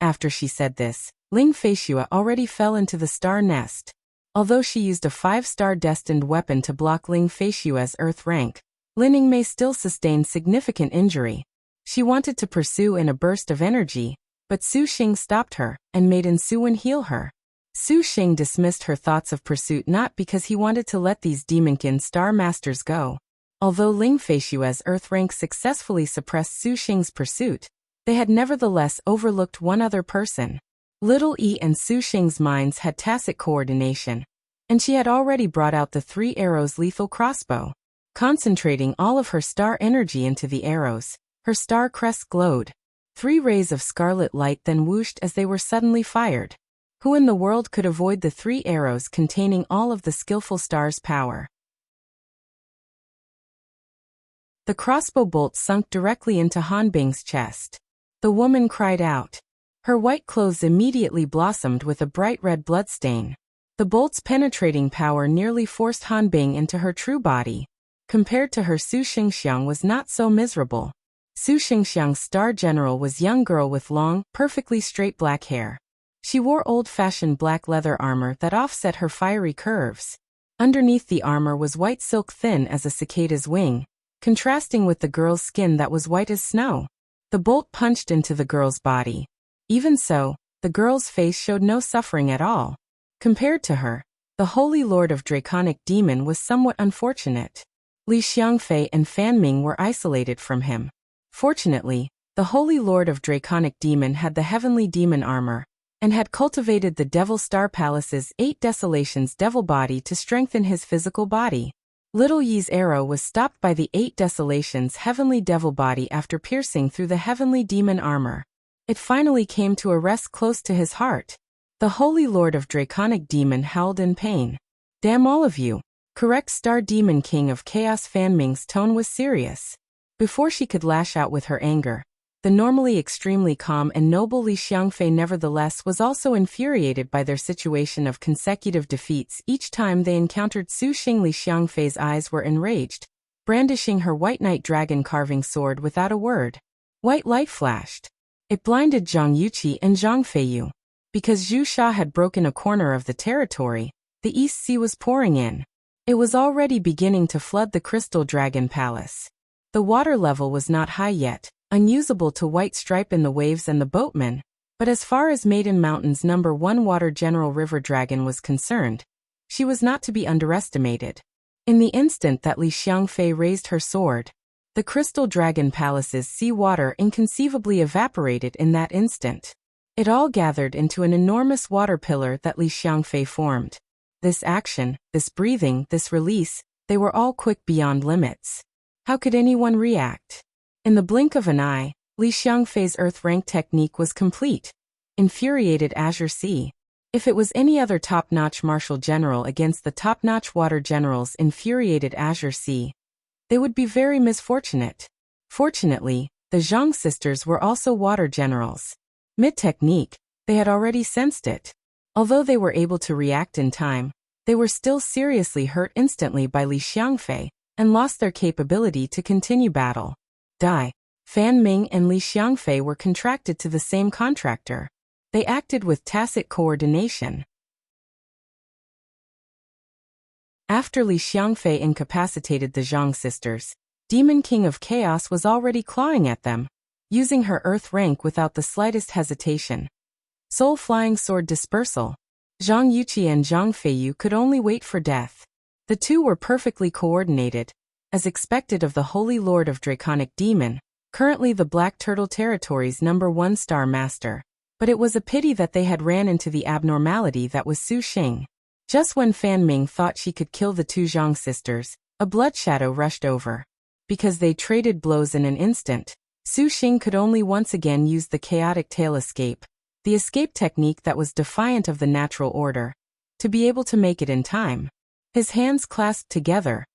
After she said this, Ling Feishue already fell into the star nest. Although she used a 5-star destined weapon to block Ling Feishue's earth rank, Lin Yingmei still sustained significant injury. She wanted to pursue in a burst of energy, but Su Xing stopped her, and Maiden Suwen heal her. Su Xing dismissed her thoughts of pursuit not because he wanted to let these demonkin Star Masters go. Although Ling Feishue's earth rank successfully suppressed Su Xing's pursuit, they had nevertheless overlooked one other person. Little E and Su Xing's minds had tacit coordination, and she had already brought out the 3 arrows lethal crossbow. Concentrating all of her star energy into the arrows, her star crest glowed. 3 rays of scarlet light then whooshed as they were suddenly fired. Who in the world could avoid the 3 arrows containing all of the skillful star's power? The crossbow bolt sunk directly into Hanbing's chest. The woman cried out. Her white clothes immediately blossomed with a bright red bloodstain. The bolt's penetrating power nearly forced Hanbing into her true body. Compared to her, Su Xingxiang was not so miserable. Su Xingxiang's star general was young girl with long, perfectly straight black hair. She wore old-fashioned black leather armor that offset her fiery curves. Underneath the armor was white silk thin as a cicada's wing, contrasting with the girl's skin that was white as snow. The bolt punched into the girl's body. Even so, the girl's face showed no suffering at all. Compared to her, the Holy Lord of Draconic Demon was somewhat unfortunate. Li Xiangfei and Fan Ming were isolated from him. Fortunately, the Holy Lord of Draconic Demon had the Heavenly Demon armor, and had cultivated the Devil Star Palace's 8 Desolations devil body to strengthen his physical body. Little Yi's arrow was stopped by the 8 Desolations heavenly devil body after piercing through the heavenly demon armor. It finally came to a rest close to his heart. The Holy Lord of Draconic Demon howled in pain. Damn all of you! Correct Star Demon King of Chaos. Fan Ming's tone was serious. Before she could lash out with her anger, The normally extremely calm and noble Li Xiangfei nevertheless was also infuriated by their situation of consecutive defeats. Each time they encountered Su Xing, Li Xiangfei's eyes were enraged, brandishing her white knight dragon carving sword without a word. White light flashed. It blinded Zhang Yuqi and Zhang Feiyu. Because Zhu Sha had broken a corner of the territory, the East Sea was pouring in. It was already beginning to flood the Crystal Dragon Palace. The water level was not high yet, unusable to White Stripe in the waves and the boatmen, but as far as Maiden Mountain's #1 water general River Dragon was concerned, she was not to be underestimated. In the instant that Li Xiangfei raised her sword, the Crystal Dragon Palace's sea water inconceivably evaporated in that instant. It all gathered into an enormous water pillar that Li Xiangfei formed. This action, this breathing, this release, they were all quick beyond limits. How could anyone react? In the blink of an eye, Li Xiangfei's earth rank technique was complete. Infuriated Azure Sea. If it was any other top-notch martial general against the top-notch water generals infuriated Azure Sea, they would be very misfortunate. Fortunately, the Zhang sisters were also water generals. Mid-technique, they had already sensed it. Although they were able to react in time, they were still seriously hurt instantly by Li Xiangfei and lost their capability to continue battle. Fan Ming and Li Xiangfei were contracted to the same contractor. They acted with tacit coordination. After Li Xiangfei incapacitated the Zhang sisters, Demon King of Chaos was already clawing at them, using her earth rank without the slightest hesitation. Soul Flying Sword Dispersal. Zhang Yuqi and Zhang Feiyu could only wait for death. The two were perfectly coordinated, as expected of the Holy Lord of Draconic Demon, currently the Black Turtle Territory's #1 Star Master. But it was a pity that they had ran into the abnormality that was Su Xing. Just when Fan Ming thought she could kill the two Zhang sisters, a blood shadow rushed over. Because they traded blows in an instant, Su Xing could only once again use the chaotic tail escape, the escape technique that was defiant of the natural order, to be able to make it in time. His hands clasped together,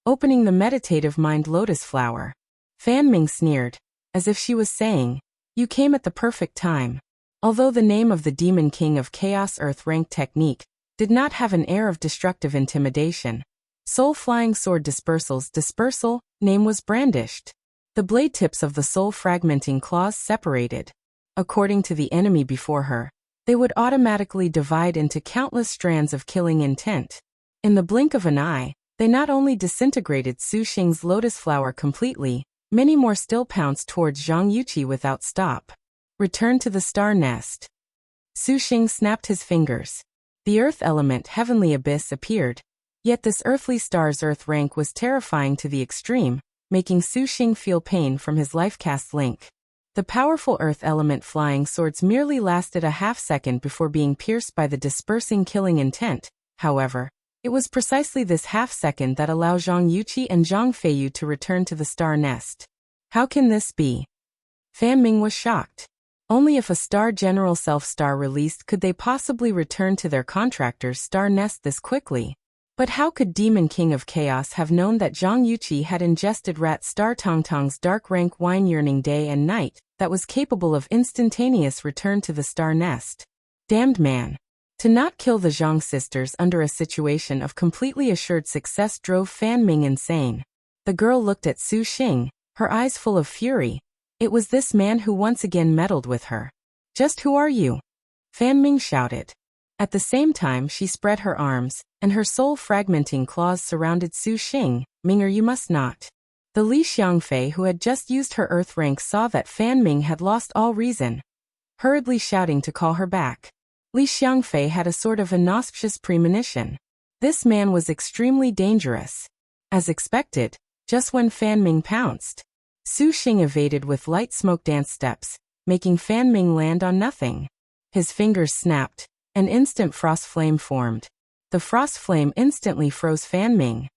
opening the meditative mind lotus flower. Fan Ming sneered, as if she was saying, "You came at the perfect time." Although the name of the Demon King of Chaos Earth rank technique did not have an air of destructive intimidation, Soul Flying Sword Dispersal's dispersal name was brandished. The blade tips of the soul fragmenting claws separated. According to the enemy before her, they would automatically divide into countless strands of killing intent. In the blink of an eye, they not only disintegrated Su Xing's lotus flower completely, many more still pounced towards Zhang Yuqi without stop. Return to the star nest. Su Xing snapped his fingers. The earth element Heavenly Abyss appeared. Yet this earthly star's earth rank was terrifying to the extreme, making Su Xing feel pain from his life-cast link. The powerful earth element flying swords merely lasted a half-second before being pierced by the dispersing killing intent. However, it was precisely this half-second that allowed Zhang Yuqi and Zhang Feiyu to return to the star nest. How can this be? Fan Ming was shocked. Only if a star general self-star released could they possibly return to their contractor's star nest this quickly. But how could Demon King of Chaos have known that Zhang Yuqi had ingested Rat Star Tongtong's dark rank wine yearning day and night that was capable of instantaneous return to the star nest? Damned man. To not kill the Zhang sisters under a situation of completely assured success drove Fan Ming insane. The girl looked at Su Xing, her eyes full of fury. It was this man who once again meddled with her. Just who are you? Fan Ming shouted. At the same time she spread her arms, and her soul-fragmenting claws surrounded Su Xing. Minger, you must not. The Li Xiangfei who had just used her earth rank saw that Fan Ming had lost all reason, hurriedly shouting to call her back. Li Xiangfei had a sort of inauspicious premonition. This man was extremely dangerous. As expected, just when Fan Ming pounced, Su Xing evaded with light smoke dance steps, making Fan Ming land on nothing. His fingers snapped. An instant frost flame formed. The frost flame instantly froze Fan Ming.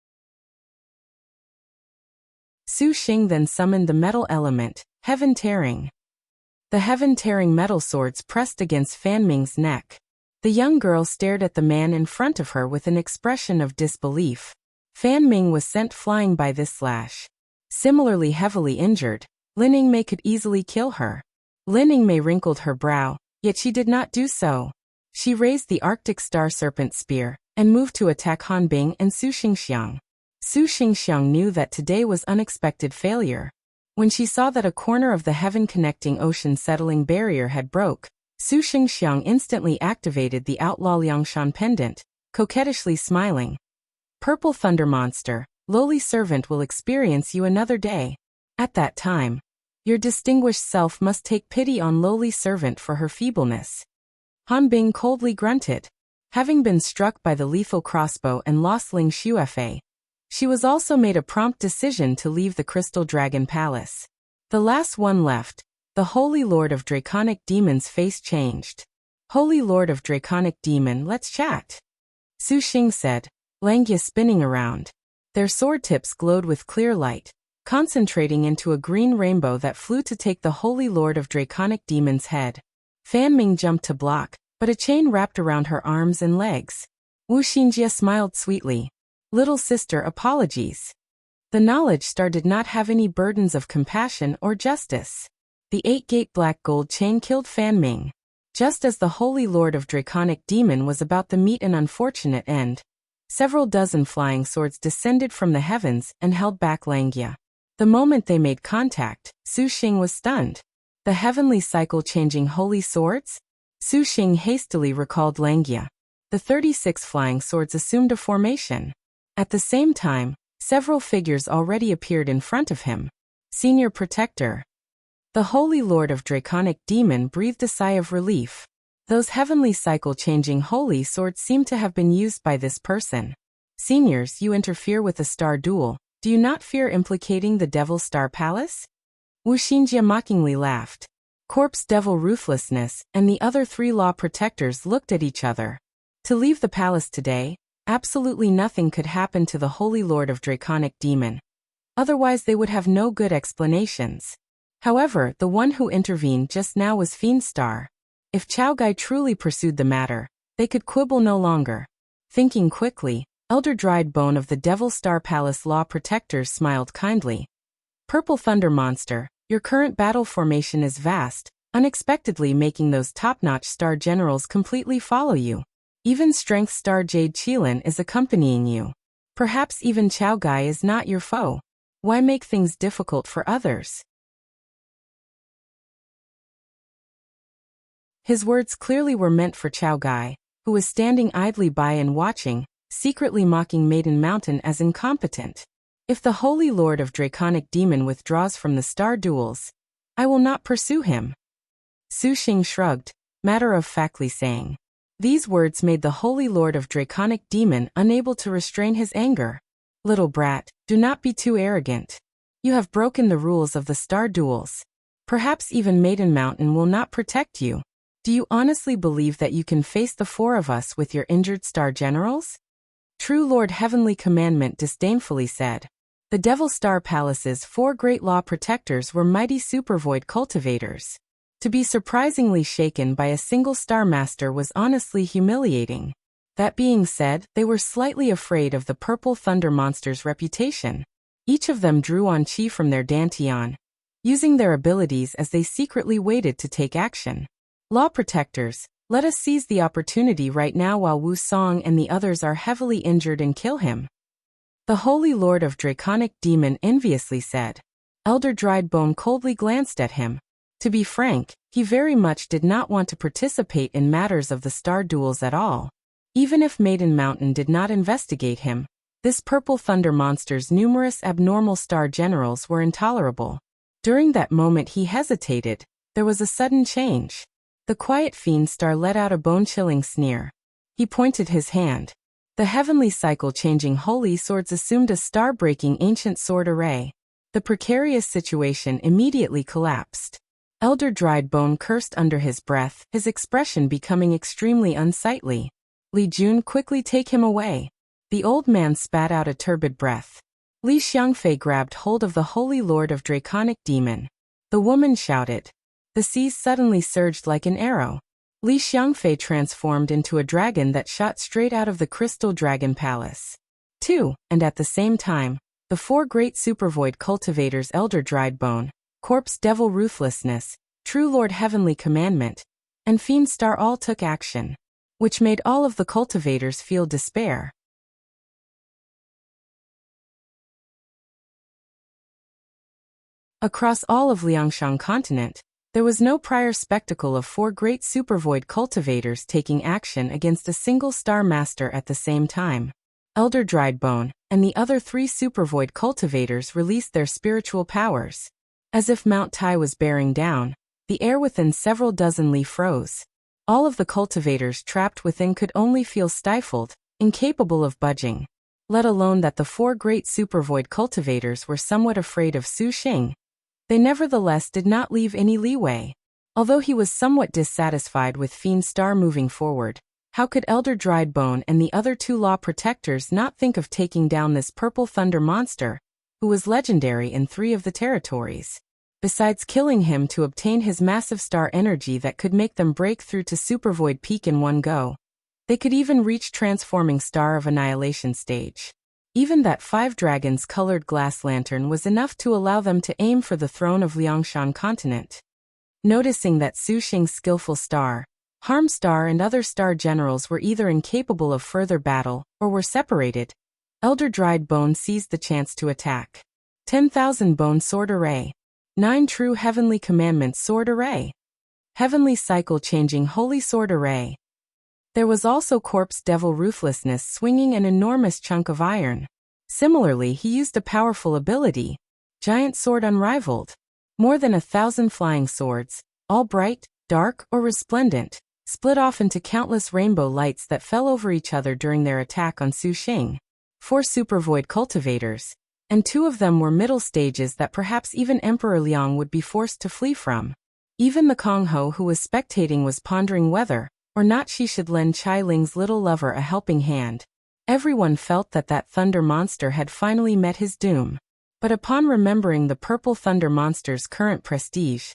Su Xing then summoned the metal element, Heaven Tearing. The Heaven Tearing metal swords pressed against Fan Ming's neck. The young girl stared at the man in front of her with an expression of disbelief. Fan Ming was sent flying by this slash. Similarly heavily injured, Liangshan could easily kill her. Liangshan wrinkled her brow, yet she did not do so. She raised the Arctic Star Serpent Spear and moved to attack Hanbing and Su Xingqiao. Su Xingqiao knew that today was unexpected failure. When she saw that a corner of the heaven-connecting ocean-settling barrier had broke, Su Xingqiao instantly activated the outlaw Liangshan pendant, coquettishly smiling. Purple Thunder Monster, lowly servant will experience you another day. At that time, your distinguished self must take pity on lowly servant for her feebleness. Hanbing coldly grunted. Having been struck by the lethal crossbow and lost Ling Xuefei, she was also made a prompt decision to leave the Crystal Dragon Palace. The last one left, the Holy Lord of Draconic Demon's face changed. Holy Lord of Draconic Demon, let's chat. Su Xing said, Liangshan spinning around. Their sword tips glowed with clear light, concentrating into a green rainbow that flew to take the Holy Lord of Draconic Demon's head. Fan Ming jumped to block, but a chain wrapped around her arms and legs. Wu Xinjie smiled sweetly. Little sister, apologies. The knowledge star did not have any burdens of compassion or justice. The 8-gate black gold chain killed Fan Ming. Just as the Holy Lord of Draconic Demon was about to meet an unfortunate end, several dozen flying swords descended from the heavens and held back Liangshan. The moment they made contact, Su Xing was stunned. The heavenly cycle-changing holy swords? Su Xing hastily recalled Liangshan. The 36 flying swords assumed a formation. At the same time, several figures already appeared in front of him. Senior Protector. The Holy Lord of Draconic Demon breathed a sigh of relief. Those heavenly cycle-changing holy swords seem to have been used by this person. Seniors, you interfere with the star duel. Do you not fear implicating the Devil Star Palace? Wu Xinjie mockingly laughed. Corpse Devil Ruthlessness and the other 3 law protectors looked at each other. To leave the palace today, absolutely nothing could happen to the Holy Lord of Draconic Demon. Otherwise they would have no good explanations. However, the one who intervened just now was Fiend Star. If Chao Gai truly pursued the matter, they could quibble no longer. Thinking quickly, Elder Dried Bone of the Devil Star Palace Law Protectors smiled kindly. Purple Thunder Monster, your current battle formation is vast, unexpectedly making those top-notch star generals completely follow you. Even Strength Star Jade Qilin is accompanying you. Perhaps even Chao Gai is not your foe. Why make things difficult for others? His words clearly were meant for Chao Gai, who was standing idly by and watching, secretly mocking Maiden Mountain as incompetent. If the Holy Lord of Draconic Demon withdraws from the star duels, I will not pursue him. Su Xing shrugged, matter-of-factly saying. These words made the Holy Lord of Draconic Demon unable to restrain his anger. Little brat, do not be too arrogant. You have broken the rules of the star duels. Perhaps even Maiden Mountain will not protect you. Do you honestly believe that you can face the 4 of us with your injured star generals? True Lord Heavenly Commandment disdainfully said. The Devil Star Palace's 4 great law protectors were mighty Supervoid cultivators. To be surprisingly shaken by a single Star Master was honestly humiliating. That being said, they were slightly afraid of the Purple Thunder Monster's reputation. Each of them drew on chi from their dantian, using their abilities as they secretly waited to take action. Law Protectors, let us seize the opportunity right now while Wu Song and the others are heavily injured and kill him. The Holy Lord of Draconic Demon enviously said. Elder Dried Bone coldly glanced at him. To be frank, he very much did not want to participate in matters of the star duels at all. Even if Maiden Mountain did not investigate him, this Purple Thunder Monster's numerous abnormal star generals were intolerable. During that moment he hesitated. There was a sudden change. The quiet Fiend Star let out a bone-chilling sneer. He pointed his hand. The heavenly cycle-changing holy swords assumed a star-breaking ancient sword array. The precarious situation immediately collapsed. Elder Dried Bone cursed under his breath, his expression becoming extremely unsightly. Li Jun, quickly take him away. The old man spat out a turbid breath. Li Xiangfei grabbed hold of the Holy Lord of Draconic Demon. The woman shouted. The seas suddenly surged like an arrow. Li Xiangfei transformed into a dragon that shot straight out of the Crystal Dragon Palace. 2. And at the same time, the 4 great Supervoid cultivators Elder Dried Bone, Corpse Devil Ruthlessness, True Lord Heavenly Commandment, and Fiend Star all took action, which made all of the cultivators feel despair. Across all of Liangshan continent, there was no prior spectacle of 4 great Supervoid cultivators taking action against a single Star Master at the same time. Elder Driedbone and the other 3 Supervoid cultivators released their spiritual powers. As if Mount Tai was bearing down, the air within several dozen li froze. All of the cultivators trapped within could only feel stifled, incapable of budging. Let alone that the 4 great Supervoid cultivators were somewhat afraid of Su Xing. They nevertheless did not leave any leeway. Although he was somewhat dissatisfied with Fiend Star moving forward, how could Elder Driedbone and the other 2 law protectors not think of taking down this purple thunder monster, who was legendary in 3 of the territories? Besides killing him to obtain his massive star energy that could make them break through to Supervoid Peak in one go, they could even reach Transforming Star of Annihilation stage. Even that 5 dragons colored glass lantern was enough to allow them to aim for the throne of Liangshan continent. Noticing that Su Xing's skillful star, Harm Star and other star generals were either incapable of further battle or were separated, Elder Driedbone seized the chance to attack. 10,000 Bone Sword Array. 9 True Heavenly Commandments Sword Array. Heavenly Cycle Changing Holy Sword Array. There was also Corpse Devil Ruthlessness swinging an enormous chunk of iron. Similarly, he used a powerful ability, Giant Sword Unrivaled. More than 1,000 flying swords, all bright, dark, or resplendent, split off into countless rainbow lights that fell over each other during their attack on Su Xing. 4 Supervoid cultivators, and 2 of them were middle stages that perhaps even Emperor Liang would be forced to flee from. Even the Kongho who was spectating was pondering whether or not she should lend Chai Ling's little lover a helping hand. Everyone felt that that thunder monster had finally met his doom. But upon remembering the purple thunder monster's current prestige,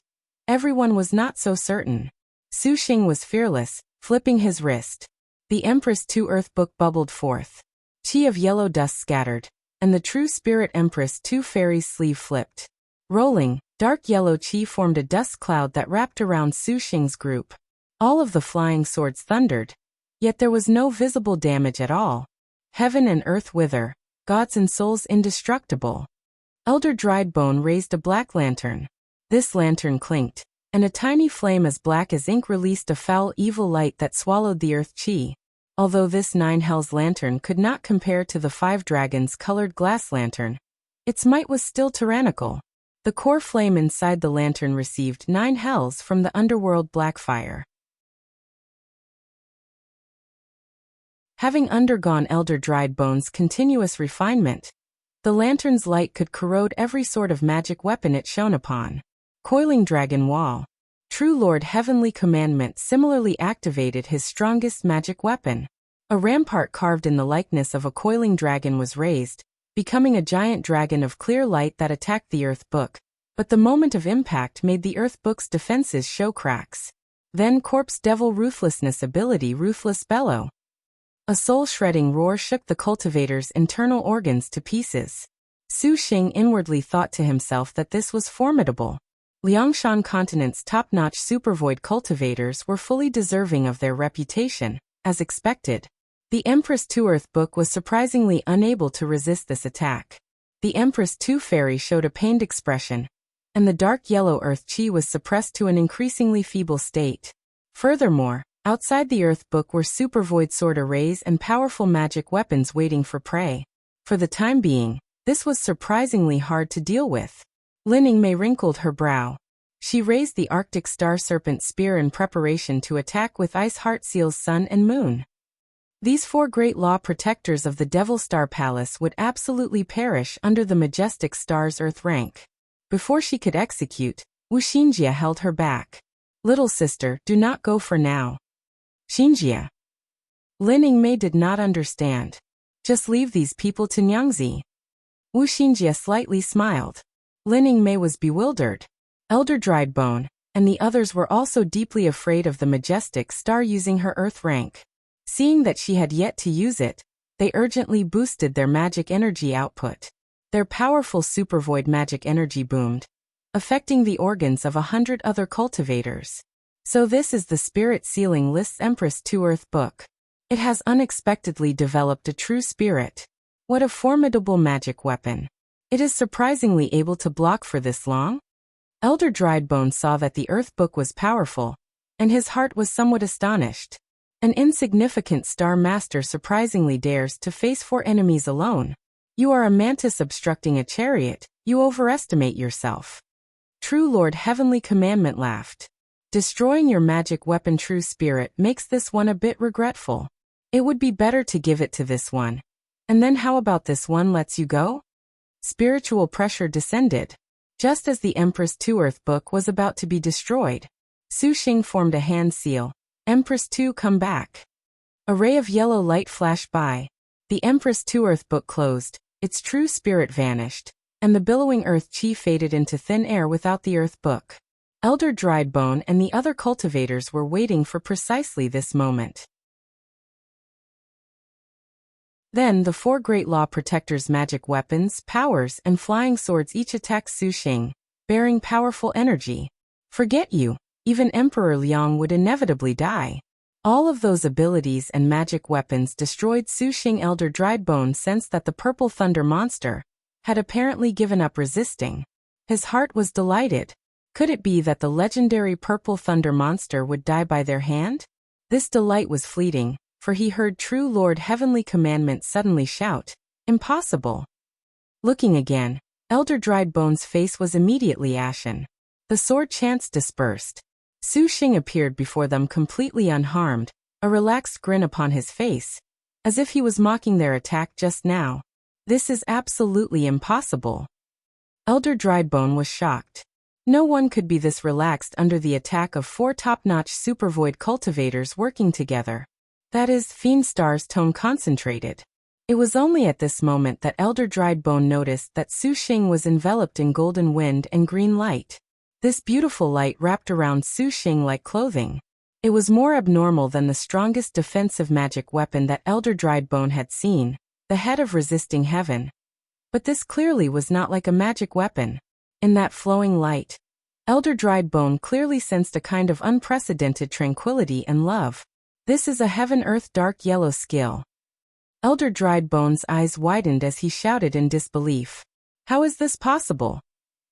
everyone was not so certain. Su Xing was fearless, flipping his wrist. The Empress 2 Earth Book bubbled forth. Chi of yellow dust scattered, and the true Spirit Empress 2 Fairies sleeve flipped. Rolling, dark yellow chi formed a dust cloud that wrapped around Su Xing's group. All of the flying swords thundered, yet there was no visible damage at all. Heaven and earth wither, gods and souls indestructible. Elder Driedbone raised a black lantern. This lantern clinked, and a tiny flame as black as ink released a foul evil light that swallowed the earth chi. Although this 9 hells lantern could not compare to the 5 dragons colored glass lantern, its might was still tyrannical. The core flame inside the lantern received 9 hells from the underworld black fire. Having undergone Elder Driedbone's continuous refinement, the lantern's light could corrode every sort of magic weapon it shone upon. Coiling Dragon Wall. True Lord Heavenly Commandment similarly activated his strongest magic weapon. A rampart carved in the likeness of a coiling dragon was raised, becoming a giant dragon of clear light that attacked the Earth Book, but the moment of impact made the Earth Book's defenses show cracks. Then Corpse Devil Ruthlessness ability Ruthless Bellow. A soul-shredding roar shook the cultivator's internal organs to pieces. Su Xing inwardly thought to himself that this was formidable. Liangshan continent's top-notch Supervoid cultivators were fully deserving of their reputation, as expected. The Empress 2 Earth Book was surprisingly unable to resist this attack. The Empress 2 Fairy showed a pained expression, and the dark yellow Earth Chi was suppressed to an increasingly feeble state. Furthermore, outside the Earth Book were Supervoid sword arrays and powerful magic weapons waiting for prey. For the time being, this was surprisingly hard to deal with. Lining Mei wrinkled her brow. She raised the Arctic Star Serpent Spear in preparation to attack with Ice Heartseal's Sun and Moon. These 4 great law protectors of the Devil Star Palace would absolutely perish under the majestic star's Earth rank. Before she could execute, Wuxia held her back. Little sister, do not go for now. Xinjia. Lining Mei did not understand. Just leave these people to Nyangzi. Wuxia slightly smiled. Lining Mei was bewildered. Elder Driedbone and the others were also deeply afraid of the majestic star using her Earth rank. Seeing that she had yet to use it, they urgently boosted their magic energy output. Their powerful Supervoid magic energy boomed, affecting the organs of 100 other cultivators. So this is the Spirit Sealing List's Empress 2 Earth book. It has unexpectedly developed a true spirit. What a formidable magic weapon. It is surprisingly able to block for this long? Elder Driedbone saw that the Earth book was powerful, and his heart was somewhat astonished. An insignificant Star Master surprisingly dares to face 4 enemies alone. You are a mantis obstructing a chariot, you overestimate yourself. True Lord Heavenly Commandment laughed. Destroying your magic weapon True Spirit makes this one a bit regretful. It would be better to give it to this one. And then how about this one lets you go? Spiritual pressure descended. Just as the Empress 2 Earth book was about to be destroyed, Su Xing formed a hand seal. Empress 2 come back. A ray of yellow light flashed by. The Empress 2 Earth book closed, its true spirit vanished, and the billowing Earth Chi faded into thin air without the Earth book. Elder Driedbone and the other cultivators were waiting for precisely this moment. Then the 4 Great Law Protectors' magic weapons, powers, and flying swords each attacked Su Xing, bearing powerful energy. Forget you, even Emperor Liang would inevitably die. All of those abilities and magic weapons destroyed Su Xing. Elder Driedbone sensed that the Purple Thunder monster had apparently given up resisting. His heart was delighted. Could it be that the legendary Purple Thunder monster would die by their hand? This delight was fleeting, for he heard True Lord Heavenly Commandment suddenly shout, "Impossible!" Looking again, Elder Driedbone's face was immediately ashen. The sword chants dispersed. Su Xing appeared before them completely unharmed, a relaxed grin upon his face, as if he was mocking their attack just now. This is absolutely impossible. Elder Driedbone was shocked. No one could be this relaxed under the attack of 4 top-notch Supervoid cultivators working together. That is, Fiend Star's tone concentrated. It was only at this moment that Elder Driedbone noticed that Su Xing was enveloped in golden wind and green light. This beautiful light wrapped around Su Xing like clothing. It was more abnormal than the strongest defensive magic weapon that Elder Driedbone had seen, the head of resisting heaven. But this clearly was not like a magic weapon. In that flowing light, Elder Driedbone clearly sensed a kind of unprecedented tranquility and love. This is a heaven-earth dark yellow skill. Elder Driedbone's eyes widened as he shouted in disbelief. How is this possible?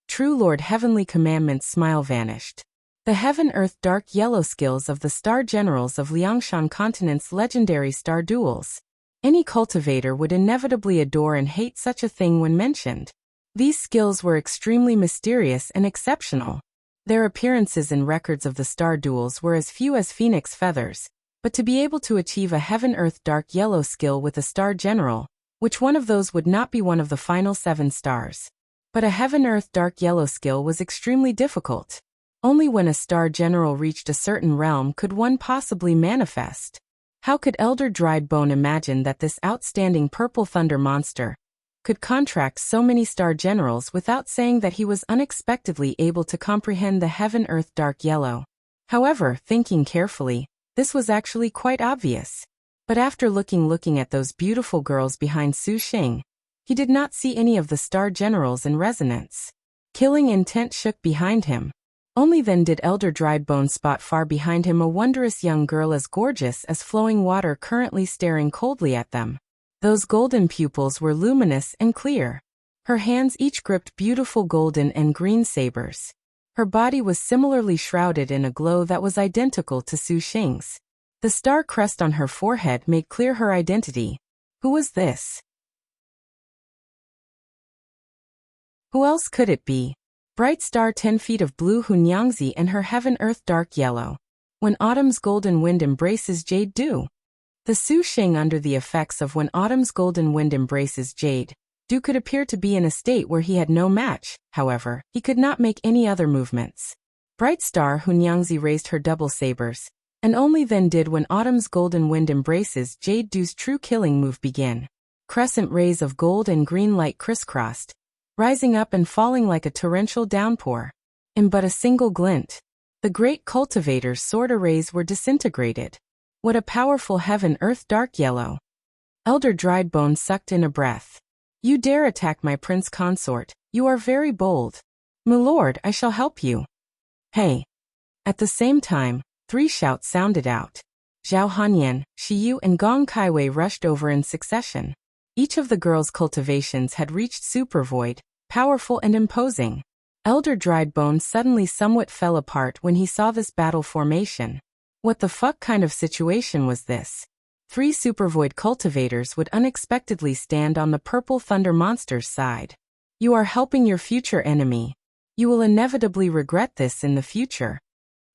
True Lord Heavenly Commandment's smile vanished. The heaven-earth dark yellow skills of the star generals of Liangshan continent's legendary star duels. Any cultivator would inevitably adore and hate such a thing when mentioned. These skills were extremely mysterious and exceptional. Their appearances in records of the star duels were as few as phoenix feathers, but to be able to achieve a heaven-earth dark yellow skill with a star general, which one of those would not be one of the final 7 stars? But a heaven-earth dark yellow skill was extremely difficult. Only when a star general reached a certain realm could one possibly manifest. How could Elder Driedbone imagine that this outstanding Purple Thunder monster could contract so many star generals without saying that he was unexpectedly able to comprehend the heaven-earth dark yellow? However, thinking carefully, this was actually quite obvious. But after looking at those beautiful girls behind Su Xing, he did not see any of the star generals in resonance. Killing intent shook behind him. Only then did Elder Driedbone spot far behind him a wondrous young girl as gorgeous as flowing water currently staring coldly at them. Those golden pupils were luminous and clear. Her hands each gripped beautiful golden and green sabers. Her body was similarly shrouded in a glow that was identical to Su Xing's. The star crest on her forehead made clear her identity. Who was this? Who else could it be? Bright star 10 feet of blue Hunyangzi and her heaven-earth dark yellow. When autumn's golden wind embraces Jade dew. The Su Xing under the effects of when autumn's golden wind embraces Jade dew could appear to be in a state where he had no match. However, he could not make any other movements. Bright star Hunyangzi raised her double sabers, and only then did when autumn's golden wind embraces Jade dew's true killing move begin. Crescent rays of gold and green light crisscrossed, rising up and falling like a torrential downpour. In but a single glint, the great cultivators' sword arrays were disintegrated. What a powerful heaven-earth dark yellow! Elder Driedbone sucked in a breath. You dare attack my prince consort, you are very bold. "Milord, I shall help you." "Hey." At the same time, 3 shouts sounded out. Zhao Hanyan, Shiyu and Gong Kaiwei rushed over in succession. Each of the girls' cultivations had reached Supervoid, powerful and imposing. Elder Dried Bone suddenly somewhat fell apart when he saw this battle formation. What the fuck kind of situation was this? 3 Supervoid cultivators would unexpectedly stand on the Purple Thunder monster's side. You are helping your future enemy. You will inevitably regret this in the future.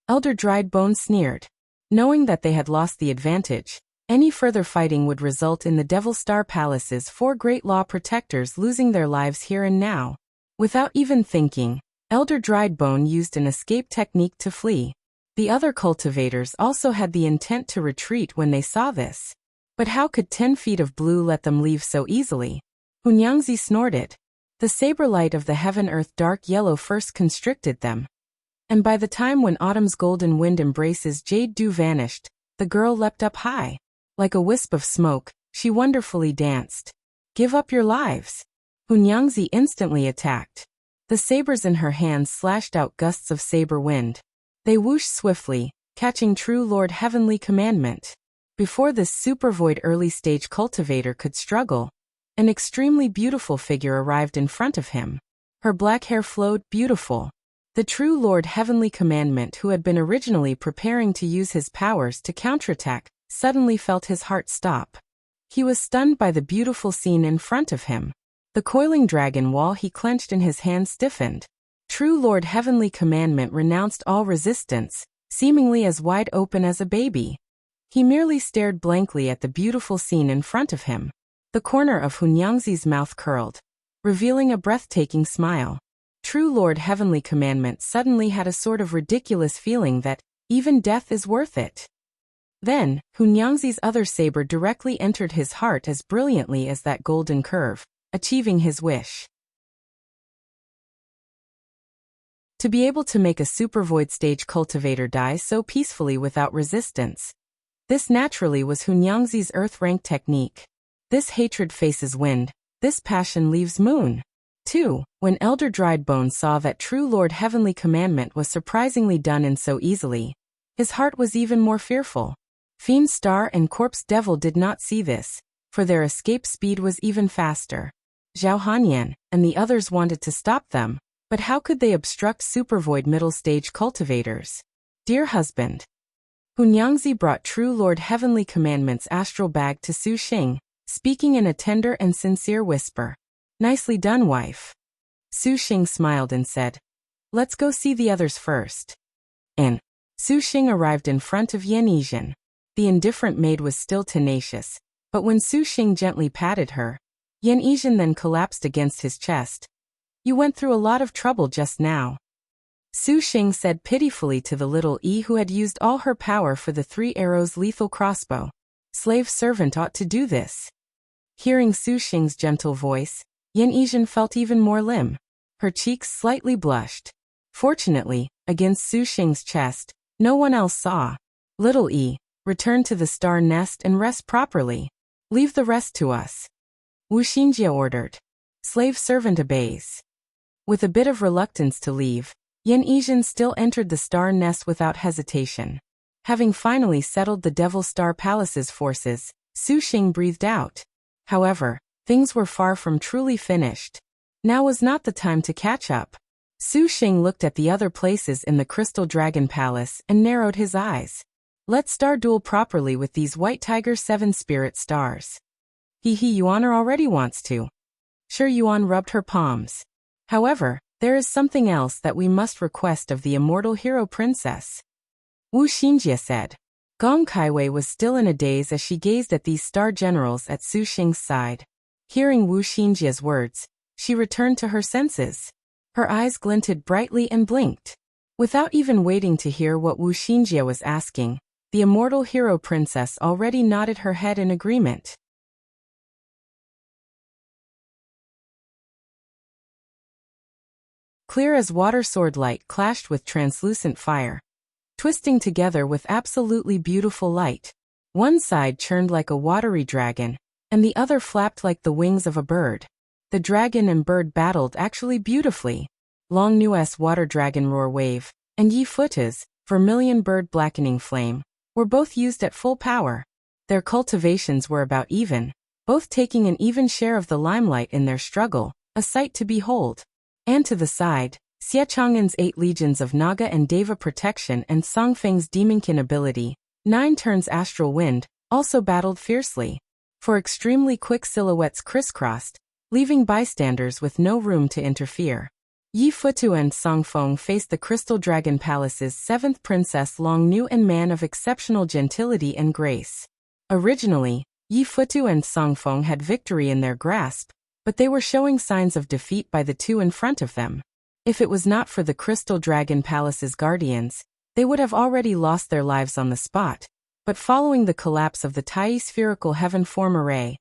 Elder Dried Bone sneered. Knowing that they had lost the advantage, any further fighting would result in the Devil Star Palace's 4 great law protectors losing their lives here and now. Without even thinking, Elder Dried Bone used an escape technique to flee. The other cultivators also had the intent to retreat when they saw this. But how could 10 feet of blue let them leave so easily? Hunyangzi snorted. The saber light of the heaven-earth dark yellow first constricted them. And by the time when autumn's golden wind embraces Jade dew vanished, the girl leapt up high. Like a wisp of smoke, she wonderfully danced. "Give up your lives." Hunyangzi instantly attacked. The sabers in her hands slashed out gusts of saber wind. They whooshed swiftly, catching True Lord Heavenly Commandment. Before this Supervoid early-stage cultivator could struggle, an extremely beautiful figure arrived in front of him. Her black hair flowed beautiful. The True Lord Heavenly Commandment, who had been originally preparing to use his powers to counterattack, suddenly felt his heart stop. He was stunned by the beautiful scene in front of him. The coiling dragon wall he clenched in his hand stiffened. True Lord Heavenly Commandment renounced all resistance, seemingly as wide open as a baby. He merely stared blankly at the beautiful scene in front of him. The corner of Hunyangzi's mouth curled, revealing a breathtaking smile. True Lord Heavenly Commandment suddenly had a sort of ridiculous feeling that even death is worth it. Then, Hunyangzi's other saber directly entered his heart as brilliantly as that golden curve, achieving his wish. To be able to make a Supervoid stage cultivator die so peacefully without resistance. This naturally was Hunyangzi's earth-rank technique. This hatred faces wind, this passion leaves moon. 2. When Elder Dried Bone saw that True Lord Heavenly Commandment was surprisingly done in so easily, his heart was even more fearful. Fiend Star and Corpse Devil did not see this, for their escape speed was even faster. Zhao Hanyan and the others wanted to stop them, but how could they obstruct Supervoid middle-stage cultivators? "Dear husband." Hunyangzi brought True Lord Heavenly Commandment's astral bag to Su Xing, speaking in a tender and sincere whisper. "Nicely done, wife." Su Xing smiled and said, "Let's go see the others first." And Su Xing arrived in front of Yueying. The indifferent maid was still tenacious, but when Su Xing gently patted her, Yueying then collapsed against his chest. "You went through a lot of trouble just now." Su Xing said pitifully to the little E who had used all her power for the 3 arrows lethal crossbow. "Slave servant ought to do this." Hearing Su Xing's gentle voice, Yueying felt even more limp. Her cheeks slightly blushed. Fortunately, against Su Xing's chest, no one else saw. "Little E, return to the star nest and rest properly. Leave the rest to us." Wuxia ordered. Slave servant obeys. With a bit of reluctance to leave, Yueying still entered the star nest without hesitation. Having finally settled the Devil Star Palace's forces, Su Xing breathed out. However, things were far from truly finished. Now was not the time to catch up. Su Xing looked at the other places in the Crystal Dragon Palace and narrowed his eyes. "Let's star duel properly with these White Tiger 7 spirit stars." Yuan already wants to. Sure, Yuan rubbed her palms. "However, there is something else that we must request of the immortal hero princess," Wu Xinjie said. Gong Kaiwei was still in a daze as she gazed at these star generals at Su Xing's side. Hearing Wu Xinjie's words, she returned to her senses. Her eyes glinted brightly and blinked. Without even waiting to hear what Wu Xinjie was asking, the immortal hero princess already nodded her head in agreement. Clear as water sword light clashed with translucent fire, twisting together with absolutely beautiful light. One side churned like a watery dragon, and the other flapped like the wings of a bird. The dragon and bird battled actually beautifully. Long Nu's water dragon roar wave, and Yi Futa's vermilion bird blackening flame, were both used at full power. Their cultivations were about even, both taking an even share of the limelight in their struggle, a sight to behold. And to the side, Xie Chang'an's 8 legions of Naga and Deva protection and Song Feng's Demonkin ability, 9 turns astral wind, also battled fiercely. For extremely quick silhouettes crisscrossed, leaving bystanders with no room to interfere. Yi Futu and Song Feng faced the Crystal Dragon Palace's 7th princess Long Nu and man of exceptional gentility and grace. Originally, Yi Futu and Song Feng had victory in their grasp, but they were showing signs of defeat by the two in front of them. If it was not for the Crystal Dragon Palace's guardians, they would have already lost their lives on the spot. But following the collapse of the Tai spherical heaven form array,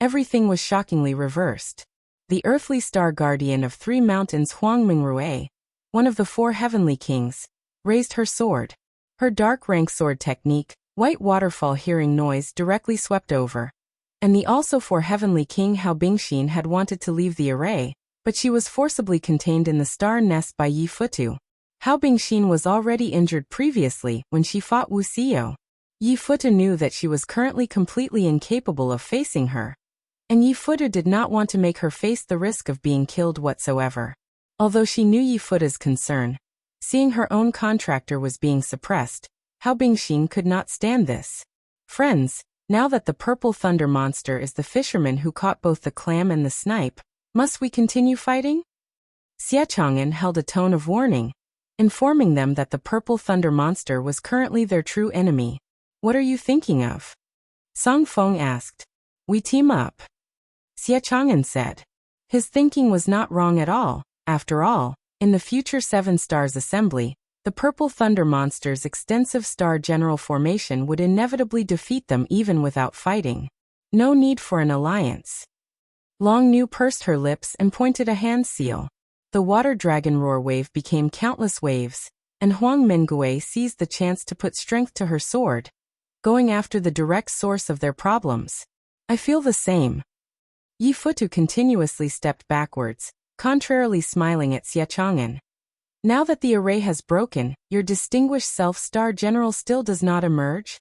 everything was shockingly reversed. The earthly star guardian of 3 mountains Huang Mingrue, one of the 4 heavenly kings, raised her sword. Her dark rank sword technique, white waterfall hearing noise directly swept over. And the also 4 heavenly king Hao Bingxin had wanted to leave the array, but she was forcibly contained in the star nest by Yi Futu. Hao Bingxin was already injured previously when she fought Wuxia. Yi Futu knew that she was currently completely incapable of facing her, and Yi Futu did not want to make her face the risk of being killed whatsoever. Although she knew Yi Futa's concern, seeing her own contractor was being suppressed, Hao Bingxin could not stand this. Friends, now that the purple thunder monster is the fisherman who caught both the clam and the snipe, must we continue fighting? Xie Chang'an held a tone of warning, informing them that the purple thunder monster was currently their true enemy. What are you thinking of? Song Feng asked. We team up. Xie Chang'an said. His thinking was not wrong at all. After all, in the future 7 Stars Assembly, the Purple Thunder Monster's extensive star general formation would inevitably defeat them even without fighting. No need for an alliance. Long Nu pursed her lips and pointed a hand seal. The water dragon roar wave became countless waves, and Huang Mingue seized the chance to put strength to her sword, going after the direct source of their problems. I feel the same. Yi Futu continuously stepped backwards, contrarily smiling at Xie Chang'an. Now that the array has broken, your distinguished self-star general still does not emerge?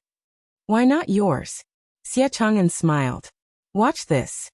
Why not yours? Xie Chang'an smiled. Watch this.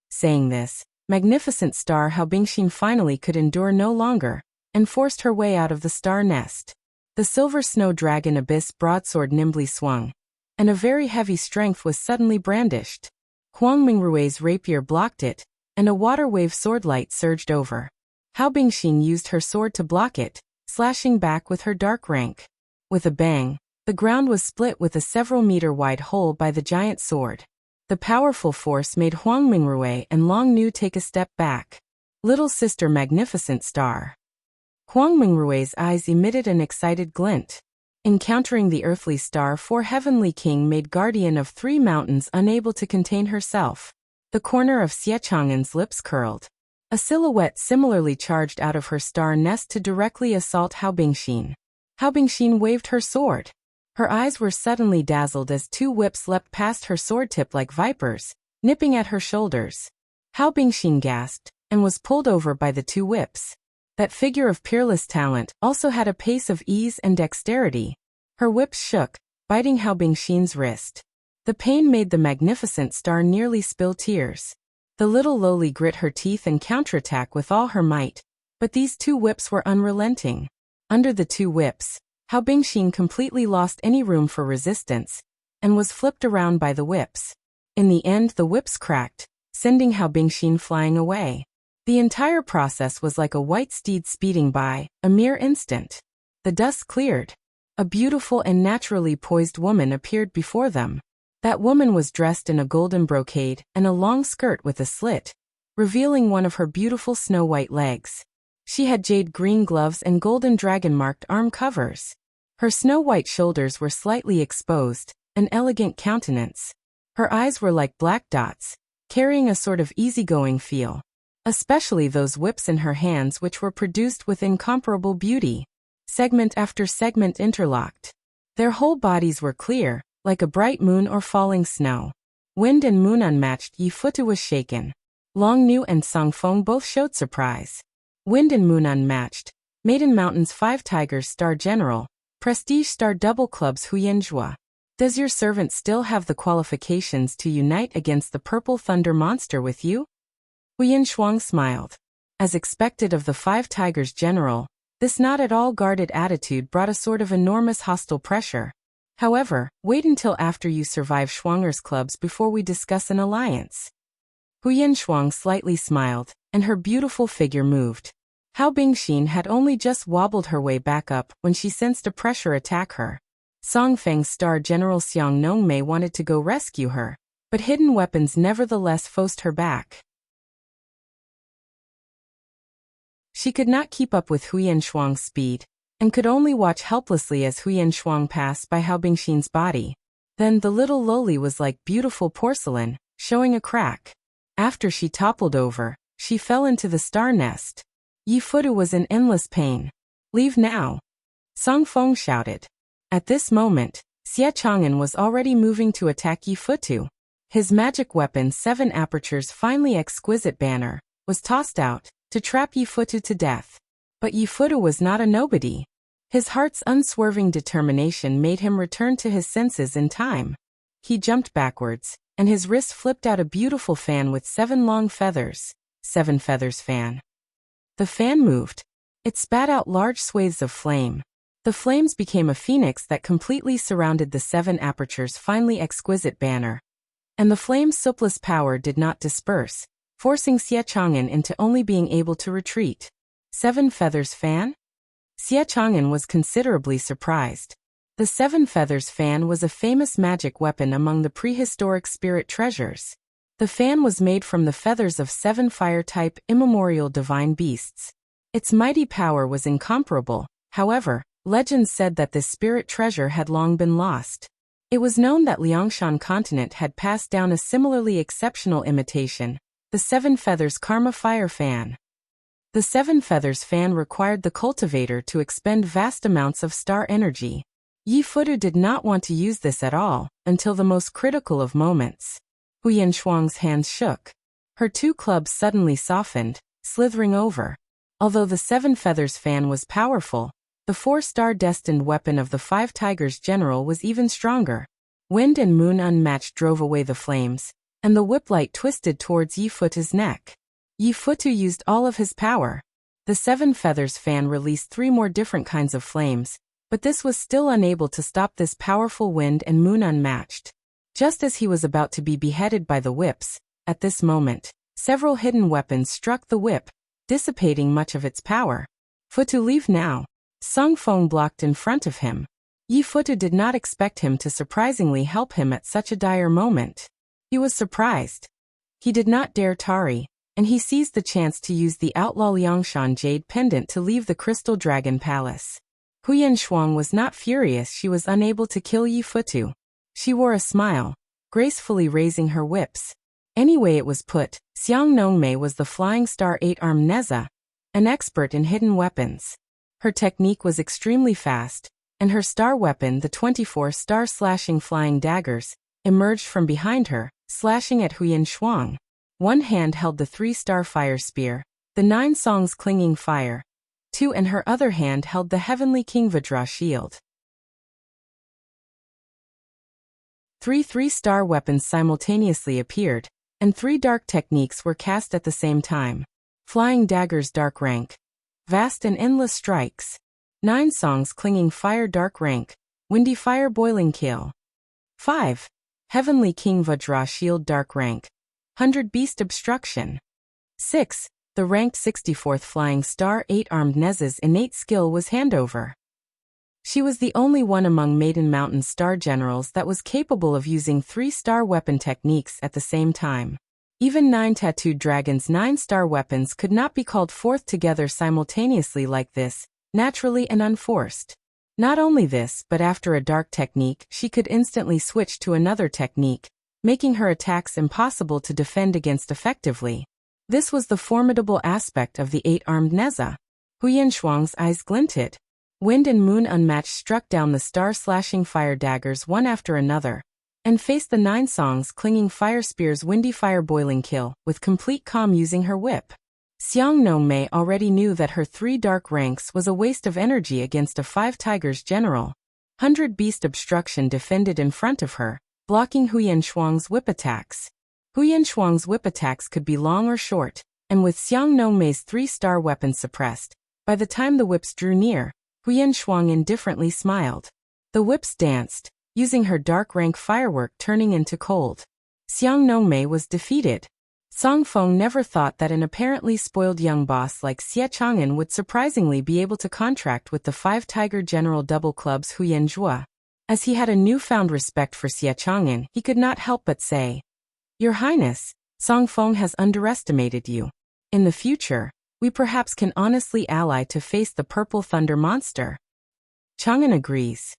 Saying this, magnificent star Hao Bingxin finally could endure no longer, and forced her way out of the star nest. The silver snow dragon abyss broadsword nimbly swung, and a very heavy strength was suddenly brandished. Huang Mingrue's rapier blocked it, and a water wave swordlight surged over. Hao Bingxin used her sword to block it, slashing back with her dark rank. With a bang, the ground was split with a several-meter-wide hole by the giant sword. The powerful force made Huang Mingrue and Long Nu take a step back. Little sister magnificent star. Huang Mingrue's eyes emitted an excited glint. Encountering the earthly star 4 heavenly king made guardian of 3 mountains unable to contain herself. The corner of Xie Chang'an's lips curled. A silhouette similarly charged out of her star nest to directly assault Hao Bingxin. Hao Bingxin waved her sword. Her eyes were suddenly dazzled as 2 whips leapt past her sword tip like vipers, nipping at her shoulders. Hao Bingxin gasped, and was pulled over by the 2 whips. That figure of peerless talent also had a pace of ease and dexterity. Her whips shook, biting Hao Bingxin's wrist. The pain made the magnificent star nearly spill tears. The little lowly grit her teeth and counterattack with all her might, but these 2 whips were unrelenting. Under the 2 whips, Hao Bingxin completely lost any room for resistance, and was flipped around by the whips. In the end the whips cracked, sending Hao Bingxin flying away. The entire process was like a white steed speeding by, a mere instant. The dust cleared. A beautiful and naturally poised woman appeared before them. That woman was dressed in a golden brocade and a long skirt with a slit, revealing one of her beautiful snow-white legs. She had jade green gloves and golden dragon-marked arm covers. Her snow-white shoulders were slightly exposed, an elegant countenance. Her eyes were like black dots, carrying a sort of easygoing feel. Especially those whips in her hands which were produced with incomparable beauty. Segment after segment interlocked. Their whole bodies were clear, like a bright moon or falling snow. Wind and moon unmatched, Yi Futu was shaken. Long Nu and Song Feng both showed surprise. Wind and Moon unmatched. Maiden Mountain's 5 Tigers Star General. Prestige Star Double Clubs Huyan Zhua. Does your servant still have the qualifications to unite against the Purple Thunder monster with you? Huyan Shuang smiled. As expected of the 5 Tigers General, this not at all guarded attitude brought a sort of enormous hostile pressure. However, wait until after you survive Shuanger's clubs before we discuss an alliance. Huyan Shuang slightly smiled, and her beautiful figure moved. Hao Bingxin had only just wobbled her way back up when she sensed a pressure attack her. Song Feng's Star General Xiang Nongmei wanted to go rescue her, but hidden weapons nevertheless forced her back. She could not keep up with Huyan Shuang's speed, and could only watch helplessly as Huyan Shuang passed by Hao Bingxin's body. Then the little loli was like beautiful porcelain, showing a crack. After she toppled over, she fell into the star nest. Yi Futu was in endless pain. Leave now! Song Feng shouted. At this moment, Xie Chang'an was already moving to attack Yi Futu. His magic weapon 7 Apertures Finely Exquisite banner was tossed out to trap Yi Futu to death. But Yi Futu was not a nobody. His heart's unswerving determination made him return to his senses in time. He jumped backwards, and his wrist flipped out a beautiful fan with 7 long feathers. 7 feathers fan. The fan moved. It spat out large swathes of flame. The flames became a phoenix that completely surrounded the 7 Apertures Finely Exquisite banner. And the flame's soulless power did not disperse, forcing Xie Chang'an into only being able to retreat. 7 feathers fan? Xie Chang'an was considerably surprised. The 7 feathers fan was a famous magic weapon among the prehistoric spirit treasures. The fan was made from the feathers of 7 fire-type immemorial divine beasts. Its mighty power was incomparable. However, legends said that this spirit treasure had long been lost. It was known that Liangshan continent had passed down a similarly exceptional imitation, the 7 feathers Karma Fire Fan. The 7 feathers fan required the cultivator to expend vast amounts of star energy. Yi Futu did not want to use this at all, until the most critical of moments. Huyan Shuang's hands shook. Her 2 clubs suddenly softened, slithering over. Although the 7 feathers fan was powerful, the 4-star destined weapon of the 5 Tigers General was even stronger. Wind and Moon unmatched drove away the flames, and the whiplight twisted towards Yi Futu's neck. Yi Futu used all of his power. The 7 feathers fan released 3 more different kinds of flames, but this was still unable to stop this powerful Wind and Moon unmatched. Just as he was about to be beheaded by the whips, at this moment, several hidden weapons struck the whip, dissipating much of its power. Futu, leave now. Song Feng blocked in front of him. Yi Futu did not expect him to surprisingly help him at such a dire moment. He was surprised. He did not dare tarry, and he seized the chance to use the outlaw Liangshan Jade pendant to leave the Crystal Dragon Palace. Huyan Shuang was not furious she was unable to kill Yi Futu. She wore a smile, gracefully raising her whips. Anyway it was put, Xiang Nongmei was the Flying Star 8-armed Neza, an expert in hidden weapons. Her technique was extremely fast, and her star weapon, the 24-star slashing flying daggers, emerged from behind her, slashing at Huyan Shuang. One hand held the 3-star fire spear, the 9 songs clinging fire. 2 and her other hand held the heavenly Qingqiao shield. 3 3-star weapons simultaneously appeared, and 3 dark techniques were cast at the same time. Flying daggers dark rank. Vast and endless strikes. 9 songs clinging fire dark rank. Windy fire boiling kill. 5. Heavenly Qingqiao shield dark rank. 100 beast obstruction. 6. The ranked 64th Flying Star 8-armed Neza's innate skill was handover. She was the only one among Maiden Mountain's star generals that was capable of using 3-star weapon techniques at the same time. Even 9 tattooed dragons' 9-star weapons could not be called forth together simultaneously like this, naturally and unforced. Not only this, but after a dark technique, she could instantly switch to another technique, making her attacks impossible to defend against effectively. This was the formidable aspect of the 8-armed Neza. Huyan Shuang's eyes glinted. Wind and Moon unmatched struck down the star-slashing fire daggers one after another, and faced the 9 songs clinging fire spear's windy fire boiling kill, with complete calm using her whip. Xiang Nongmei already knew that her 3 dark ranks was a waste of energy against a 5 tigers general. 100 beast obstruction defended in front of her, blocking Huyan Shuang's whip attacks. Huyan Shuang's whip attacks could be long or short, and with Xiang Nongmei's 3-star weapons suppressed, by the time the whips drew near, Huyan Shuang indifferently smiled. The whips danced, using her dark rank firework turning into cold. Xiang Nongmei was defeated. Song Feng never thought that an apparently spoiled young boss like Xie Chang'an would surprisingly be able to contract with the 5 Tiger General double clubs Huyan Zhua. As he had a newfound respect for Xie Chang'an, he could not help but say, "Your Highness, Song Feng has underestimated you. In the future, we perhaps can honestly ally to face the Purple Thunder monster." Chang'an agrees.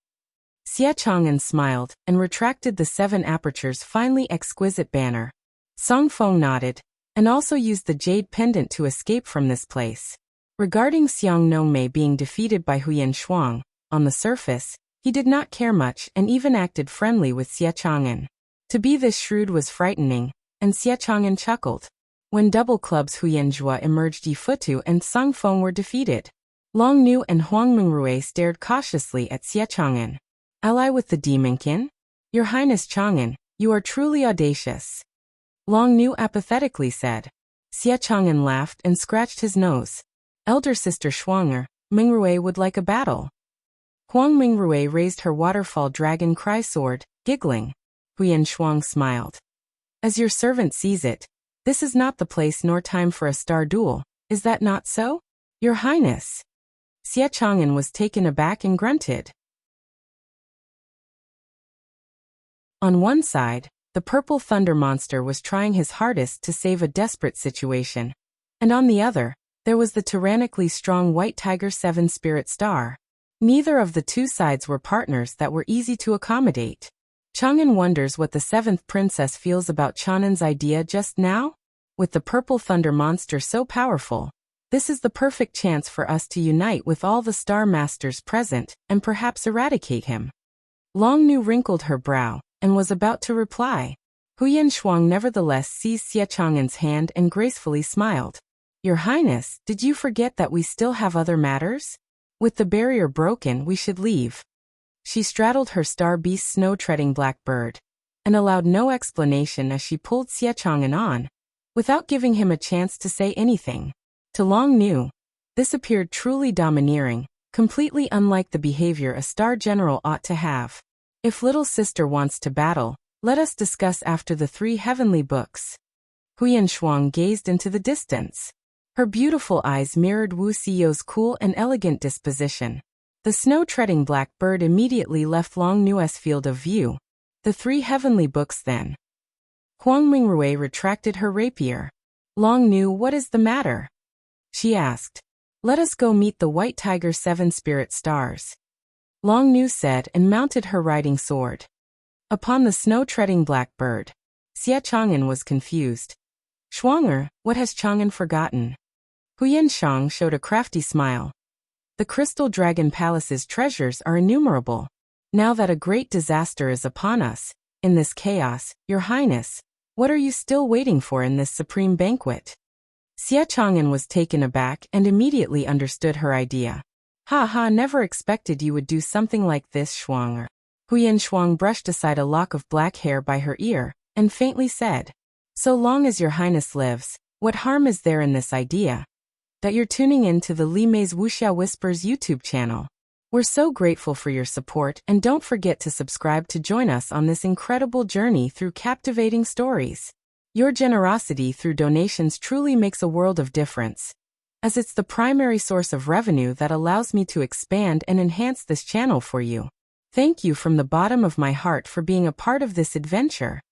Xie Chang'an smiled and retracted the 7 apertures finely exquisite banner. Song Feng nodded, and also used the jade pendant to escape from this place. Regarding Xiang Nongmei being defeated by Huyan Shuang, on the surface, he did not care much and even acted friendly with Xie Chang'an. To be this shrewd was frightening, and Xie Chang'an chuckled. When double clubs Huyan Zhua emerged, Yi Futu and Song Feng were defeated. Long Nu and Huang Mingrui stared cautiously at Xie Chang'an. "Ally with the Demonkin? Your Highness Chang'an, you are truly audacious," Long Nu apathetically said. Xie Chang'an laughed and scratched his nose. "Elder sister Shuanger, Mingrui would like a battle." Huang Mingrui raised her waterfall dragon cry sword, giggling. Huyan Shuang smiled. "As your servant sees it, this is not the place nor time for a star duel, is that not so, Your Highness?" Xie Chang'an was taken aback and grunted. On one side, the Purple Thunder monster was trying his hardest to save a desperate situation. And on the other, there was the tyrannically strong White Tiger 7 Spirit Star. Neither of the two sides were partners that were easy to accommodate. Chang'an wonders what the 7th princess feels about Chang'an's idea just now? With the Purple Thunder monster so powerful, this is the perfect chance for us to unite with all the Star Masters present and perhaps eradicate him. Long Nu wrinkled her brow and was about to reply. Huyan Shuang nevertheless seized Xie Chang'an's hand and gracefully smiled. "Your Highness, did you forget that we still have other matters? With the barrier broken, we should leave." She straddled her star beast snow-treading black bird, and allowed no explanation as she pulled Xie Chang'an on, without giving him a chance to say anything. To Long Nu, this appeared truly domineering, completely unlike the behavior a star general ought to have. "If little sister wants to battle, let us discuss after the 3 heavenly books." Huyan Shuang gazed into the distance. Her beautiful eyes mirrored Wuxia's cool and elegant disposition. The snow-treading black bird immediately left Long Nu's field of view. "The 3 heavenly books then." Huang Mingrui retracted her rapier. "Long Nu, what is the matter?" she asked. "Let us go meet the White Tiger 7 Spirit Stars," Long Nu said and mounted her riding sword. Upon the snow-treading black bird, Xie Chang'an was confused. "Shuanger, what has Chang'an forgotten?" Huyan Shang showed a crafty smile. "The Crystal Dragon Palace's treasures are innumerable. Now that a great disaster is upon us, in this chaos, Your Highness, what are you still waiting for in this supreme banquet?" Xie Chang'an was taken aback and immediately understood her idea. "Ha ha, never expected you would do something like this, Shuanger." Huyan Shuang brushed aside a lock of black hair by her ear, and faintly said, "So long as Your Highness lives, what harm is there in this idea?" That you're tuning in to the Li Mei's Wuxia Whispers YouTube channel. We're so grateful for your support, and don't forget to subscribe to join us on this incredible journey through captivating stories. Your generosity through donations truly makes a world of difference, as it's the primary source of revenue that allows me to expand and enhance this channel for you. Thank you from the bottom of my heart for being a part of this adventure.